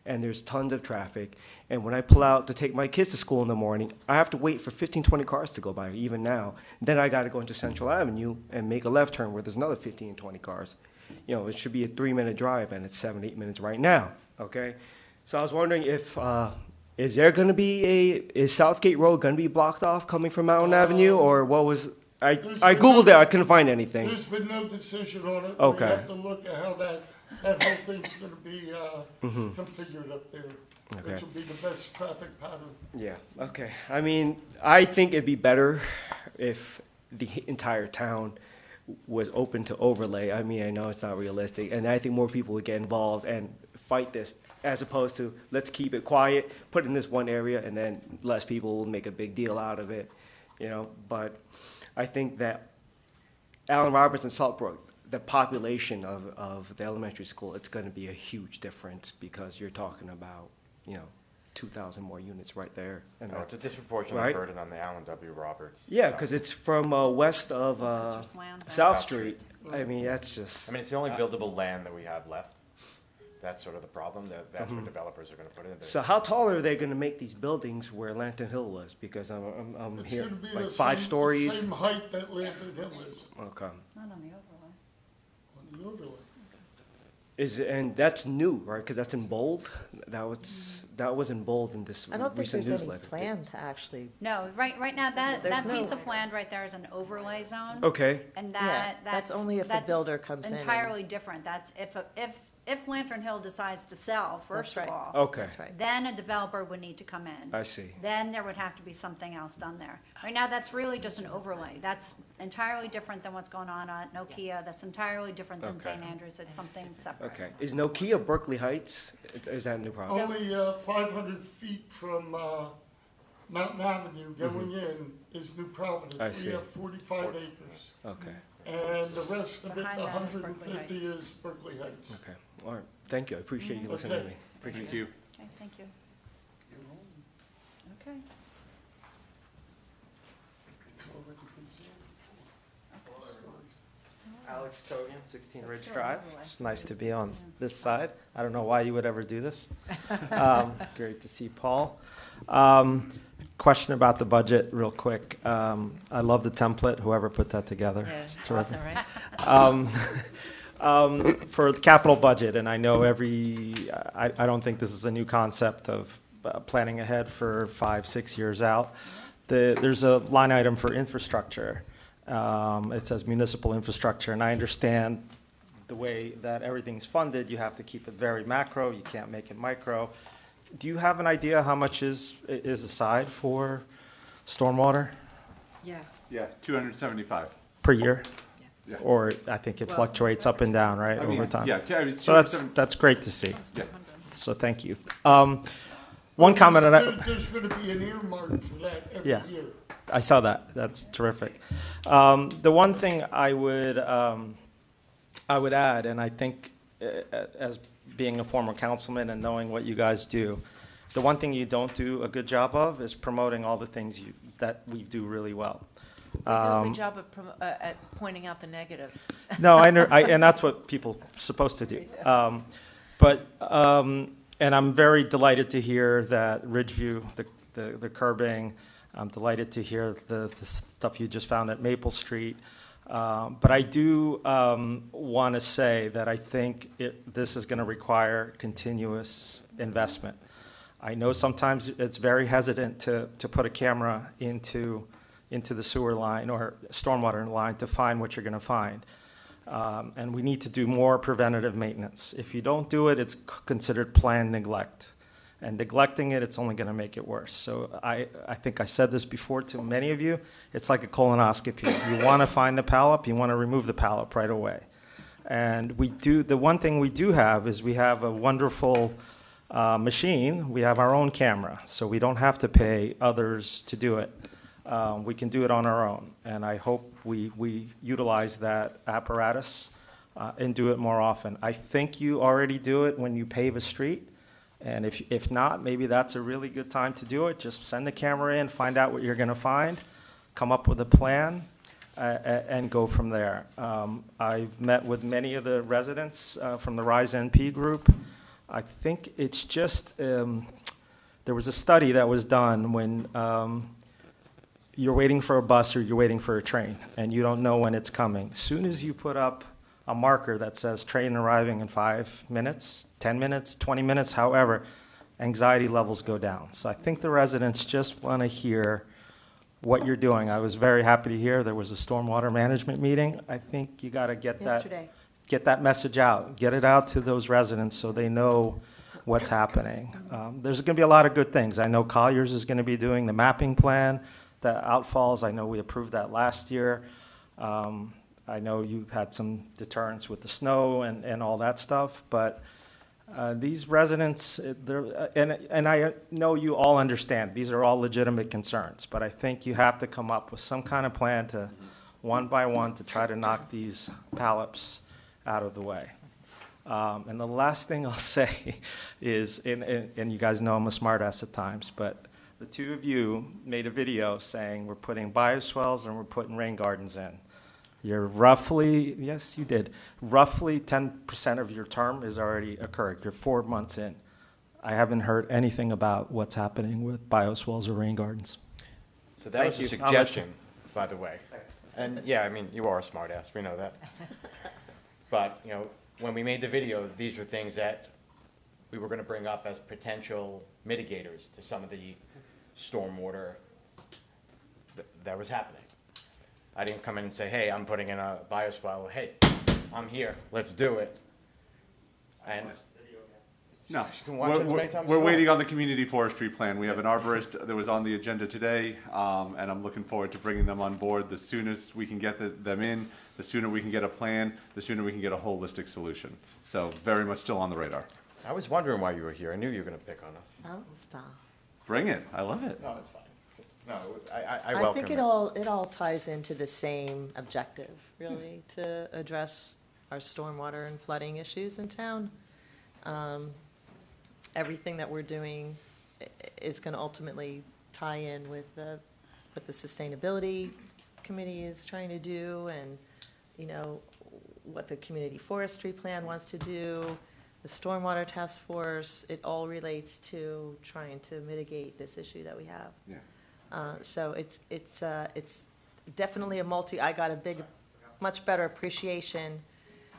and there's tons of traffic. And when I pull out to take my kids to school in the morning, I have to wait for 15, 20 cars to go by, even now. Then I got to go into Central Avenue and make a left turn where there's another 15, 20 cars. It should be a 3-minute drive, and it's 7, 8 minutes right now, okay? So I was wondering if, is Southgate Road going to be blocked off coming from Mountain Avenue, or what was, I Googled it, I couldn't find anything. There's been no decision on it. Okay. We have to look at how that whole thing's gonna be configured up there. Okay. Which will be the best traffic pattern. Yeah, okay. I think it'd be better if the entire town was open to overlay. I know it's not realistic, and I think more people would get involved and fight this, as opposed to let's keep it quiet, put it in this one area, and then less people will make a big deal out of it, But I think that Allen Roberts and Saltbrook, the population of the elementary school, it's going to be a huge difference, because you're talking about, 2,000 more units right there. And No, that- it's a disproportionate right? burden on the Allen W. Roberts. Yeah, because it's from west of there's land there. South Street. I mean, that's just. I mean, it's the only buildable land that we have left. That's sort of the problem, that's where Mhm. developers are gonna put it. So how tall are they going to make these buildings where Lantern Hill was? Because I'm It's here, gonna be like the 5 same- stories. Same height that Lantern Hill is Okay. Not on the overlay. on the overlay. And that's new, right? Because that's in bold. That was in bold in this I don't think recent there's any newsletter. plan to actually, No, right now, that There's piece no- of land right there is an overlay zone. Okay. And Yeah, that's only if a that's builder comes in and- entirely different. That's if Lantern Hill decides to sell, first of right. all. Okay. That's right. Then a developer would need to come in. I see. Then there would have to be something else done there. Right now, that's really just an overlay. That's entirely different than what's going on at Nokia. That's entirely different than Okay. St. Andrews. It's something separate. Okay. Is Nokia Berkeley Heights? Is that New Providence? Only 500 feet from Mountain Avenue going in is New Providence. I see. We have 45 acres. Okay. And the rest of it, Behind that is Berkeley 150 Heights. is Berkeley Heights. Okay. All right. Thank you. I appreciate you listening to Okay. me. Appreciate Thank it. you. Okay, thank you. Okay. Alex Kogan, 16 That's Ridge still Drive. overlay. It's nice to be on this side. I don't know why you would ever do this. Great to see Paul. Question about the budget, real quick. I love the template, whoever put that together. Yeah, It's terrific. awesome, right? For the capital budget, and I know I don't think this is a new concept of planning ahead for 5-6 years out. There's a line item for infrastructure. It says municipal infrastructure, and I understand the way that everything's funded, you have to keep it very macro, you can't make it micro. Do you have an idea how much is aside for stormwater Yeah. Yeah, 275. per year? Yeah. Or I think it Well- fluctuates up and down, right, I mean, over time? yeah, So that's great to see. Yeah. So thank you. One comment on that. There's going to be an earmark for that every Yeah. year. I saw that. That's terrific. The one thing I would add, and I think as being a former councilman and knowing what you guys do, the one thing you don't do a good job of is promoting all the things that we do really well. We do a good job of at pointing out the negatives. No, and that's what people are supposed to do. And I'm very delighted to hear that Ridgeview, the curbing, I'm delighted to hear the stuff you just found at Maple Street. But I do want to say that I think this is going to require continuous investment. I know sometimes it's very hesitant to put a camera into the sewer line or stormwater line to find what you're going to find. And we need to do more preventative maintenance. If you don't do it, it's considered planned neglect. And neglecting it, it's only going to make it worse. So I think I said this before to many of you, it's like a colonoscopy. You want to find the polyp, you want to remove the polyp right away. And the one thing we do have is we have a wonderful machine. We have our own camera, so we don't have to pay others to do it. We can do it on our own, and I hope we utilize that apparatus and do it more often. I think you already do it when you pave a street, and if not, maybe that's a really good time to do it. Just send the camera in, find out what you're going to find, come up with a plan, and go from there. I've met with many of the residents from the Rise NP group. I think it's just, there was a study that was done when you're waiting for a bus or you're waiting for a train, and you don't know when it's coming. As soon as you put up a marker that says train arriving in 5 minutes, 10 minutes, 20 minutes, however, anxiety levels go down. So I think the residents just want to hear what you're doing. I was very happy to hear there was a stormwater management meeting. I think you got to get that message out, get it out to those residents so they know what's happening. There's going to be a lot of good things. I know Colliers is going to be doing the mapping plan, the outfalls. I know we approved that last year. I know you had some deterrence with the snow and all that stuff, but these residents, and I know you all understand, these are all legitimate concerns, but I think you have to come up with some kind of plan to, one by one, to try to knock these polyps out of the way. And the last thing I'll say is, and you guys know I'm a smartass at times, but the two of you made a video saying we're putting bioswales and we're putting rain gardens in. You're roughly, yes, you did, roughly 10% of your term is already occurred. You're 4 months in. I haven't heard anything about what's happening with bioswales or rain gardens. So that was a Thank you. suggestion, by the way. And yeah, I mean, you are a smartass, we know that. But, you know, when we made the video, these were things that we were going to bring up as potential mitigators to some of the stormwater that was happening. I didn't come in and say, hey, I'm putting in a bioswale. Hey, I'm here, let's do it. And No, you can watch it as many times as we're you want. waiting on the community forestry plan. We have an arborist that was on the agenda today, and I'm looking forward to bringing them on board. The soonest we can get them in, the sooner we can get a plan, the sooner we can get a holistic solution. So very much still on the radar. I was wondering why you were here. I knew you were going to pick on us. Oh, stop. Bring it. I love it. No, it's fine. No, I welcome think it all ties into the same objective, really, to address our stormwater and flooding issues in town. Everything that we're doing is going to ultimately tie in with what the sustainability committee is trying to do, and, you know, what the community forestry plan wants to do, the stormwater task force. It all relates to trying to mitigate this issue that we have. Yeah. So it's definitely I got a much better appreciation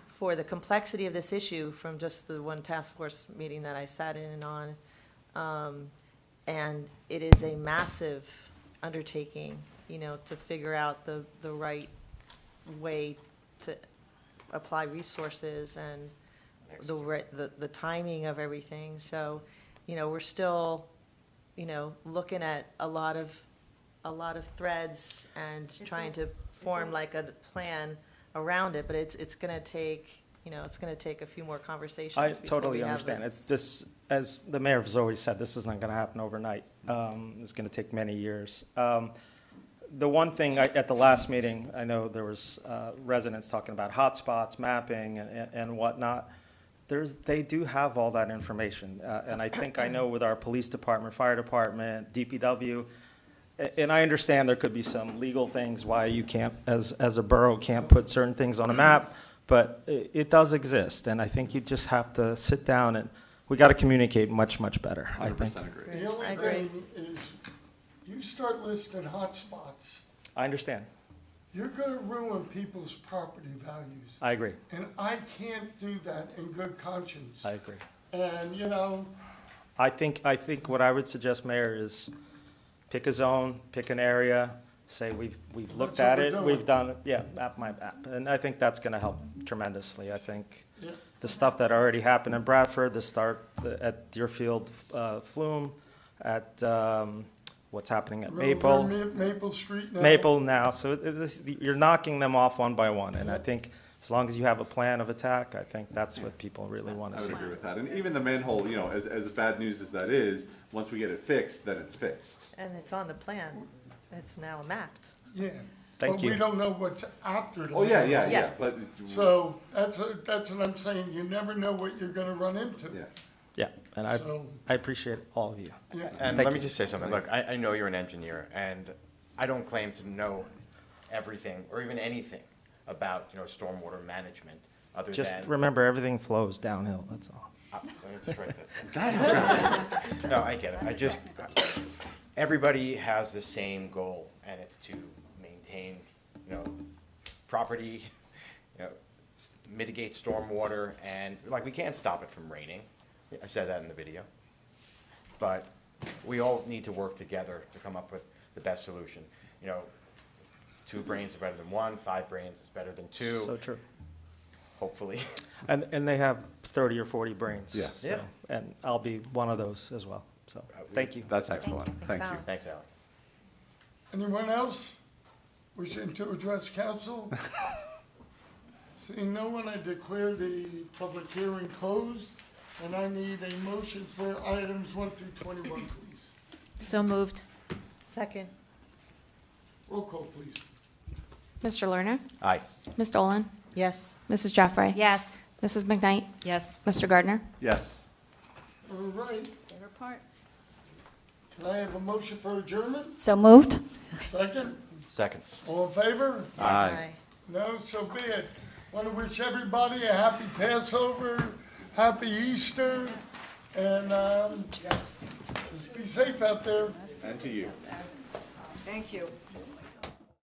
for the complexity of this issue from just the one task force meeting that I sat in and on. And it is a massive undertaking, you know, to figure out the right way to apply resources and the timing of everything. So, you know, we're still, you know, looking at a lot of threads and trying to form like a plan around it, but it's gonna take, you know, it's gonna take a few more conversations. I before totally we have understand. this. This, as the mayor has always said, this is not going to happen overnight. It's going to take many years. The one thing, at the last meeting, I know there was residents talking about hotspots, mapping, and whatnot. They do have all that information. And I think I know with our police department, fire department, DPW, and I understand there could be some legal things why you can't, as a borough, can't put certain things on a map, but it does exist. And I think you just have to sit down and we got to communicate much, much better, I think. 100% agree. The only thing is, you start listing hotspots, I understand. you're gonna ruin people's property values. I agree. And I can't do that in good conscience. I agree. And, you know, I think what I would suggest, Mayor, is pick a zone, pick an area, say we've looked That's at what it, we're we've doing. done it, yeah, map my map. And I think that's gonna help tremendously. I think Yeah. the stuff that already happened in Bradford, the start at Deerfield, Flume, at, what's happening at Maple. Maple Street now. Maple now, so you're knocking them off one by one. And I think as long as you have a plan of attack, I think that's what people really want I to would see. agree with that. And even the manhole, you know, as bad news as that is, once we get it fixed, then it's fixed. And it's on the plan. It's now mapped. Yeah. Thank But you. we don't know what's after the. Oh, yeah, yeah, manhole. yeah, but it's. So that's what I'm saying. You never know what you're gonna run into. Yeah. Yeah, and So- I appreciate all of you. Yeah. And Thank let me you. just say something. Look, I know you're an engineer, and I don't claim to know everything or even anything about, you know, stormwater management, other Just than. remember, everything flows downhill, that's all. Let me just write that. No, I get it. Everybody has the same goal, and it's to maintain, you know, property, you know, mitigate stormwater, and, like, we can't stop it from raining. I said that in the video. But we all need to work together to come up with the best solution. You know, 2 brains are better than 1, 5 brains is better than 2. So true. Hopefully. And they have 30 or 40 brains. Yes. so- Yeah. And I'll be one of those as well, so, thank you. That's excellent. Thank you. Alex. Thanks, Alex. Anyone else wishing to address council? Seeing no one, I declare the public hearing closed, and I need a motion for items 1 through 21, please. So moved. Second. Roll call, please. Mr. Lerner? Aye. Ms. Dolan? Yes. Mrs. Jeffrey? Yes. Mrs. McKnight? Yes. Mr. Gardner? Yes. All right. Favorite part. Can I have a motion for adjournment? So moved? Second? Second. All in favor? Aye. No, so be it. Want to wish everybody a happy Passover, happy Easter, and just be safe out there. And to you. Thank you.